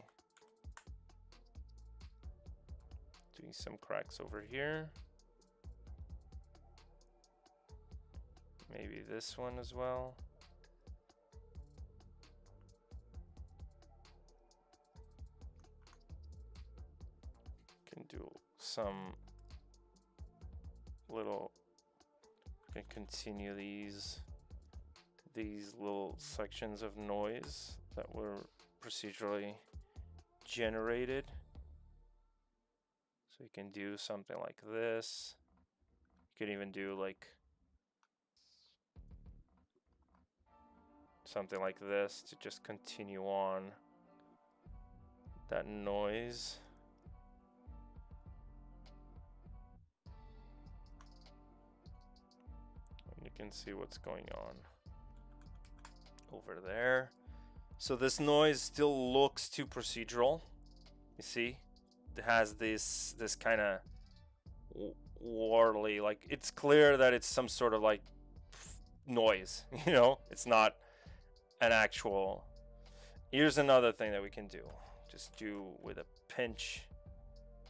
Doing some cracks over here. Maybe this one as well. Can do some little, can continue these little sections of noise that were procedurally generated. So you can do something like this. You can even do like something like this to just continue on that noise. And you can see what's going on over there. So this noise still looks too procedural. You see? It has this kind of warbly, like it's clear that it's some sort of like noise, you know, it's not an actual. Here's another thing that we can do, just do with a pinch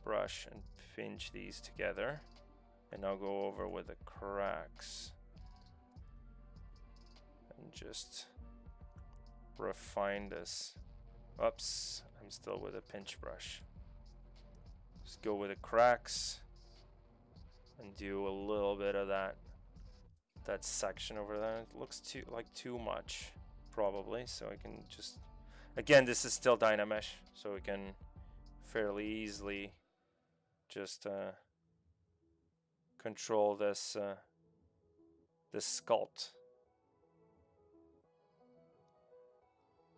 brush and pinch these together, and I'll go over with the cracks and just refine this. Oops, I'm still with a pinch brush. Just go with the cracks and do a little bit of that section over there. It looks too much probably, so I can just, again, this is still Dynamesh, so we can fairly easily just control this this sculpt,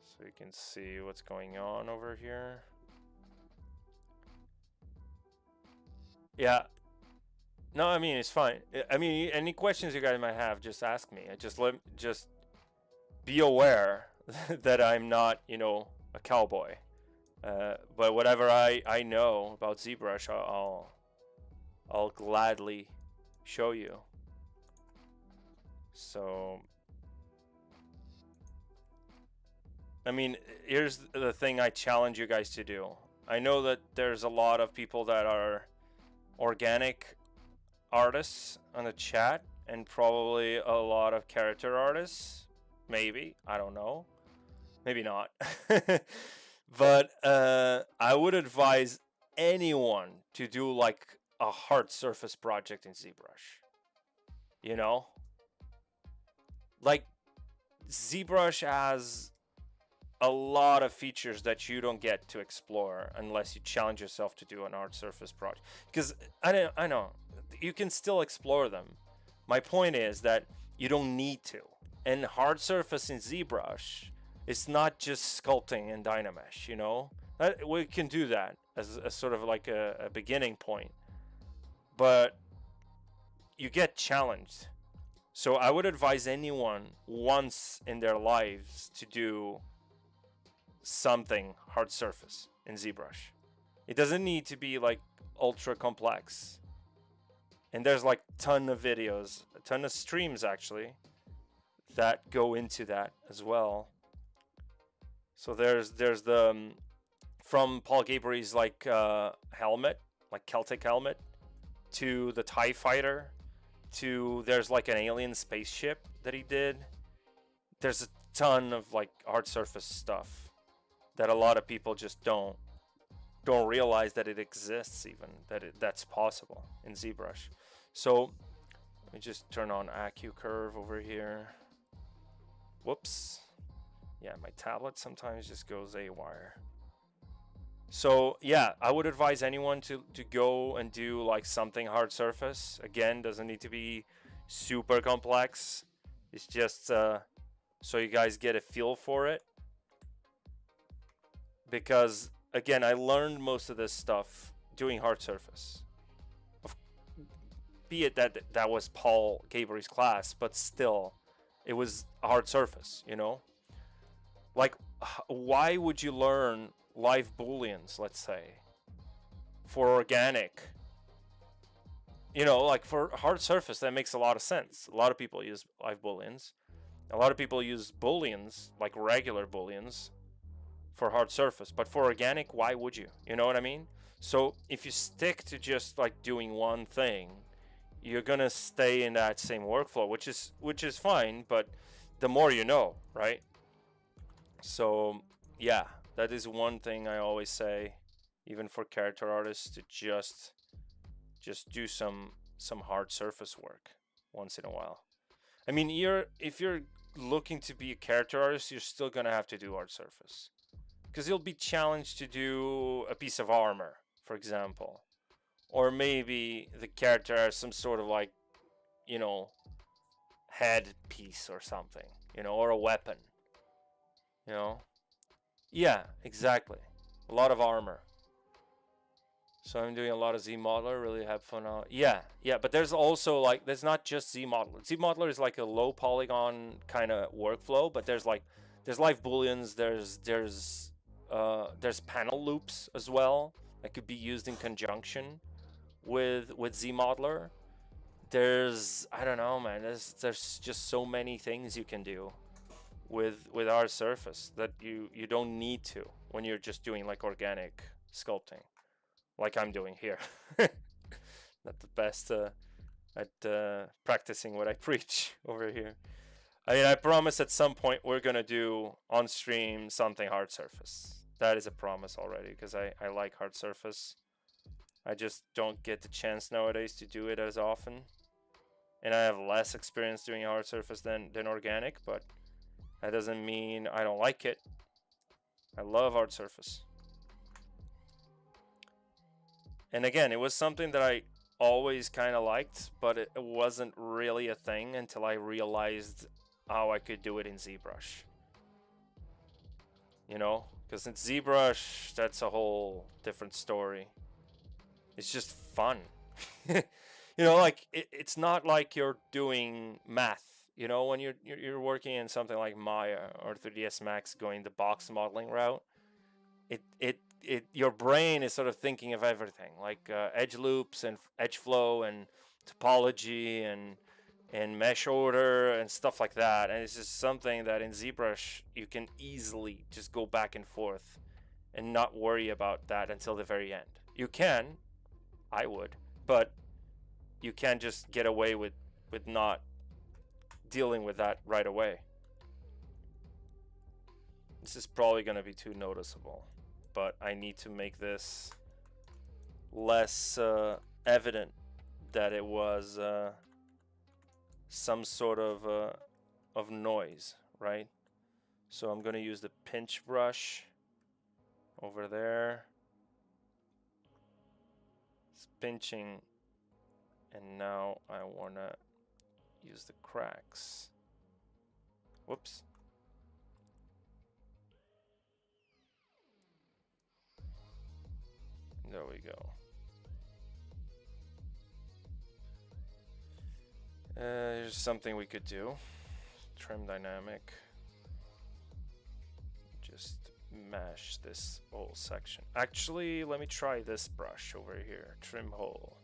so you can see what's going on over here. Yeah. No, I mean, it's fine. I mean, any questions you guys might have, just ask me. Just be aware that I'm not, you know, a cowboy. But whatever I know about ZBrush, I'll gladly show you. So, I mean, here's the thing I challenge you guys to do. I know that there's a lot of people that are organic artists on the chat, and probably a lot of character artists, maybe, I don't know, maybe not. But I would advise anyone to do like a hard surface project in ZBrush, you know, like ZBrush has a lot of features that you don't get to explore unless you challenge yourself to do an hard surface project. Because I know you can still explore them. My point is that you don't need to. And hard surface in ZBrush, it's not just sculpting and Dynamesh, you know. We can do that as sort of like a beginning point, but you get challenged. So I would advise anyone once in their lives to do something hard surface in ZBrush. It doesn't need to be like ultra complex. And there's like a ton of videos, a ton of streams actually, that go into that as well. So there's the from Paul Gabriel's like helmet, like Celtic helmet, to the TIE fighter, to there's like an alien spaceship that he did. There's a ton of like hard surface stuff that a lot of people just don't realize that it exists, even that's possible in ZBrush. So let me just turn on AccuCurve over here. Whoops. Yeah, my tablet sometimes just goes haywire. So yeah, I would advise anyone to go and do like something hard surface. Again, doesn't need to be super complex. It's just so you guys get a feel for it. Because again, I learned most of this stuff doing hard surface. Be it that that was Paul Gabriel's class, but still, it was a hard surface, you know? Like, why would you learn live booleans, let's say, for organic? You know, like for hard surface, that makes a lot of sense. A lot of people use live booleans. A lot of people use booleans, like regular booleans, for hard surface. But for organic, why would you? You know what I mean? So if you stick to just like doing one thing, you're gonna stay in that same workflow, which is fine. But the more you know, right? So yeah, that is one thing I always say, even for character artists, to just do some hard surface work once in a while. I mean, if you're looking to be a character artist, you're still gonna have to do hard surface, because you'll be challenged to do a piece of armor, for example, or maybe the character has some sort of like, you know, head piece or something, you know, or a weapon, you know. Yeah, exactly. A lot of armor. So I'm doing a lot of ZModeler, really have fun on. Yeah, but there's also like, there's not just ZModeler. ZModeler is like a low polygon kind of workflow, but there's live booleans, there's panel loops as well that could be used in conjunction with ZModeler. There's, I don't know, man, there's just so many things you can do with our surface that you don't need to when you're just doing like organic sculpting, like I'm doing here. Not the best at practicing what I preach over here. I mean, I promise at some point we're gonna do on stream something hard surface. That is a promise already, because I like hard surface. I just don't get the chance nowadays to do it as often, and I have less experience doing hard surface than organic, but that doesn't mean I don't like it. I love hard surface. And again, it was something that I always kind of liked, but it wasn't really a thing until I realized how I could do it in ZBrush. You know, because in ZBrush, that's a whole different story. It's just fun. You know, like it's not like you're doing math. You know, when you're working in something like Maya or 3ds Max, going the box modeling route, your brain is sort of thinking of everything, like edge loops and edge flow and topology and mesh order and stuff like that. And it's just something that in ZBrush you can easily just go back and forth and not worry about that until the very end. You can, I would, but you can't just get away with not dealing with that right away. This is probably going to be too noticeable, but I need to make this less evident that it was some sort of noise, right? So I'm going to use the pinch brush over there. It's pinching, and now I want to use the cracks. Whoops. There we go. Here's something we could do. Trim dynamic. Just mash this whole section. Actually, let me try this brush over here. Trim hole.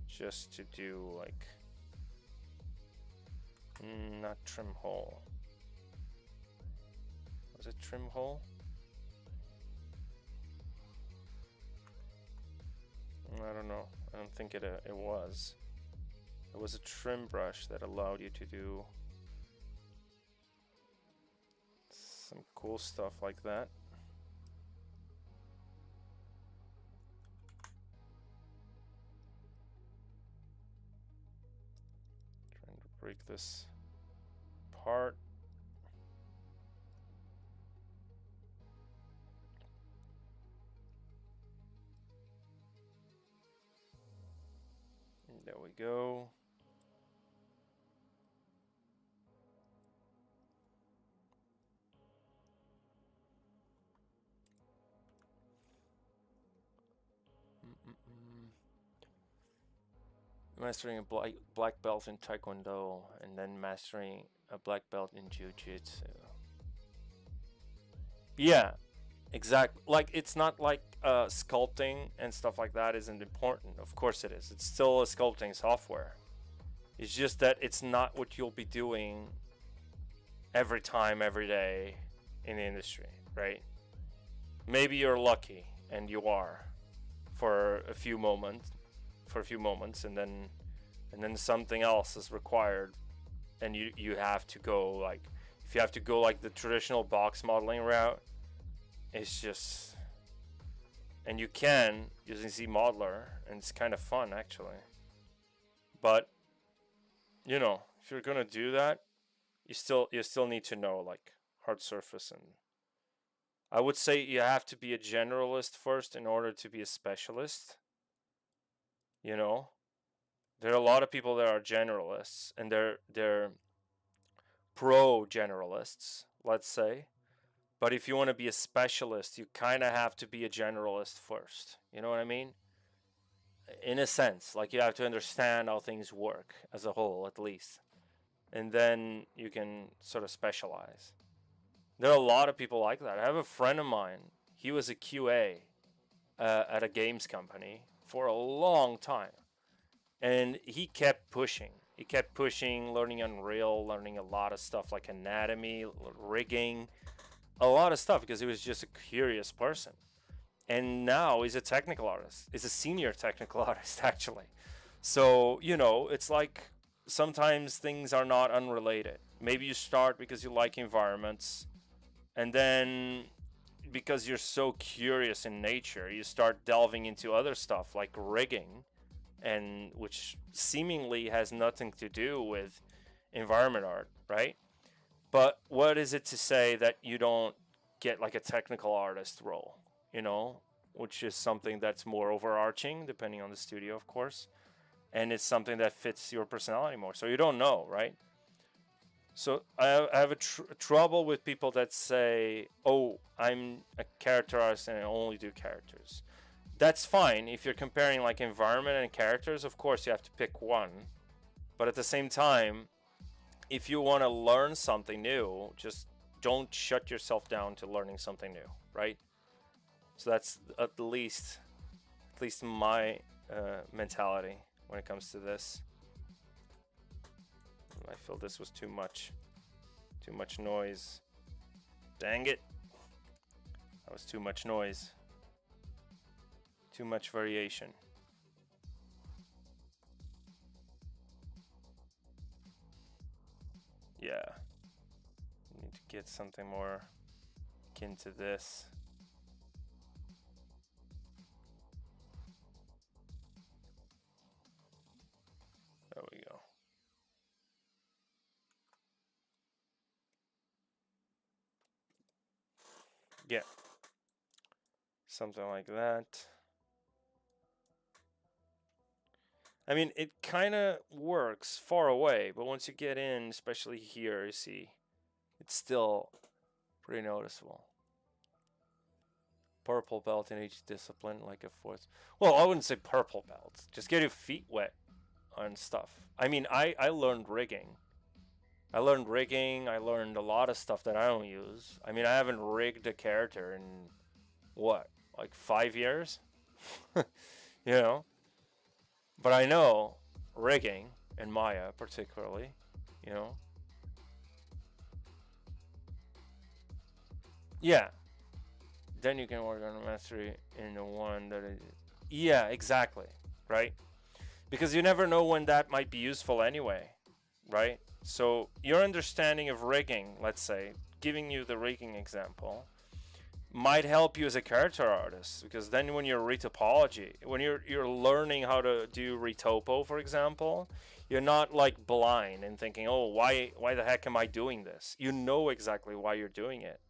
Just to do like... not trim hole. Was it trim hole? I don't know. I don't think it was. It was a trim brush that allowed you to do some cool stuff like that. Trying to break this apart. There we go. mastering a black belt in Taekwondo, and then mastering a black belt in Jiu-Jitsu. Yeah, exactly. Like, it's not like sculpting and stuff like that isn't important. Of course it is. It's still a sculpting software. It's just that it's not what you'll be doing every time, every day in the industry, right? Maybe you're lucky, and you are, for a few moments, and then something else is required, and you have to go, like, if you have to go like the traditional box modeling route, it's just, and you can using ZModeler, and it's kind of fun actually. But you know, if you're gonna do that, you still need to know like hard surface, and I would say you have to be a generalist first in order to be a specialist. You know, there are a lot of people that are generalists, and they're pro generalists, let's say. But if you want to be a specialist, you kind of have to be a generalist first. You know what I mean? In a sense, like, you have to understand how things work as a whole, at least. And then you can sort of specialize. There are a lot of people like that. I have a friend of mine. He was a QA at a games company for a long time. And he kept pushing. He kept pushing, learning Unreal, learning a lot of stuff like anatomy, rigging, a lot of stuff, because he was just a curious person. And now he's a technical artist. He's a senior technical artist, actually. So, you know, it's like sometimes things are not unrelated. Maybe you start because you like environments, and then because you're so curious in nature, you start delving into other stuff like rigging, and which seemingly has nothing to do with environment art, right? But what is it to say that you don't get like a technical artist role, you know, which is something that's more overarching, depending on the studio, of course, and it's something that fits your personality more. So you don't know, right? So I have a trouble with people that say, "Oh, I'm a character artist and I only do characters." That's fine if you're comparing like environment and characters. Of course, you have to pick one, but at the same time, if you want to learn something new, just don't shut yourself down to learning something new, right? So that's at least my mentality when it comes to this. I feel this was too much noise. Dang it. That was too much noise. Too much variation. Yeah. Need to get something more akin to this. There we go. Yeah. Something like that. I mean, it kind of works far away, but once you get in, especially here, you see, it's still pretty noticeable. Purple belt in each discipline, like a fourth. Well, I wouldn't say purple belt. Just get your feet wet on stuff. I mean, I learned rigging. I learned a lot of stuff that I don't use. I mean, I haven't rigged a character in, what, like 5 years? You know? But I know rigging, and Maya particularly, you know? Yeah. Then you can work on a mastery in the one that is... Yeah, exactly. Right? Because you never know when that might be useful anyway. Right? So your understanding of rigging, let's say, giving you the rigging example, might help you as a character artist, because then when you're retopology, when you're learning how to do retopo, for example, you're not like blind and thinking, oh, why the heck am I doing this? You know exactly why you're doing it,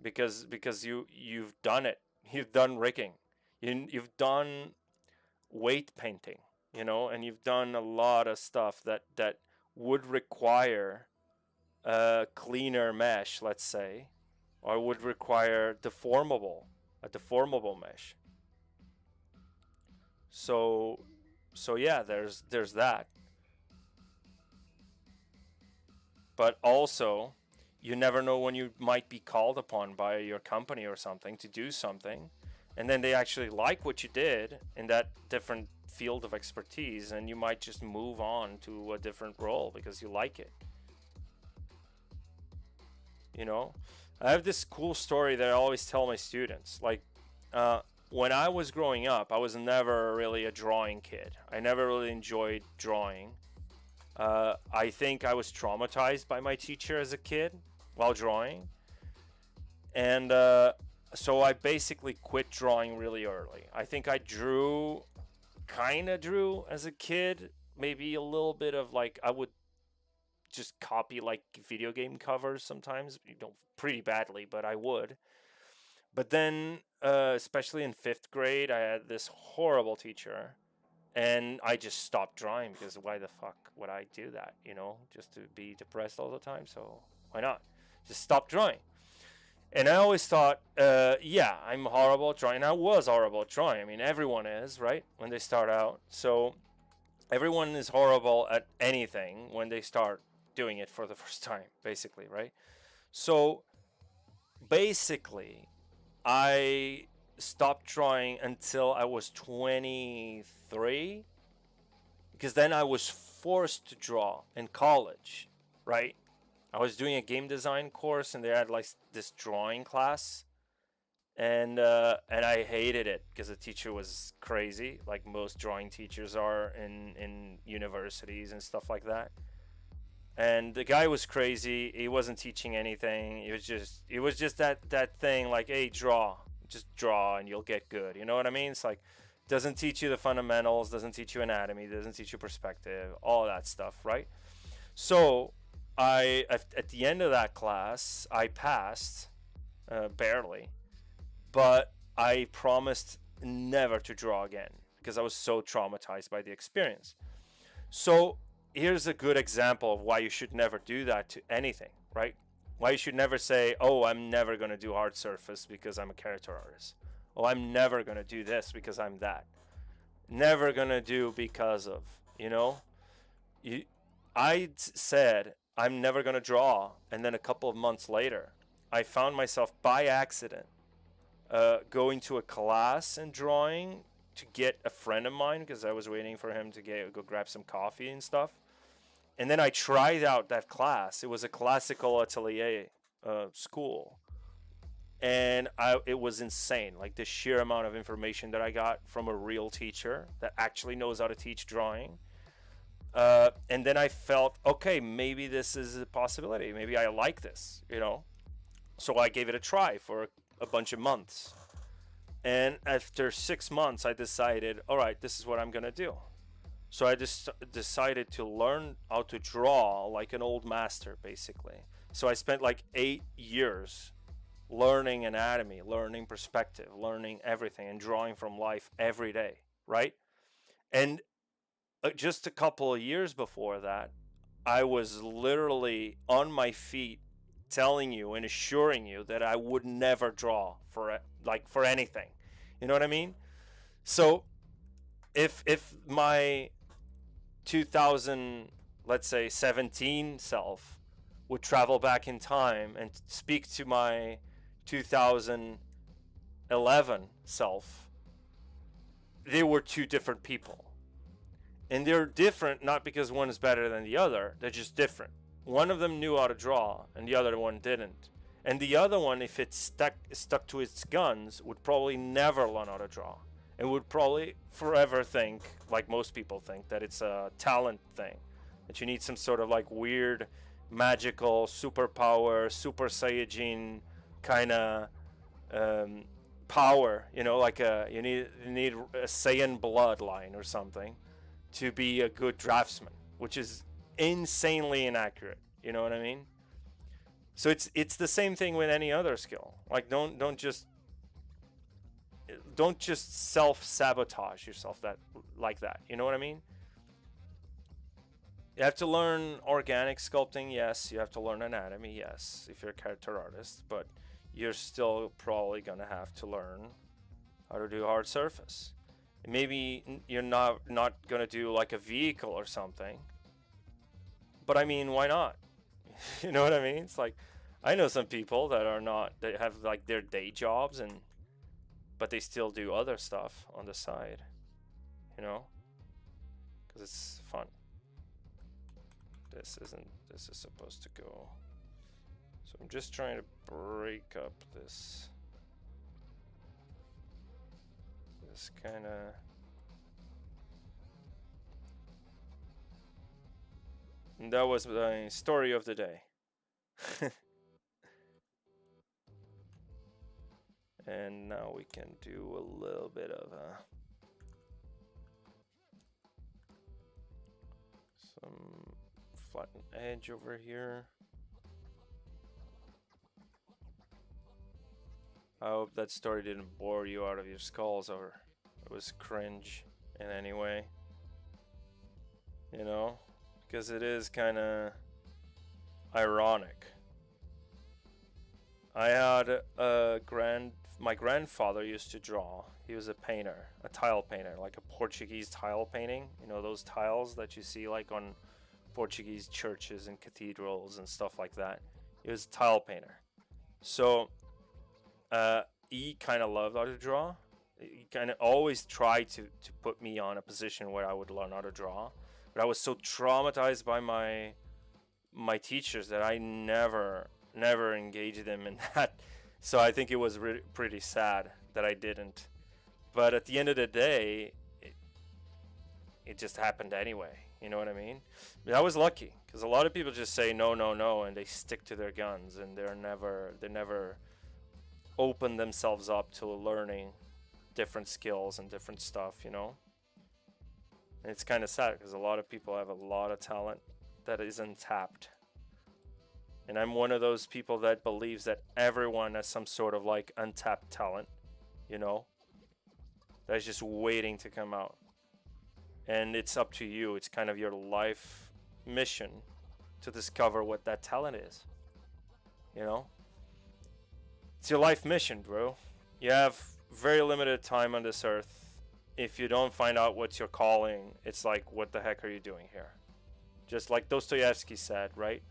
because you've done it. You've done rigging, you've done weight painting, you know, and you've done a lot of stuff that would require a cleaner mesh, let's say, or would require a deformable mesh. So So yeah, there's that. But also, you never know when you might be called upon by your company or something to do something, and then they actually like what you did in that different field of expertise, and you might just move on to a different role because you like it. You know, I have this cool story that I always tell my students. Like, uh, when I was growing up, I was never really a drawing kid. I never really enjoyed drawing. I think I was traumatized by my teacher as a kid while drawing, and so I basically quit drawing really early. I think I kind of drew as a kid, maybe a little bit of like I would just copy like video game covers sometimes, pretty badly, but I would. But then, especially in fifth grade, I had this horrible teacher, and I just stopped drawing because why the fuck would I do that? Just to be depressed all the time. So why not? Just stop drawing. And I always thought, yeah, I'm horrible at drawing. And I was horrible at drawing. I mean, everyone is, right? When they start out. So everyone is horrible at anything when they start doing it for the first time, basically, right? So basically, I stopped drawing until I was 23, because then I was forced to draw in college, right? I was doing a game design course, and they had like this drawing class, and I hated it because the teacher was crazy, like most drawing teachers are in universities and stuff like that. And the guy was crazy. He wasn't teaching anything. It was just that thing like, hey, just draw and you'll get good. You know what I mean? It's like, doesn't teach you the fundamentals, doesn't teach you anatomy, doesn't teach you perspective, all that stuff, right? So at the end of that class, I passed, barely, but I promised never to draw again because I was so traumatized by the experience. So here's a good example of why you should never do that to anything, right? Why you should never say, oh, I'm never going to do hard surface because I'm a character artist. Oh, I'm never going to do this because I'm that. Never going to do because of, I said I'm never going to draw. And then a couple of months later, I found myself by accident going to a class in drawing to get a friend of mine because I was waiting for him to go grab some coffee and stuff. And then I tried out that class. It was a classical atelier school. And it was insane. Like the sheer amount of information that I got from a real teacher that actually knows how to teach drawing. And then I felt, okay, maybe this is a possibility. Maybe I like this, So I gave it a try for a bunch of months. And after 6 months, I decided, all right, this is what I'm going to do. So I just decided to learn how to draw like an old master, basically. So I spent like 8 years learning anatomy, learning perspective, learning everything, and drawing from life every day, right? And just a couple of years before that, I was literally on my feet telling you and assuring you that I would never draw for anything. You know what I mean? So if my 2000, let's say 17 self would travel back in time and speak to my 2011 self, they were two different people. And they're different not because one is better than the other, they're just different. One of them knew how to draw and the other one didn't. And the other one, if it stuck to its guns, would probably never learn how to draw. And would probably forever think, like most people think, that it's a talent thing. That you need some sort of like weird, magical, superpower, Super Saiyajin kind of power. Like you need a Saiyan bloodline or something to be a good draftsman, which is insanely inaccurate. You know what I mean? So it's the same thing with any other skill. Like don't just self-sabotage yourself like that. You know what I mean? You have to learn organic sculpting, yes. You have to learn anatomy, yes, if you're a character artist. But you're still probably going to have to learn how to do hard surface. Maybe you're not gonna do like a vehicle or something, but I mean, why not? You know what I mean? It's like I know some people that are not, they have like their day jobs, and but they still do other stuff on the side, you know, because it's fun. This isn't, this is supposed to go, so I'm just trying to break up this kind of, that was the story of the day. And now we can do a little bit of some flatten edge over here. I hope that story didn't bore you out of your skulls, or it was cringe in any way, you know, because it is kind of ironic. I had my grandfather used to draw. He was a painter, a tile painter, like a Portuguese tile painting. You know, those tiles that you see like on Portuguese churches and cathedrals and stuff like that. He was a tile painter. So he kind of loved how to draw. He kind of always tried to put me on a position where I would learn how to draw. But I was so traumatized by my teachers that I never engaged them in that. So I think it was pretty sad that I didn't. But at the end of the day, it just happened anyway. You know what I mean? But I was lucky, because a lot of people just say no, no, no, and they stick to their guns, and they never open themselves up to learning different skills and different stuff, you know? And it's kind of sad, because a lot of people have a lot of talent that isn't tapped. And I'm one of those people that believes that everyone has some sort of like untapped talent, you know, that's just waiting to come out. And it's up to you. It's kind of your life mission to discover what that talent is, you know? It's your life mission, bro. You have very limited time on this earth. If you don't find out what's your calling, it's like, what the heck are you doing here? Just like Dostoevsky said, right?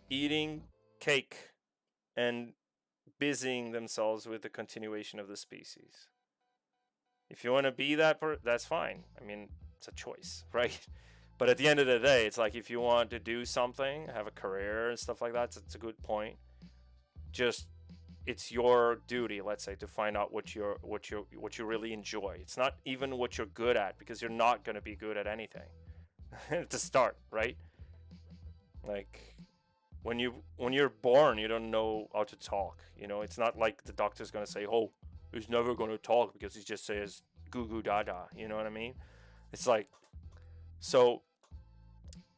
Eating cake and busying themselves with the continuation of the species. If you want to be that that's fine. I mean, it's a choice, right? But at the end of the day, it's like, if you want to do something, have a career and stuff like that, it's a good point. Just, it's your duty, let's say, to find out what you really enjoy. It's not even what you're good at, because you're not going to be good at anything to start, right? Like, when you're born, you don't know how to talk, you know. It's not like the doctor's gonna say, oh, he's never gonna talk because he just says goo goo da da, you know what I mean? It's like, so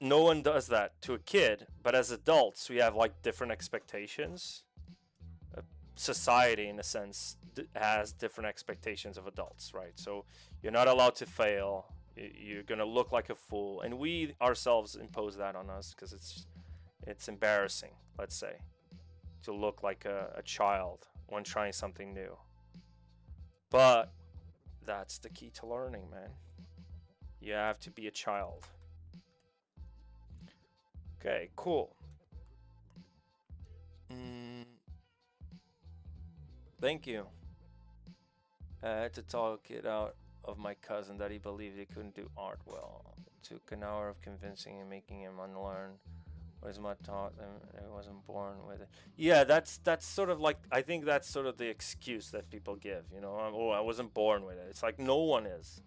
no one does that to a kid, but as adults we have like different expectations. Society, in a sense, has different expectations of adults, right? So you're not allowed to fail, you're gonna look like a fool, and we ourselves impose that on us because it's embarrassing, let's say, to look like a child when trying something new. But that's the key to learning, man. You have to be a child. Okay, cool. Thank you. I had to talk it out of my cousin that he believed he couldn't do art well. It took an hour of convincing and making him unlearn what his mother taught him. I wasn't born with it. Yeah, that's sort of like, I think that's sort of the excuse that people give, you know. Oh, I wasn't born with it. It's like, no one is.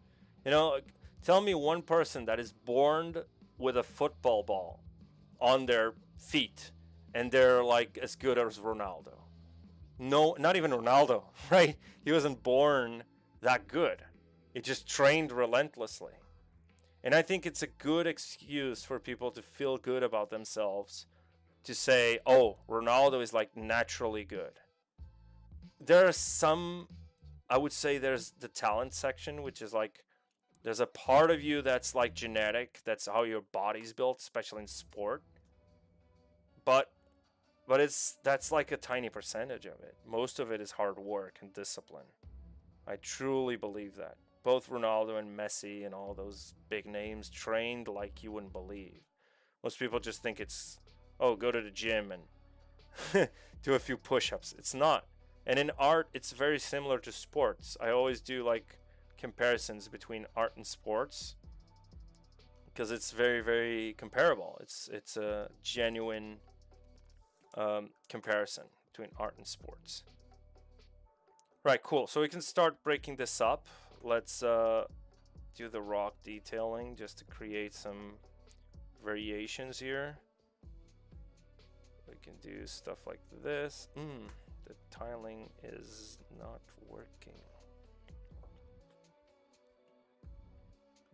You know, tell me one person that is born with a football ball on their feet and they're like as good as Ronaldo. No, not even Ronaldo, right? He wasn't born that good. He just trained relentlessly. And I think it's a good excuse for people to feel good about themselves, to say, oh, Ronaldo is like naturally good. There are some, I would say there's the talent section, which is like, there's a part of you that's like genetic, that's how your body's built, especially in sport. But that's like a tiny percentage of it. Most of it is hard work and discipline. I truly believe that. Both Ronaldo and Messi and all those big names trained like you wouldn't believe. Most people just think it's, oh, go to the gym and do a few push-ups. It's not. And in art, it's very similar to sports. I always do like comparisons between art and sports because it's very, very comparable. It's a genuine comparison between art and sports. Right, cool. So we can start breaking this up. Let's do the rock detailing just to create some variations here. We can do stuff like this. The tiling is not working.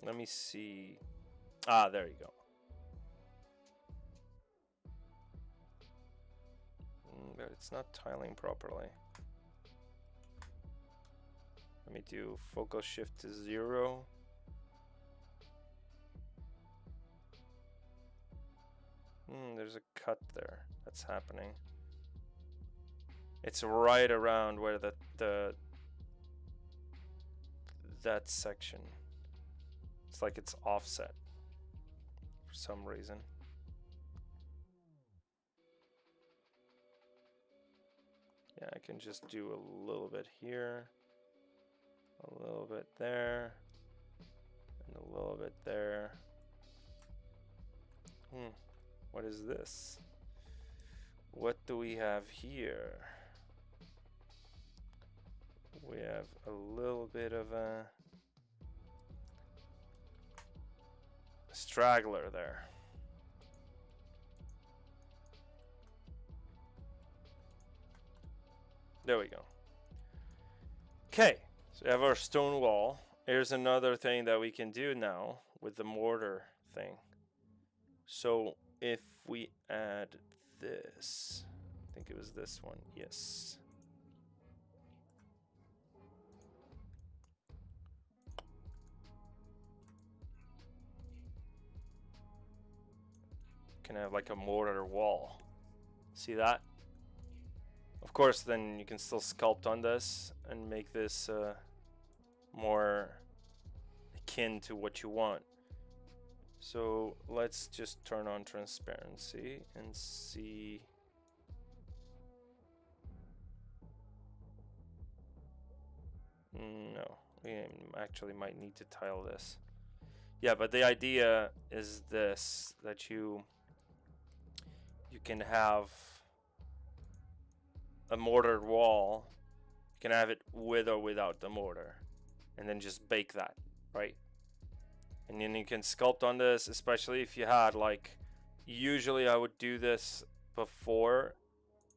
Let me see. Ah, there you go. But it's not tiling properly. Let me do focus shift to 0. There's a cut there. That's happening. It's right around where that section. It's like it's offset for some reason. Yeah, I can just do a little bit here, a little bit there, and a little bit there. What is this? What do we have here? We have a little bit of a straggler there. There we go. Okay, so we have our stone wall. Here's another thing that we can do now with the mortar thing. So if we add this, I think it was this one, yes. Can have like a mortar wall. See that? Of course, then you can still sculpt on this and make this more akin to what you want. So let's just turn on transparency and see. No, we actually might need to tile this. Yeah, but the idea is this, that you can have a mortared wall. You can have it with or without the mortar, and then just bake that, right? And then you can sculpt on this, especially if you had like, usually I would do this before,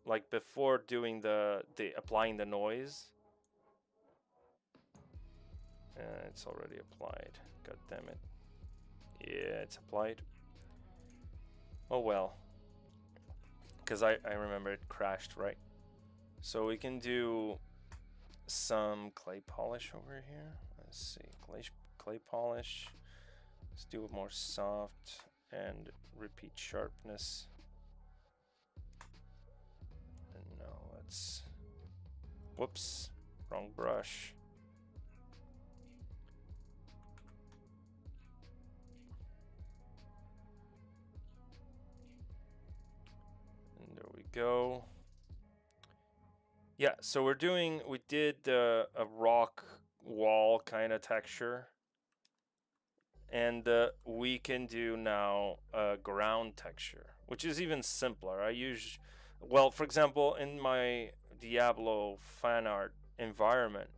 like before doing the applying the noise. It's already applied. God damn it. Yeah, it's applied. Oh well. Because I remember it crashed, right? So we can do some clay polish over here. Let's see, clay polish. Let's do it more soft and repeat sharpness. And now let's, whoops, wrong brush. And there we go. Yeah, so we did a rock wall kind of texture. And we can do now a ground texture, which is even simpler. Well, for example, in my Diablo fan art environment,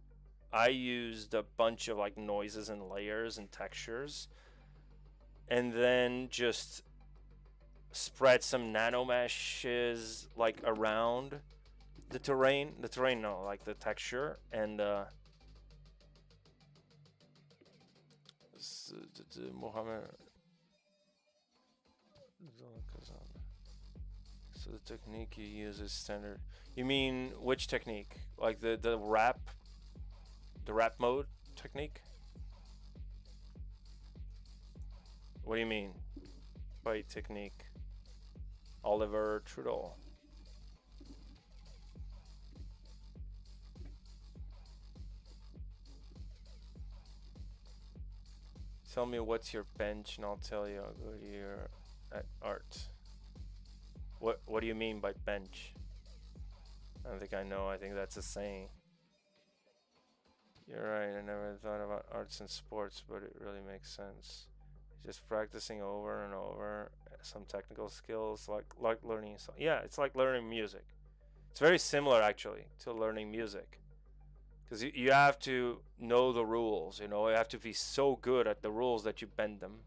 I used a bunch of like noises and layers and textures, and then just spread some nano meshes like around the terrain. No, like the texture, and Mohammed. So the technique you use is standard. You mean which technique? Like the wrap mode technique? What do you mean by technique? Oliver Trudeau. Tell me what's your bench and I'll tell you. I'll go here at art. What do you mean by bench? I don't think I know. I think that's a saying. You're right. I never thought about arts and sports, but it really makes sense. Just practicing over and over some technical skills, like learning. Yeah, it's like learning music. It's very similar actually to learning music, because you have to know the rules. You know, you have to be so good at the rules that you bend them.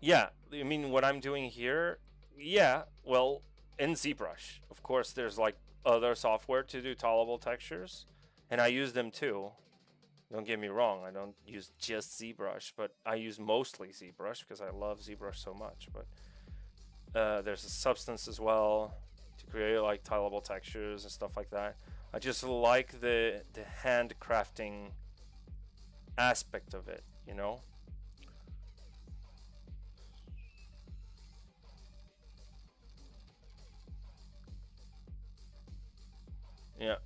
Yeah, I mean what I'm doing here. Yeah, well, in ZBrush, of course, there's like other software to do tileable textures, and I use them too. Don't get me wrong, I don't use just ZBrush, but I use mostly ZBrush because I love ZBrush so much. But there's a Substance as well to create like tileable textures and stuff like that. I just like the handcrafting aspect of it, you know? Yeah.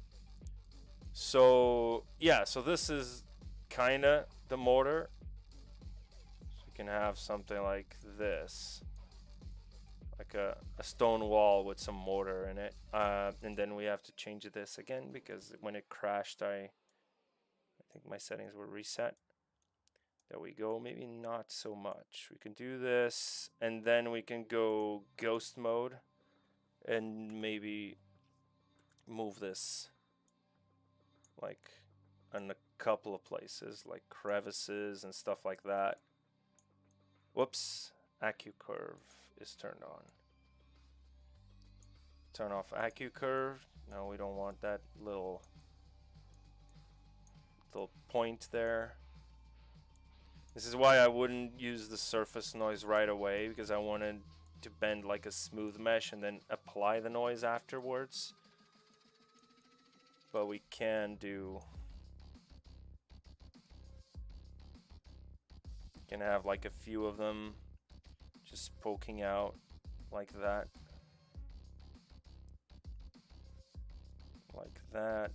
So yeah, so this is kinda the mortar. So you can have something like this, like a stone wall with some mortar in it, and then we have to change this again because when it crashed, I think my settings were reset. There we go. Maybe not so much. We can do this, and then we can go ghost mode, and maybe move this like in a couple of places, like crevices and stuff like that. Whoops, AccuCurve is turned on. Turn off AccuCurve. No, we don't want that little point there. This is why I wouldn't use the surface noise right away, because I wanted to bend like a smooth mesh and then apply the noise afterwards. But we can do, you can have like a few of them just poking out like that. Like that.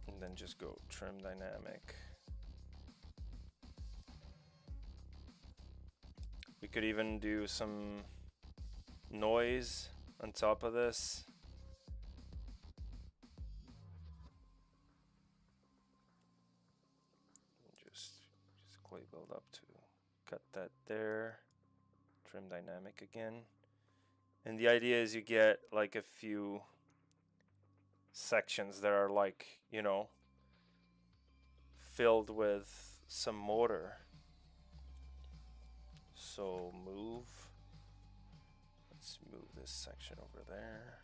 And then just go trim dynamic. We could even do some noise on top of this. Just clay build up to cut that there. Trim dynamic again. And the idea is you get like a few sections that are like, you know, filled with some mortar. So move. Let's move this section over there.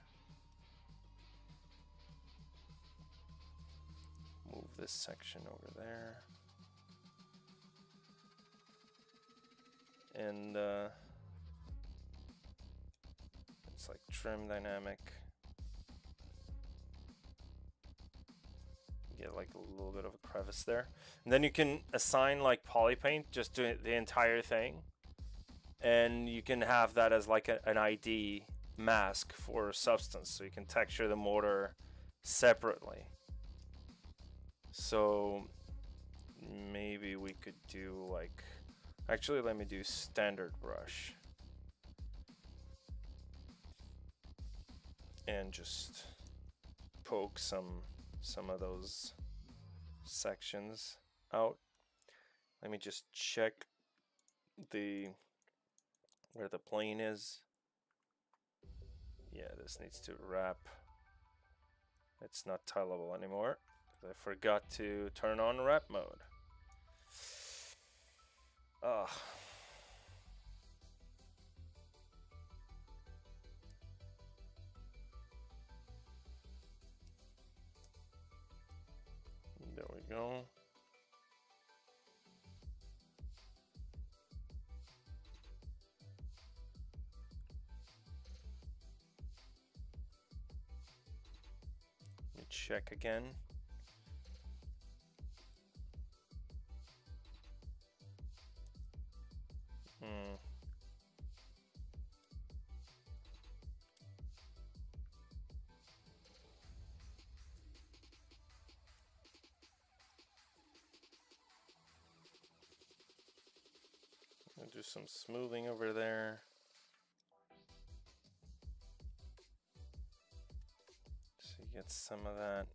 Move this section over there. And it's like trim dynamic. Get like a little bit of a crevice there. And then you can assign like polypaint just to the entire thing. And you can have that as like an ID mask for Substance, so you can texture the mortar separately. So maybe we could do like, actually let me do standard brush and just poke some of those sections out. Let me just check where the plane is. Yeah, this needs to wrap. It's not tileable anymore. I forgot to turn on wrap mode. Ugh. There we go. Let me check again. Hmm. I'll do some smoothing over there. So you get some of that.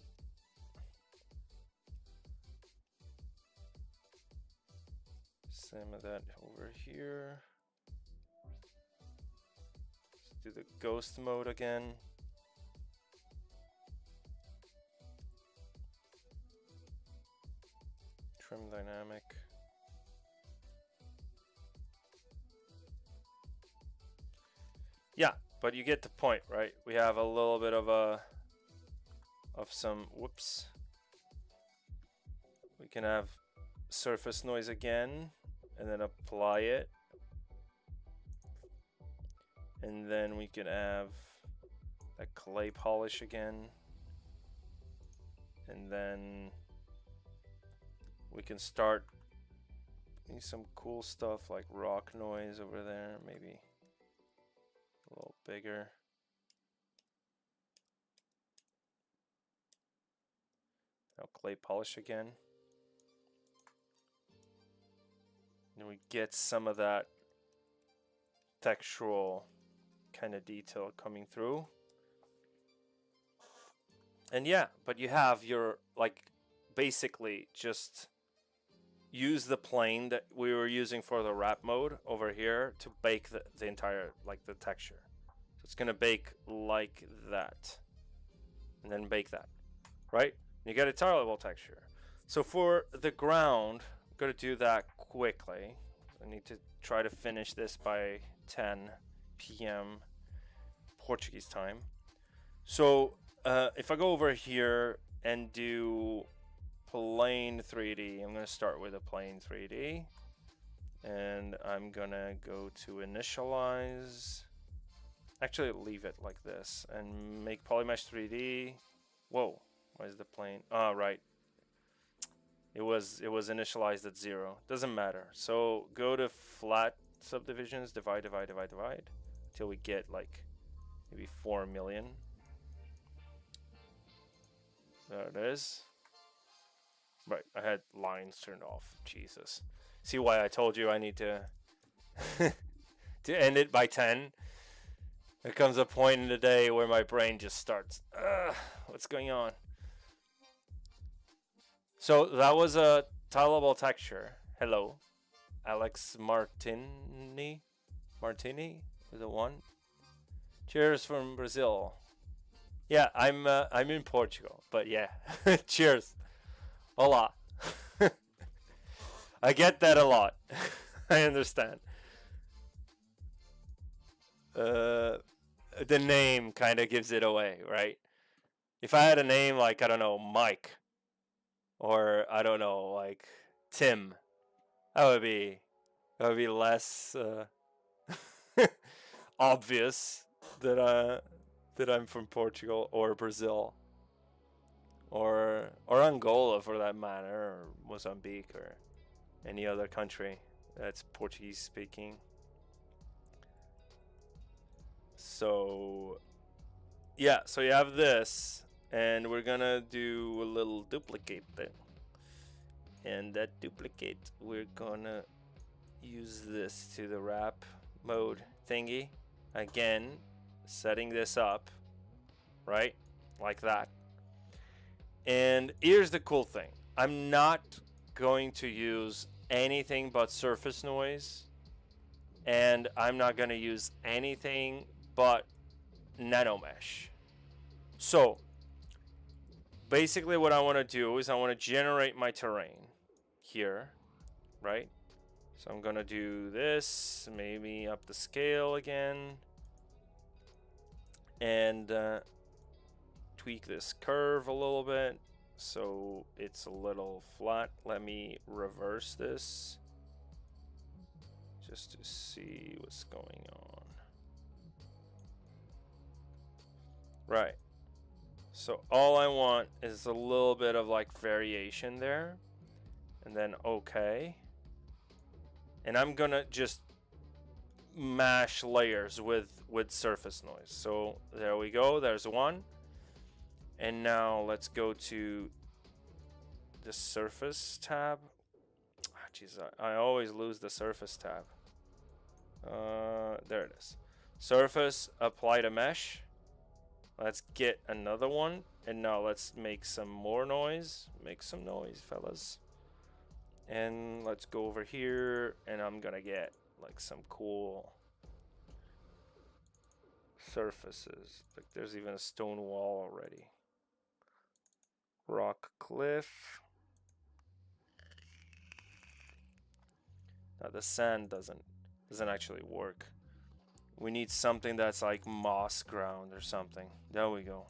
Some of that over here. Let's do the ghost mode again. Trim dynamic. Yeah, but you get the point, right? We have a little bit of some whoops. We can have surface noise again and then apply it. And then we can have that clay polish again. And then we can start some cool stuff like rock noise over there, maybe a little bigger. Now clay polish again. And we get some of that textural kind of detail coming through. And yeah, but you have your, like, basically just use the plane that we were using for the wrap mode over here to bake the entire, like, the texture. So it's gonna bake like that. And then bake that, right? You get a tileable texture. So for the ground, I'm gonna do that quickly. I need to try to finish this by 10 p.m. Portuguese time. So if I go over here and do plane 3D, I'm going to start with a plane 3D. And I'm going to go to initialize. Actually, leave it like this and make polymesh 3D. Whoa, why is the plane? Oh, right. It was initialized at 0. Doesn't matter. So go to flat subdivisions, divide until we get like maybe 4 million. There it is. Right, I had lines turned off. Jesus. See why I told you I need to to end it by 10? There comes a point in the day where my brain just starts, what's going on? So that was a tileable texture. Hello, Alex Martini is the one. Cheers from Brazil. Yeah, I'm in Portugal, but yeah, cheers. Hola. I get that a lot. I understand. The name kind of gives it away, right? If I had a name like, I don't know, Mike, or I don't know, like Tim, that would be less obvious that I'm from Portugal or Brazil or Angola for that matter, or Mozambique or any other country that's Portuguese speaking. So yeah, so you have this, and we're gonna do a little duplicate thing. And that duplicate, we're gonna use this to the wrap mode thingy. Again, setting this up, right? Like that. And here's the cool thing. I'm not going to use anything but surface noise. And I'm not going to use anything but nano mesh. So basically what I want to do is I want to generate my terrain here, right? So I'm going to do this, maybe up the scale again. And tweak this curve a little bit so it's a little flat. Let me reverse this just to see what's going on. Right. So all I want is a little bit of like variation there, and then okay. And I'm gonna just mash layers with surface noise. So there we go, there's one. And now let's go to the surface tab. Jeez, I always lose the surface tab. There it is. Surface, apply to mesh. Let's get another one. And now let's make some more noise. Make some noise, fellas. And let's go over here, and I'm gonna get like some cool surfaces. Like there's even a stone wall already. Rock cliff. Now the sand doesn't actually work. We need something that's like moss ground or something. There we go.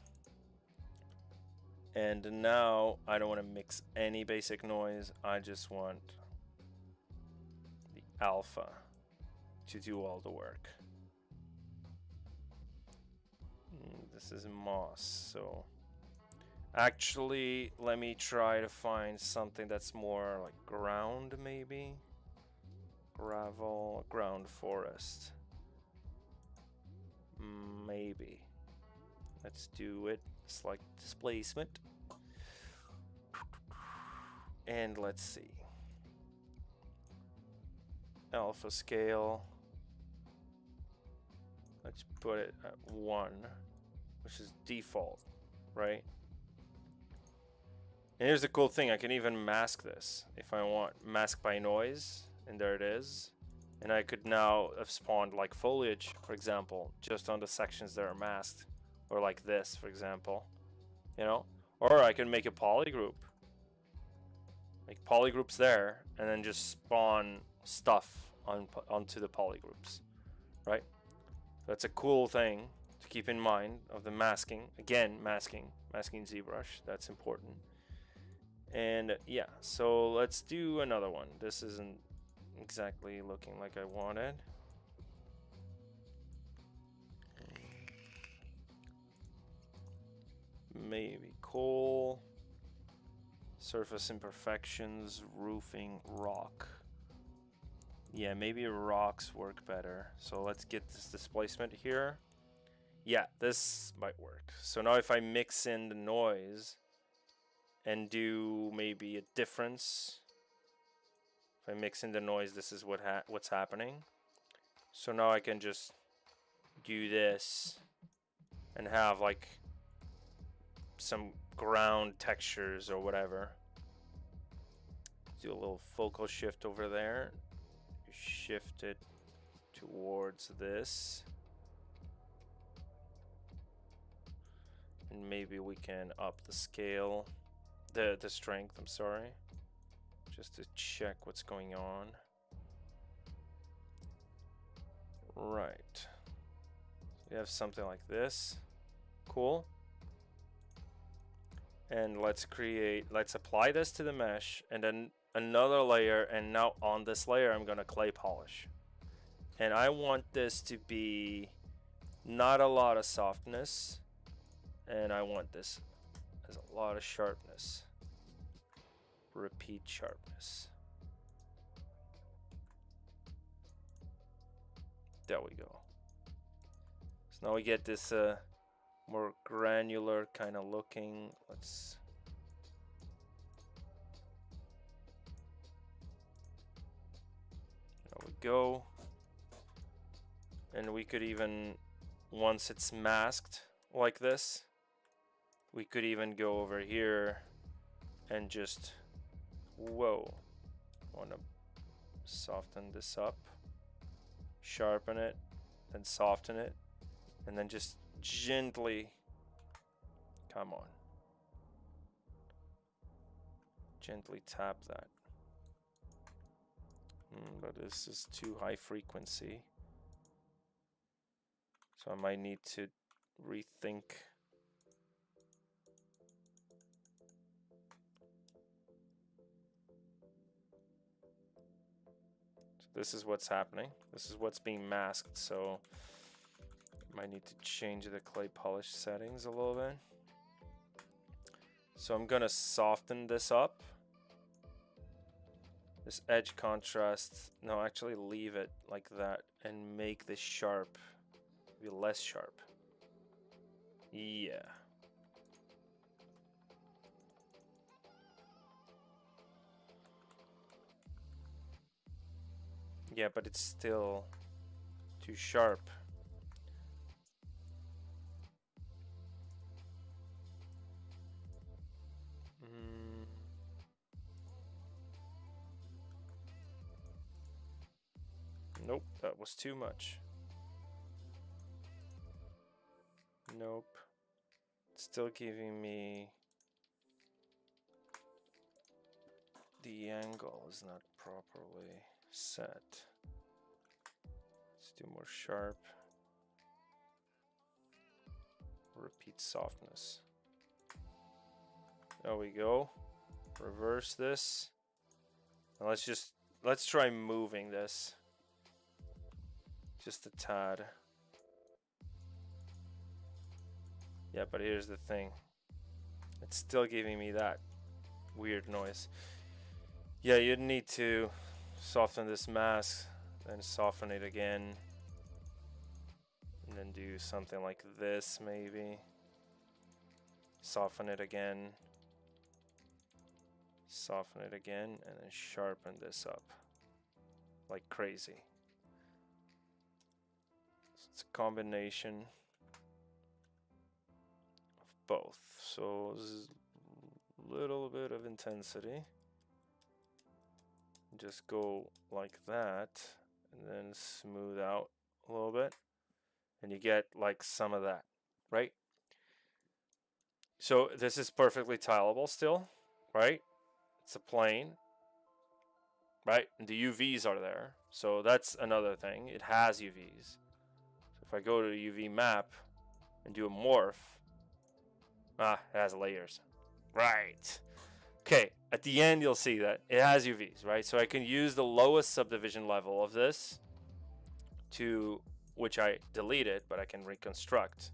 And now I don't want to mix any basic noise. I just want the alpha to do all the work. This is moss, so actually let me try to find something that's more like ground, maybe gravel, ground forest, maybe. Let's do it. Select displacement, and let's see, alpha scale, let's put it at 1, which is default, right? And here's the cool thing, I can even mask this if I want. Mask by noise, and there it is. And I could now have spawned like foliage, for example, just on the sections that are masked. Or like this, for example, you know? Or I can make a polygroup. Make polygroups there, and then just spawn stuff onto the polygroups, right? That's a cool thing to keep in mind of the masking. Again, masking ZBrush, that's important. And yeah, so let's do another one. This isn't exactly looking like I wanted. Maybe coal, surface imperfections, roofing, rock. Yeah, maybe rocks work better. So let's get this displacement here. Yeah, this might work. So now if I mix in the noise and do maybe a difference, if I mix in the noise, this is what's happening. So now I can just do this and have like some ground textures or whatever. Do a little focal shift over there, shift it towards this, and maybe we can up the scale, the strength, I'm sorry, just to check what's going on. Right, we have something like this. Cool. And let's apply this to the mesh, and then another layer, and now on this layer I'm gonna clay polish. And I want this to be not a lot of softness, and I want this as a lot of sharpness. Repeat sharpness. There we go. So now we get this more granular kind of looking. Let's there we go. And we could even, once it's masked like this, we could even go over here and just, whoa, want to soften this up, sharpen it, then soften it, and then just gently, come on, gently tap that. But this is too high frequency, so I might need to rethink. So this is what's happening. This is what's being masked, so might need to change the clay polish settings a little bit. So I'm gonna soften this up. This edge contrast, no, actually leave it like that and make this sharp, be less sharp. Yeah. Yeah, but it's still too sharp. Nope, that was too much. Nope. It's still giving me the angle is not properly set. Let's do more sharp. Repeat softness. There we go. Reverse this. And let's try moving this. Just a tad. Yeah, but here's the thing. It's still giving me that weird noise. Yeah, you'd need to soften this mask, then soften it again. And then do something like this, maybe. Soften it again. Soften it again, and then sharpen this up. Like crazy. So it's a combination of both. So this is a little bit of intensity. Just go like that, and then smooth out a little bit. And you get like some of that, right? So this is perfectly tileable still, right? It's a plane, right? And the UVs are there. So that's another thing. It has UVs. So if I go to the UV map and do a morph, it has layers. Right. Okay, at the end you'll see that it has UVs, right? So I can use the lowest subdivision level of this to, which I deleted, but I can reconstruct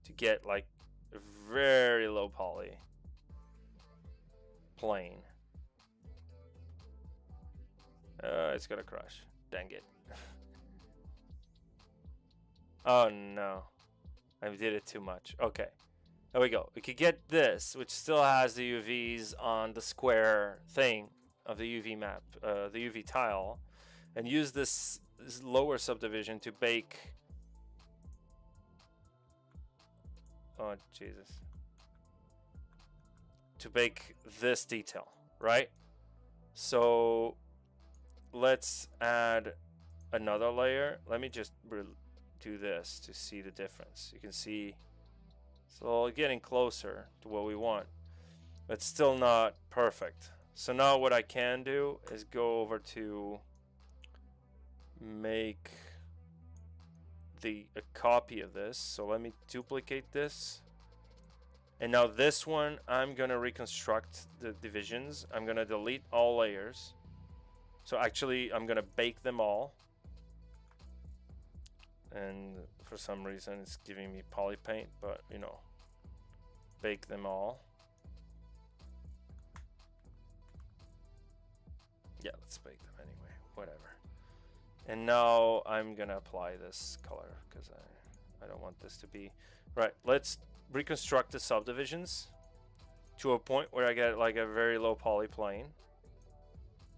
to get like a very low poly plane. It's gonna crash. Dang it. Oh no. I did it too much. Okay. There we go. We could get this, which still has the UVs on the square thing of the UV map, the UV tile, and use this lower subdivision to bake. Oh, Jesus. To bake this detail, right? So let's add another layer. Let me just do this to see the difference. You can see it's all getting closer to what we want, but still not perfect. So now what I can do is go over to make a copy of this. So let me duplicate this. And now this one, I'm gonna reconstruct the divisions. I'm gonna delete all layers. So actually, I'm gonna bake them all. And for some reason, it's giving me poly paint, but you know, bake them all. Yeah, let's bake them anyway, whatever. And now I'm gonna apply this color because I don't want this to be, right, let's reconstruct the subdivisions to a point where I get like a very low poly plane,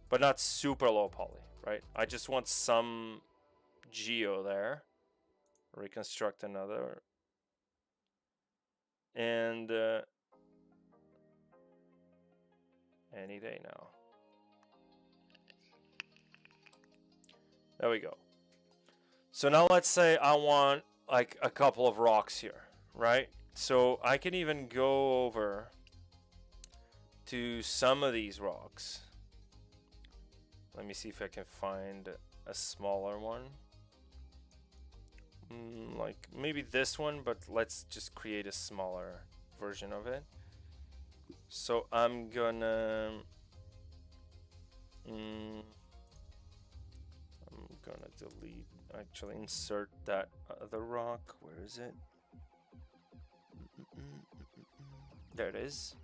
but not super low poly, right? I just want some geo there. Reconstruct another, and any day now. There we go. So now let's say I want like a couple of rocks here, right? So I can even go over to some of these rocks. Let me see if I can find a smaller one. Like maybe this one, but let's just create a smaller version of it. So I'm gonna delete, actually insert that other rock. Where is it? There it is.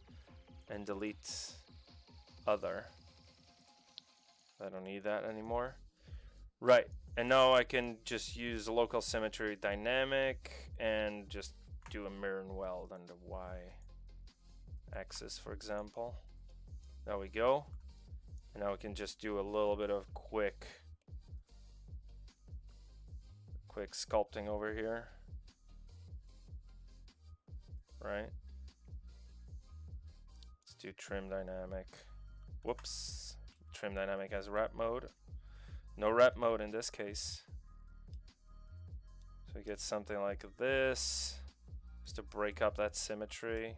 And delete other. I don't need that anymore. Right, and now I can just use local symmetry dynamic and just do a mirror and weld on the Y axis, for example. There we go. And now we can just do a little bit of quick sculpting over here. Right. Let's do trim dynamic. Whoops. Trim dynamic has wrap mode. No wrap mode in this case. So we get something like this, just to break up that symmetry.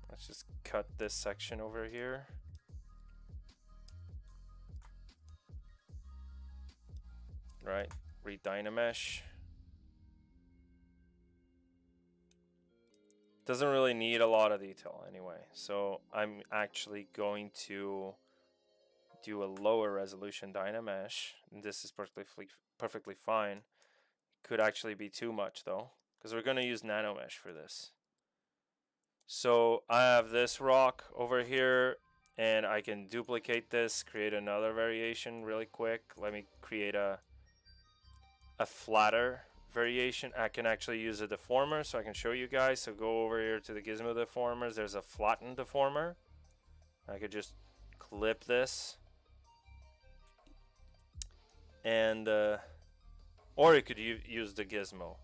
Let's just cut this section over here. Right, redynamesh. Doesn't really need a lot of detail anyway, so I'm actually going to do a lower resolution dynamesh, and this is perfectly fine. Could actually be too much though, because we're going to use nano mesh for this. So I have this rock over here, and I can duplicate this, create another variation really quick. Let me create a flatter variation. I can actually use a deformer, so I can show you guys. So go over here to the gizmo deformers. There's a flatten deformer. I could just clip this, and or you could use the gizmo,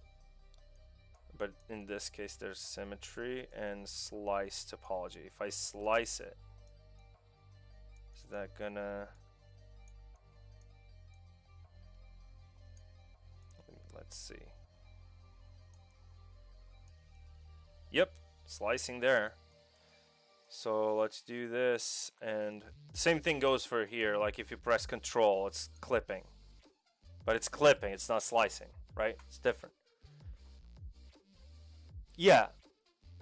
but in this case there's symmetry and slice topology. If I slice it, is that gonna, let's see. Yep, slicing there. So let's do this, and same thing goes for here. Like if you press control, it's clipping, but it's clipping, it's not slicing, right? It's different. Yeah,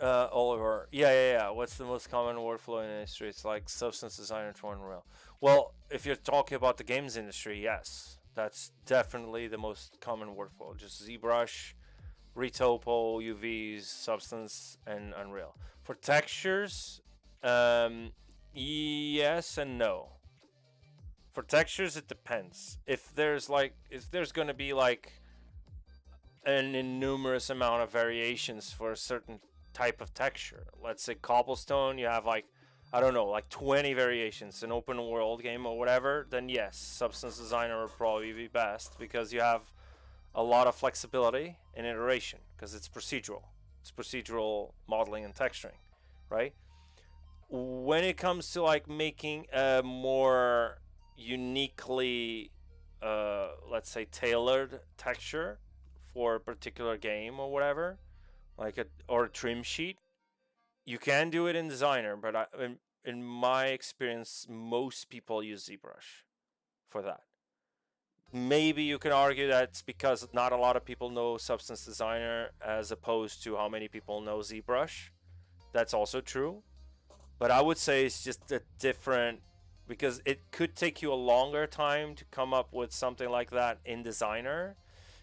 Oliver. Yeah. What's the most common workflow in the industry? It's like substance designer to Unreal. Well, if you're talking about the games industry, yes, that's definitely the most common workflow. Just ZBrush, retopo, UVs, substance, and Unreal. For textures, yes and no. For textures, it depends. If there's going to be like an innumerous amount of variations for a certain type of texture. Let's say cobblestone, you have like, I don't know, like 20 variations, an open world game or whatever, then yes, Substance Designer would probably be best, because you have a lot of flexibility in iteration, because it's procedural. It's procedural modeling and texturing, right? When it comes to like making a more uniquely, let's say, tailored texture for a particular game or whatever, like a trim sheet, you can do it in Designer, but in my experience, most people use ZBrush for that. Maybe you can argue that it's because not a lot of people know Substance Designer as opposed to how many people know ZBrush. That's also true, but I would say it's just a different, because it could take you a longer time to come up with something like that in Designer,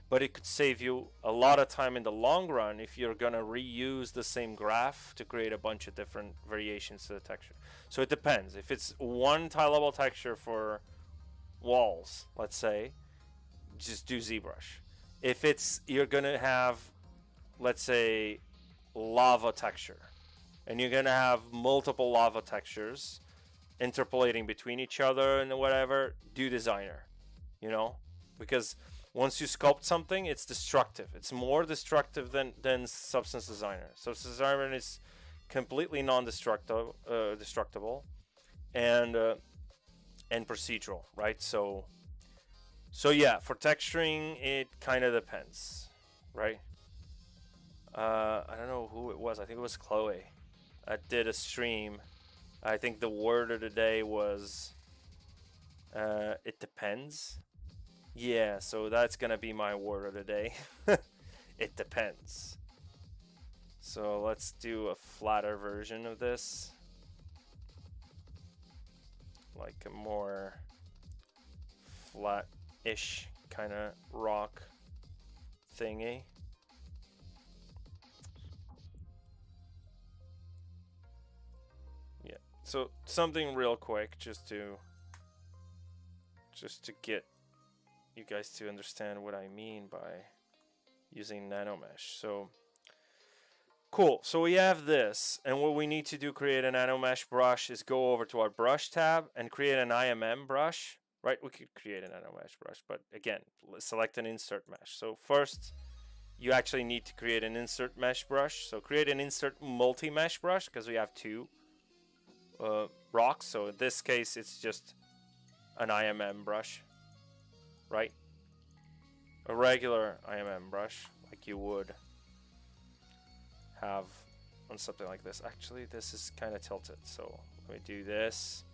but it could save you a lot of time in the long run if you're going to reuse the same graph to create a bunch of different variations to the texture. So it depends. If it's one tileable texture for walls, let's say, just do ZBrush. If it's, you're going to have, let's say, lava texture, and you're going to have multiple lava textures interpolating between each other and whatever, do Designer, you know, because once you sculpt something, it's destructive. It's more destructive than Substance Designer. Substance Designer is completely non-destructible, destructible, and procedural, right? So yeah, for texturing, it kind of depends, right? I don't know who it was. I think it was Chloe. I did a stream. I think the word of the day was it depends. Yeah, so that's gonna be my word of the day. It depends. So let's do a flatter version of this, like a more flat-ish kind of rock thingy. Yeah, So something real quick, just to get you guys to understand what I mean by using nano mesh. So cool. So we have this, and what we need to do, create a nano mesh brush, is go over to our brush tab and create an IMM brush. Right? We could create a nano mesh brush, but again, select an insert mesh. So first, you actually need to create an insert mesh brush. So create an insert multi-mesh brush, because we have two rocks. So in this case, it's just an IMM brush, right? A regular IMM brush, like you would have on something like this. Actually, this is kind of tilted, so let me do this.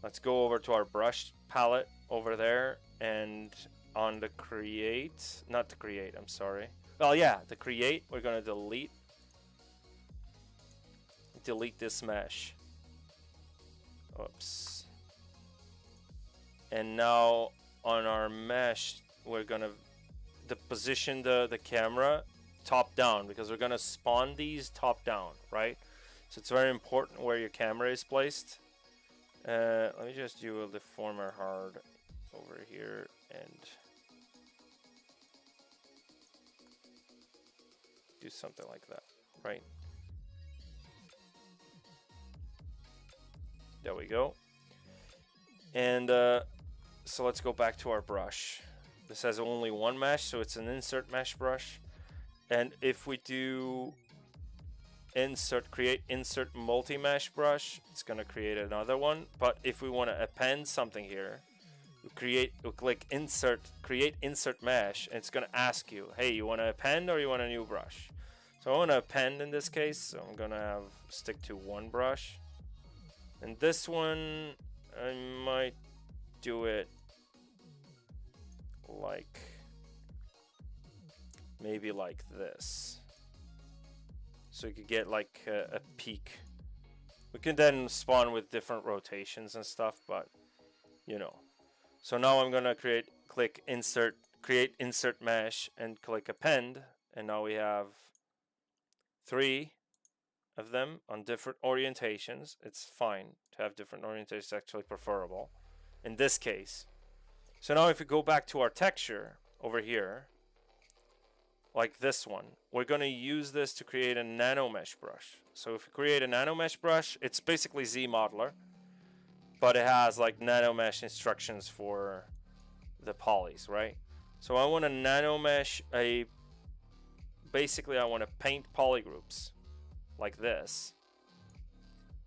Let's go over to our brush palette over there, and on the create, not the create, I'm sorry. Well, yeah, the create, we're gonna delete this mesh. Oops. And now on our mesh, we're gonna position the camera top down, because we're gonna spawn these top down, right? So it's very important where your camera is placed. Let me just do a deformer hard over here and do something like that, right? There we go. And so let's go back to our brush. This has only one mesh, so it's an insert mesh brush. And if we do create insert multi-mesh brush, it's gonna create another one. But if we want to append something here, we click insert, create insert mesh, and it's gonna ask you, hey, you want to append or you want a new brush? So I want to append in this case, so I'm gonna stick to one brush. And this one, I might do it like, maybe like this. So you could get like a peak. We can then spawn with different rotations and stuff, but you know. So now I'm gonna click insert, create insert mesh, and click append, and now we have 3 of them on different orientations. It's fine to have different orientations, it's actually preferable in this case. So now if we go back to our texture over here, like this one, we're going to use this to create a nano mesh brush. So if we create a nano mesh brush, it's basically Z modeler, but it has like nano mesh instructions for the polys, right? So I want to nano mesh basically I want to paint polygroups like this,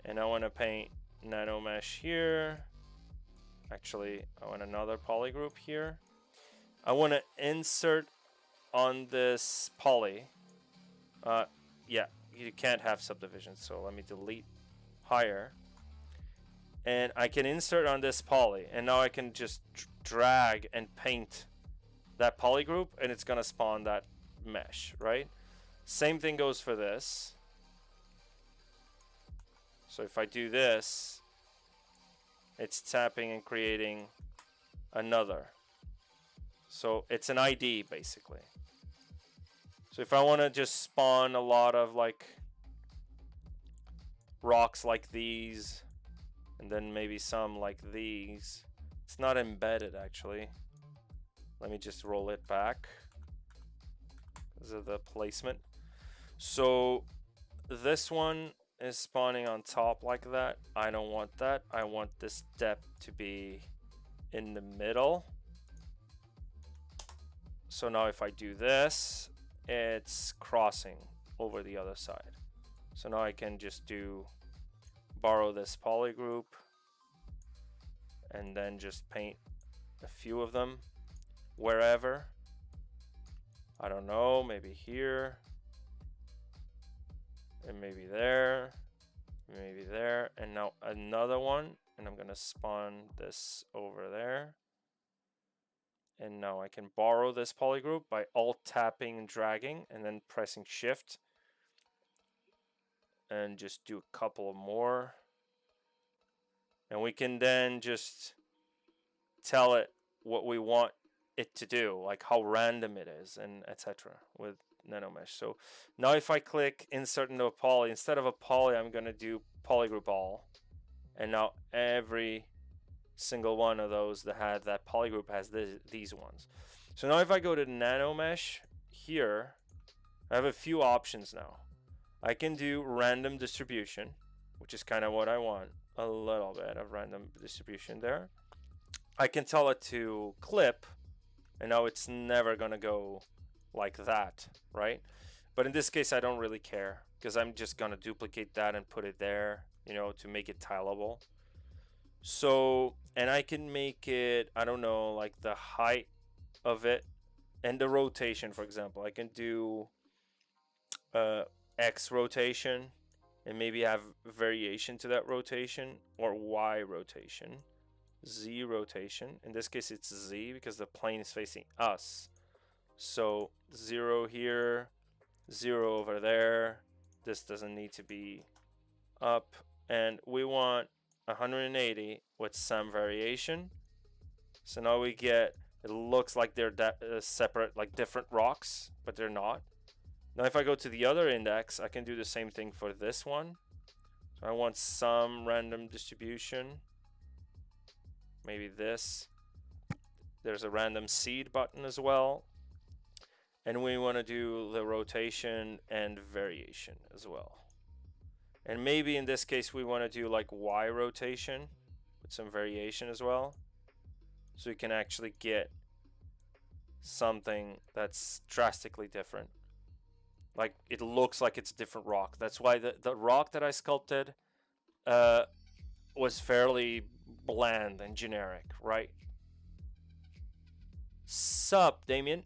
and I want to paint nano mesh here. Actually, I want another polygroup here. I want to insert on this poly. Yeah, you can't have subdivisions, so let me delete higher. And I can insert on this poly, and now I can just drag and paint that poly group, and it's gonna spawn that mesh, right? Same thing goes for this. So if I do this, it's tapping and creating another. So it's an ID basically. So if I want to just spawn a lot of like rocks like these, and then maybe some like these, it's not embedded actually. Let me just roll it back because of the placement. So this one is spawning on top like that. I don't want that. I want this depth to be in the middle. So now if I do this, it's crossing over the other side. So now I can just borrow this poly group and then just paint a few of them wherever. I don't know, maybe here, and maybe there, maybe there, and now another one, and I'm gonna spawn this over there. And now I can borrow this polygroup by alt tapping and dragging and then pressing shift, and just do a couple more. And we can then just tell it what we want it to do, like how random it is, and etc. with NanoMesh. So now if I click insert into a poly, instead of a poly, I'm going to do polygroup all. And now every single one of those that had that polygroup has these ones. So now if I go to Nano Mesh here, I have a few options now. I can do random distribution, which is kind of what I want. A little bit of random distribution there. I can tell it to clip, and now it's never gonna go like that, right? But in this case, I don't really care because I'm just gonna duplicate that and put it there, you know, to make it tileable. So, and I can make it, I don't know, like the height of it and the rotation, for example. I can do X rotation and maybe have variation to that rotation, or Y rotation, Z rotation. In this case, it's Z because the plane is facing us. So 0 here, 0 over there. This doesn't need to be up. And we want 180 with some variation. So now we get, it looks like they're separate, like different rocks, but they're not. Now if I go to the other index, I can do the same thing for this one. So I want some random distribution. Maybe this. There's a random seed button as well. And we want to do the rotation and variation as well. And maybe in this case we want to do like Y rotation with some variation as well. So you can actually get something that's drastically different. Like it looks like it's a different rock. That's why the rock that I sculpted was fairly bland and generic, right? Sup, Damien?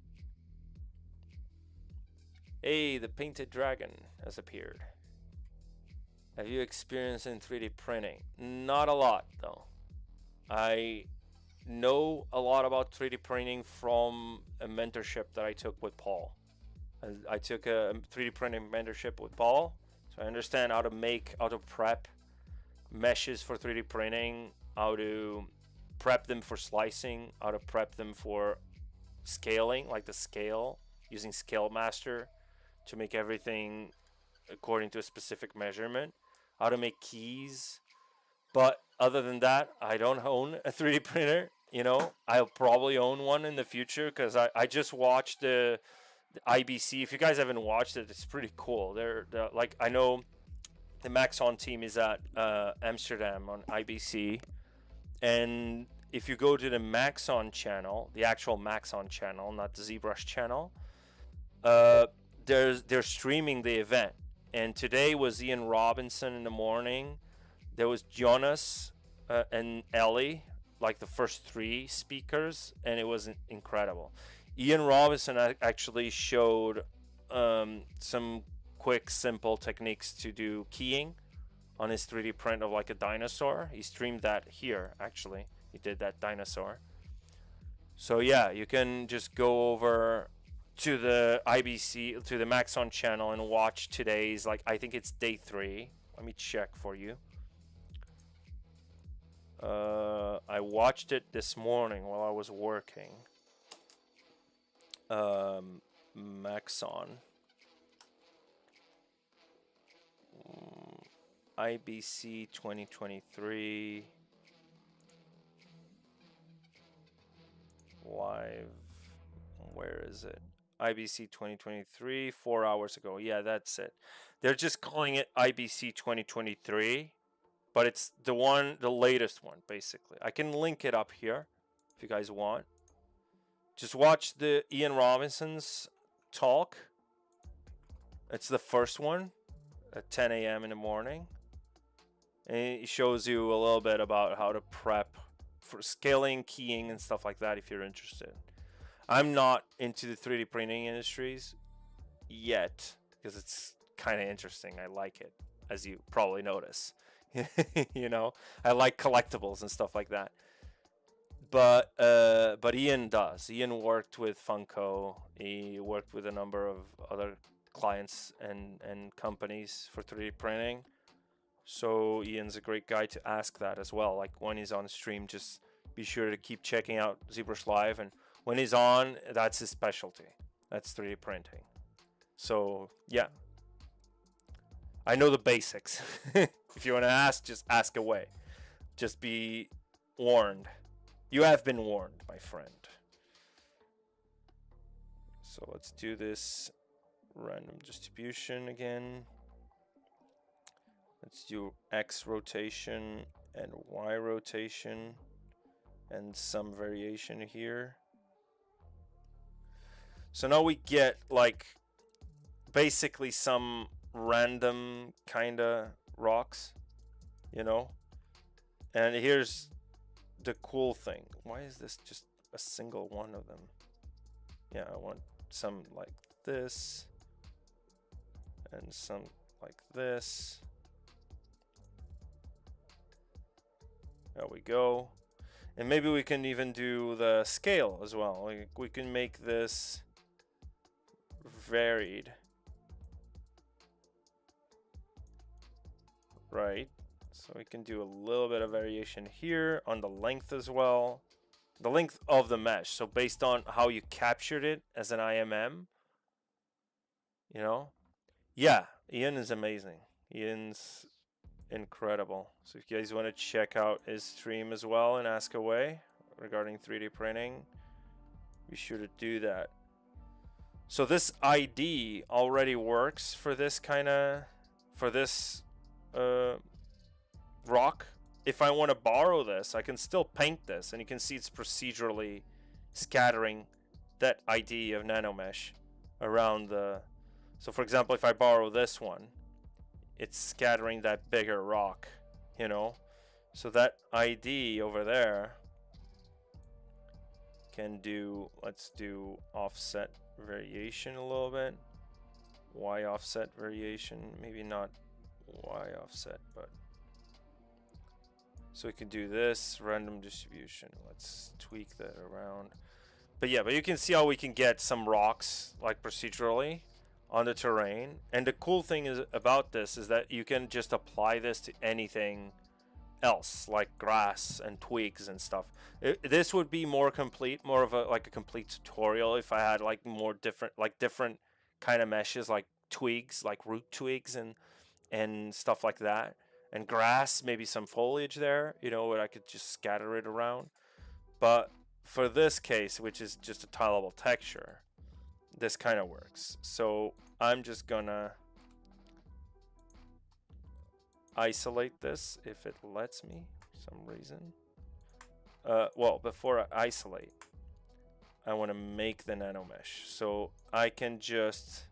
Hey, the painted dragon has appeared. Have you experienced in 3D printing? Not a lot, though. I know a lot about 3D printing from a mentorship that I took with Paul. I took a 3D printing mentorship with Paul, so I understand how to prep meshes for 3D printing, how to prep them for slicing, how to prep them for scaling, like the scale, using Scale Master to make everything according to a specific measurement, how to make keys. But other than that, I don't own a 3D printer. You know, I'll probably own one in the future because I just watched the IBC. If you guys haven't watched it, it's pretty cool. They're like, I know the Maxon team is at Amsterdam on IBC, and if you go to the Maxon channel, the actual Maxon channel, not the ZBrush channel, they're streaming the event. And today was Ian Robinson in the morning. There was Jonas and Ellie, like the first 3 speakers, and it was incredible. Ian Robinson actually showed some quick, simple techniques to do keying on his 3D print of like a dinosaur. He streamed that here, actually. He did that dinosaur. So yeah, you can just go over to the IBC, to the Maxon channel and watch today's, like, I think it's day 3. Let me check for you. I watched it this morning while I was working. Maxon. IBC 2023 live. Where is it? IBC 2023, 4 hours ago. Yeah, that's it. They're just calling it IBC 2023, but it's the latest one, basically. I can link it up here if you guys want. Just watch the Ian Robinson's talk. It's the first one at 10 a.m. in the morning. And it shows you a little bit about how to prep for scaling, keying, and stuff like that if you're interested. I'm not into the 3D printing industries yet because it's kind of interesting. I like it, as you probably notice. You know, I like collectibles and stuff like that. But Ian does. Ian worked with Funko. He worked with a number of other clients and companies for 3D printing. So Ian's a great guy to ask that as well. Like when he's on stream, just be sure to keep checking out ZBrush Live. And when he's on, that's his specialty. That's 3D printing. So yeah, I know the basics. If you want to ask, just ask away. just be warned. You have been warned, my friend. So let's do this random distribution again. Let's do X rotation and Y rotation and some variation here. So now we get like basically some random kind of rocks, you know? And here's the cool thing. Why is this just a single one of them? Yeah, I want some like this and some like this. There we go. And maybe we can even do the scale as well. Like we can make this varied. Right. So we can do a little bit of variation here on the length as well. The length of the mesh. So based on how you captured it as an IMM, you know? Yeah, Ian is amazing. Ian's incredible. So if you guys want to check out his stream as well and ask away regarding 3D printing, be sure to do that. So this ID already works for this kind of, for this rock. If I want to borrow this, I can still paint this, and you can see it's procedurally scattering that ID of nanomesh around the. So for example, if I borrow this one, it's scattering that bigger rock, you know. So that ID over there can do, let's do offset variation a little bit. Y offset variation, maybe not Y offset, but so we can do this random distribution. Let's tweak that around. But yeah, but you can see how we can get some rocks like procedurally on the terrain. And the cool thing is about this is that you can just apply this to anything else, like grass and twigs and stuff. This would be more complete, more of a like a complete tutorial if I had like more different kind of meshes, like twigs, like root twigs and stuff like that, and grass, maybe some foliage there, you know, where I could just scatter it around. But for this case, which is just a tileable texture, this kind of works. So I'm just gonna isolate this if it lets me for some reason. Well, before I isolate, I want to make the nanomesh. So I can just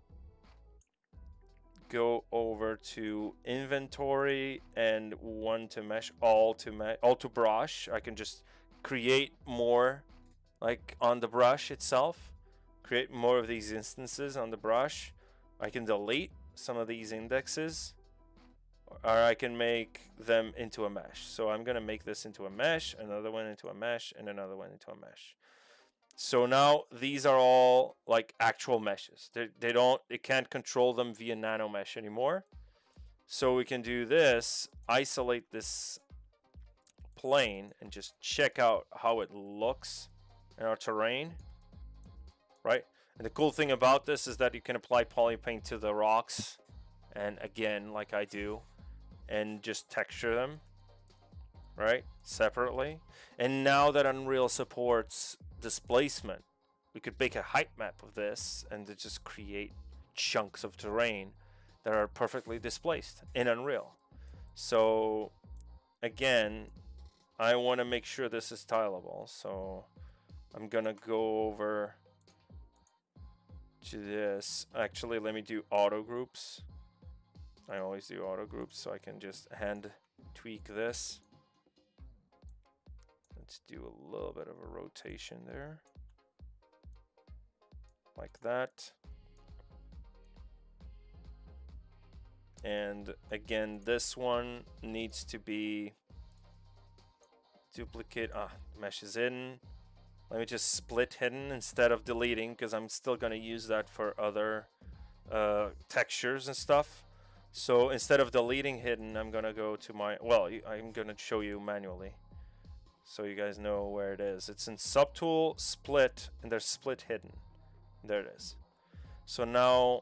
go over to inventory and one to mesh, all to brush. I can just create more, like on the brush itself, create more of these instances on the brush. I can delete some of these indexes, or I can make them into a mesh. So I'm gonna make this into a mesh, another one into a mesh, and another one into a mesh. So now these are all like actual meshes. It can't control them via nano mesh anymore. So we can do this, isolate this plane and just check out how it looks in our terrain, right? And the cool thing about this is that you can apply polypaint to the rocks, and again, like I do, and just texture them, right, separately. And now that Unreal supports displacement, we could make a height map of this and to just create chunks of terrain that are perfectly displaced in Unreal. So again, I want to make sure this is tileable, so I'm gonna go over to this. Actually, let me do auto groups. I always do auto groups, so I can just hand tweak this. Let's do a little bit of a rotation there, like that. And again, this one needs to be duplicate. Mesh is hidden. Let me just split hidden instead of deleting, because I'm still going to use that for other textures and stuff. So instead of deleting hidden, I'm going to go to my, well, I'm going to show you manually so you guys know where it is. It's in subtool, split, and there's split hidden. There it is. So now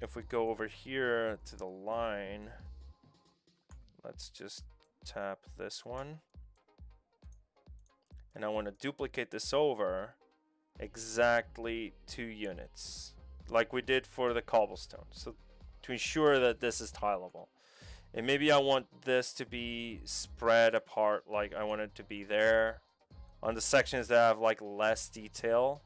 if we go over here to the line, let's just tap this one. and I want to duplicate this over exactly 2 units, like we did for the cobblestone. So to ensure that this is tileable. And maybe I want this to be spread apart, like I want it to be there on the sections that have like less detail.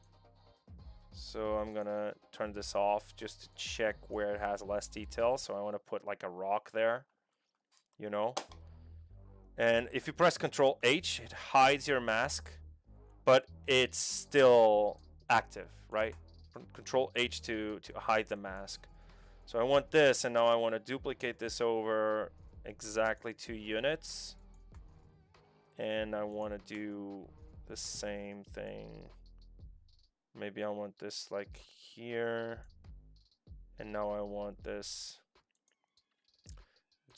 So I'm gonna turn this off just to check where it has less detail. So I want to put like a rock there, you know. And if you press Control H, it hides your mask, but it's still active, right? Control H to hide the mask. So I want this, and now I want to duplicate this over exactly 2 units. And I want to do the same thing. Maybe I want this like here. And now I want this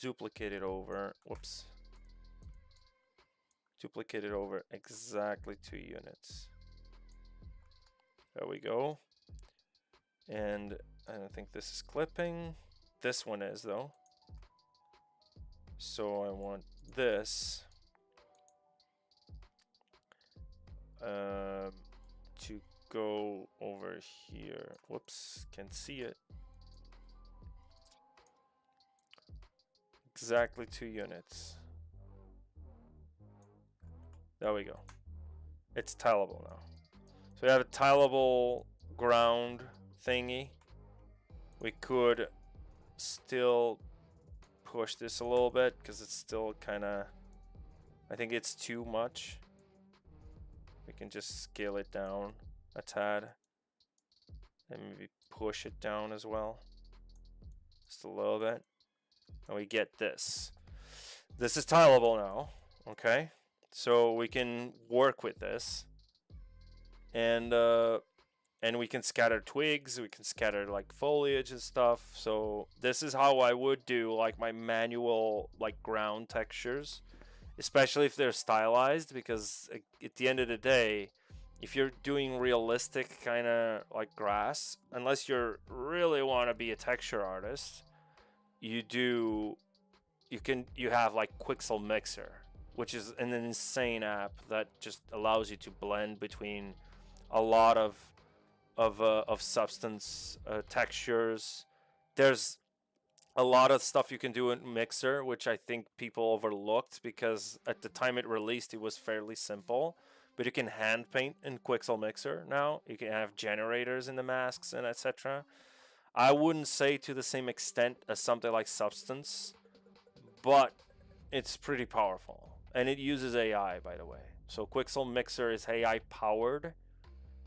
duplicated over. Whoops. Duplicated over exactly 2 units. There we go. And I don't think this is clipping. This one is though. So I want this to go over here. Whoops, can't see it. Exactly 2 units. There we go. It's tileable now. So we have a tileable ground thingy. We could still push this a little bit because it's still kind of, I think it's too much. We can just scale it down a tad and maybe push it down as well, just a little bit, and we get this. This is tileable now, okay? So we can work with this, and we can scatter twigs, we can scatter like foliage and stuff. So this is how I would do like my manual like ground textures, especially if they're stylized, because at the end of the day, if you're doing realistic kind of like grass, unless you really want to be a texture artist, you have like Quixel Mixer, which is an insane app that just allows you to blend between a lot of substance textures. There's a lot of stuff you can do in Mixer, which I think people overlooked because at the time it released, it was fairly simple. But you can hand paint in Quixel Mixer now. You can have generators in the masks and etc. I wouldn't say to the same extent as something like Substance, but it's pretty powerful. And it uses AI, by the way. So Quixel Mixer is AI powered,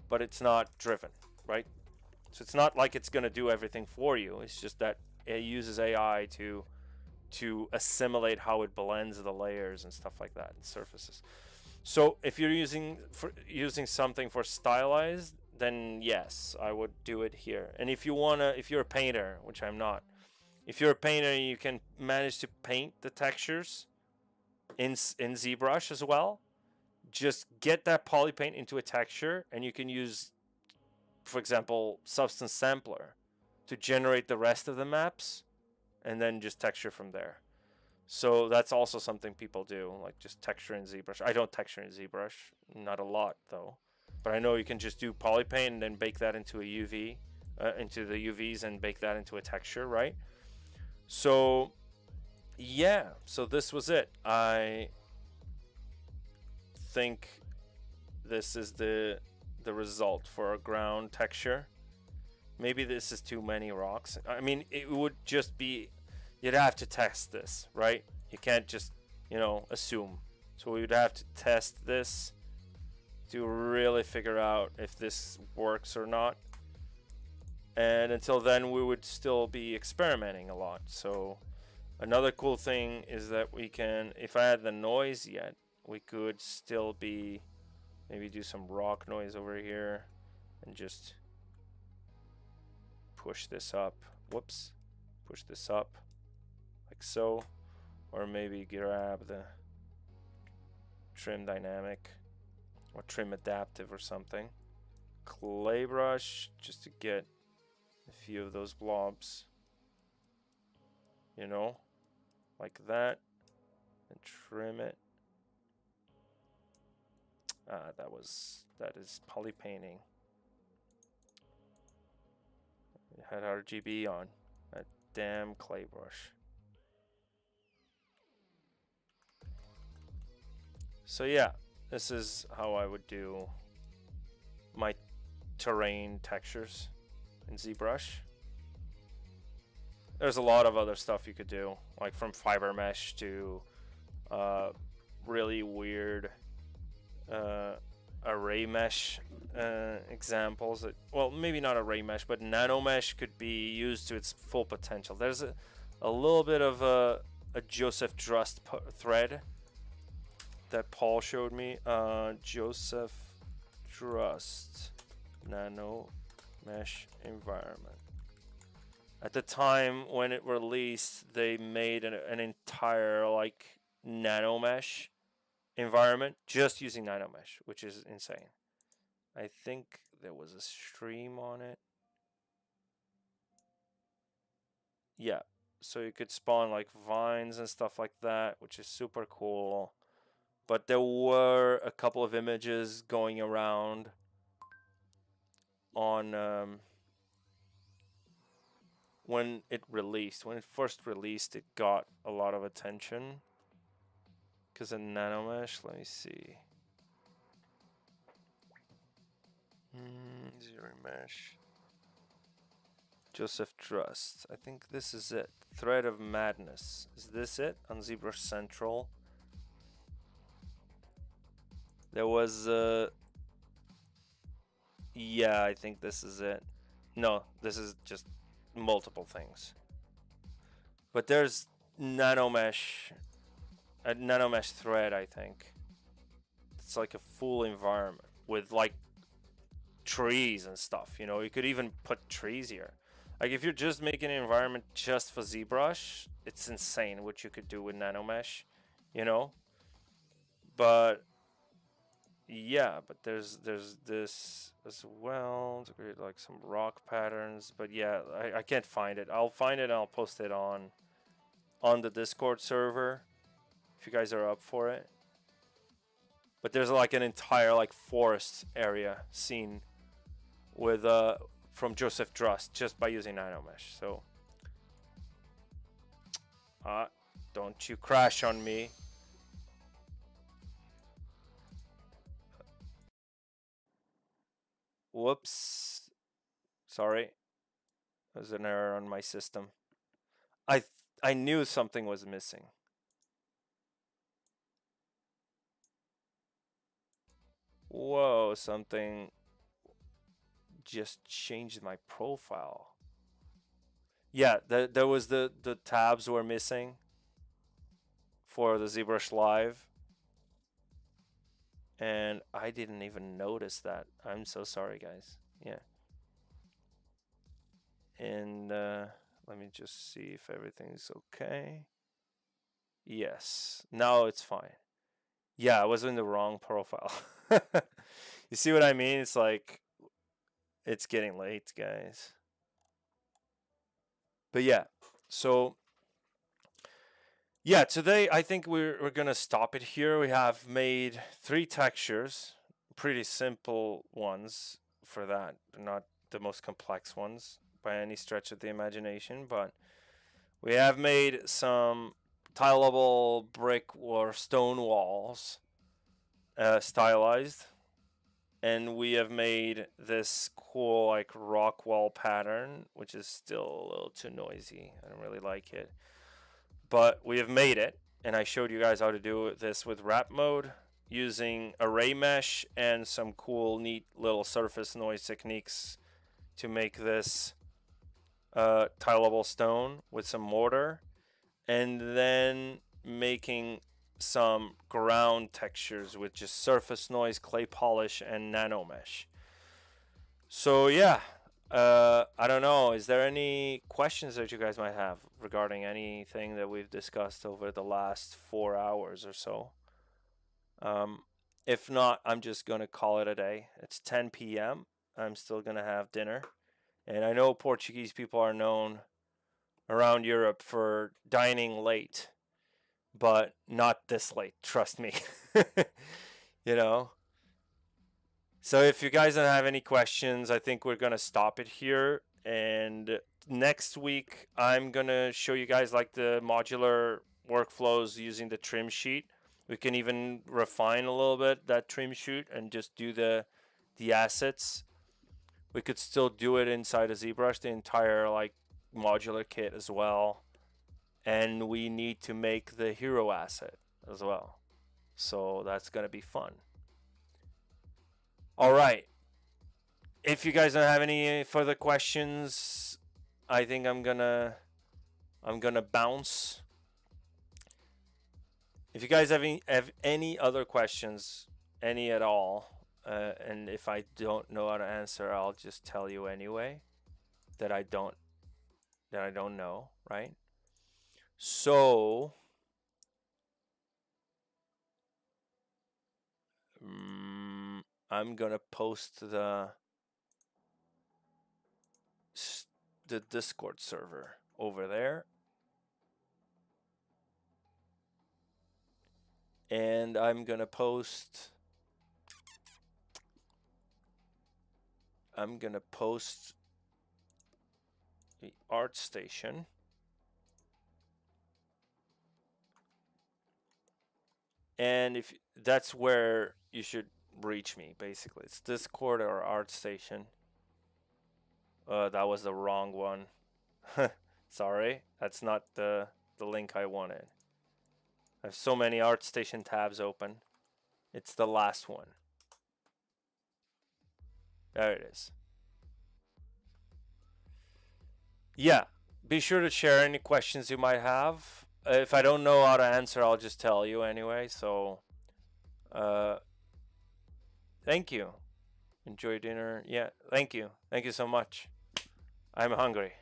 but it's not driven, right? So it's not like it's going to do everything for you. It's just that it uses AI to assimilate how it blends the layers and stuff like that and surfaces. So if you're using something for Stylized, then yes, I would do it here. And if you're a painter, which I'm not, if you're a painter and you can manage to paint the textures in ZBrush as well, just get that poly paint into a texture, and you can use, for example, Substance Sampler to generate the rest of the maps, and then just texture from there. So that's also something people do, like just texture in ZBrush. I don't texture in ZBrush, not a lot though, but I know you can just do poly paint and then bake that into a UV, into the UVs, and bake that into a texture, right? So yeah, so this was it. I think this is the result for a ground texture. Maybe this is too many rocks. I mean, it would just be, you'd have to test this, right? You can't just, assume. So we would have to test this to really figure out if this works or not. And until then, we would still be experimenting a lot. So another cool thing is that we can, if I had the noise yet, we could still be, maybe do some rock noise over here and just push this up. Whoops. Push this up like so. Or maybe grab the trim dynamic or trim adaptive or something. Clay brush just to get a few of those blobs, like that, and trim it. That is poly painting. It had RGB on. That damn clay brush. So yeah, this is how I would do my terrain textures in ZBrush. There's a lot of other stuff you could do, like from fiber mesh to really weird array mesh examples. Well, maybe not array mesh, but nano mesh could be used to its full potential. There's a little bit of a Joseph Drust thread that Paul showed me. Joseph Drust nano mesh environment. At the time when it released, they made an entire like nano mesh environment just using nano mesh, which is insane. I think there was a stream on it. Yeah, so you could spawn like vines and stuff like that, which is super cool. But there were a couple of images going around on when it released. When it first released, it got a lot of attention because of nano mesh. Let me see. Zero mesh. Joseph Drust. I think this is it. Thread of Madness. Is this it on ZBrush Central? There was yeah, I think this is it. No, this is just multiple things. But there's nanomesh, a nanomesh thread, I think. It's like a full environment with like trees and stuff, you know. You could even put trees here. Like if you're just making an environment just for ZBrush, it's insane what you could do with nanomesh, you know. But yeah, but there's this as well to create like some rock patterns. But yeah, I can't find it. I'll find it and I'll post it on the Discord server if you guys are up for it. But there's like an entire like forest area scene with from Joseph Drust just by using nanomesh. So don't you crash on me. Whoops. Sorry. There's an error on my system. I knew something was missing. Whoa, something just changed my profile. Yeah, there was the tabs were missing for the ZBrush Live. And I didn't even notice that. I'm so sorry, guys. Yeah. And let me just see if everything's okay. Yes. Now it's fine. Yeah, I was in the wrong profile. You see what I mean? It's like, it's getting late, guys. But yeah, so yeah, today I think we're gonna stop it here. We have made 3 textures, pretty simple ones for that. They're not the most complex ones by any stretch of the imagination, but we have made some tileable brick or stone walls, stylized, and we have made this cool like rock wall pattern, which is still a little too noisy. I don't really like it, but we have made it, and I showed you guys how to do this with wrap mode using array mesh and some cool neat little surface noise techniques to make this tileable stone with some mortar, and then making some ground textures with just surface noise, clay polish, and nano mesh. So yeah, I don't know, is there any questions that you guys might have regarding anything that we've discussed over the last 4 hours or so? If not, I'm just gonna call it a day. It's 10 p.m. I'm still gonna have dinner, and I know Portuguese people are known around Europe for dining late, but not this late, trust me. You know, So if you guys don't have any questions, I think we're gonna stop it here. And next week, I'm gonna show you guys like the modular workflows using the trim sheet. We can even refine a little bit that trim sheet and just do the assets. We could still do it inside of ZBrush, the entire like modular kit as well. And we need to make the hero asset as well. So that's gonna be fun. All right. If you guys don't have any further questions, I think I'm gonna bounce. If you guys have any other questions, any at all, and if I don't know how to answer, I'll just tell you anyway that I don't know, right? So I'm gonna post the Discord server over there, and I'm gonna post the art station. And if that's where you should reach me, basically. It's Discord or ArtStation. That was the wrong one. Sorry, that's not the link I wanted. I have so many ArtStation tabs open. It's the last one. There it is. Yeah, be sure to share any questions you might have. If I don't know how to answer, I'll just tell you anyway. So, thank you. Enjoy dinner. Yeah, thank you. Thank you so much. I'm hungry.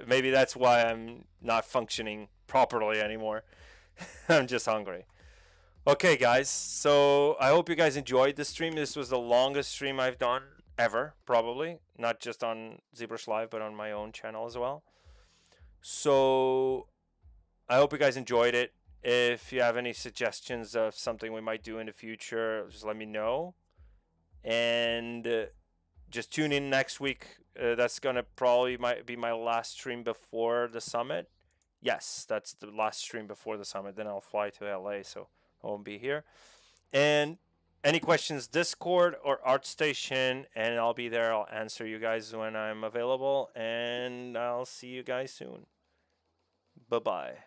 Maybe that's why I'm not functioning properly anymore. I'm just hungry. Okay, guys. So I hope you guys enjoyed the stream. This was the longest stream I've done ever, probably. Not just on ZBrush Live, but on my own channel as well. So I hope you guys enjoyed it. If you have any suggestions of something we might do in the future, just let me know. And just tune in next week. That's gonna probably might be my last stream before the summit. Yes, that's the last stream before the summit. Then I'll fly to LA, so I won't be here. And any questions, Discord or ArtStation, and I'll be there. I'll answer you guys when I'm available, and I'll see you guys soon. Bye-bye.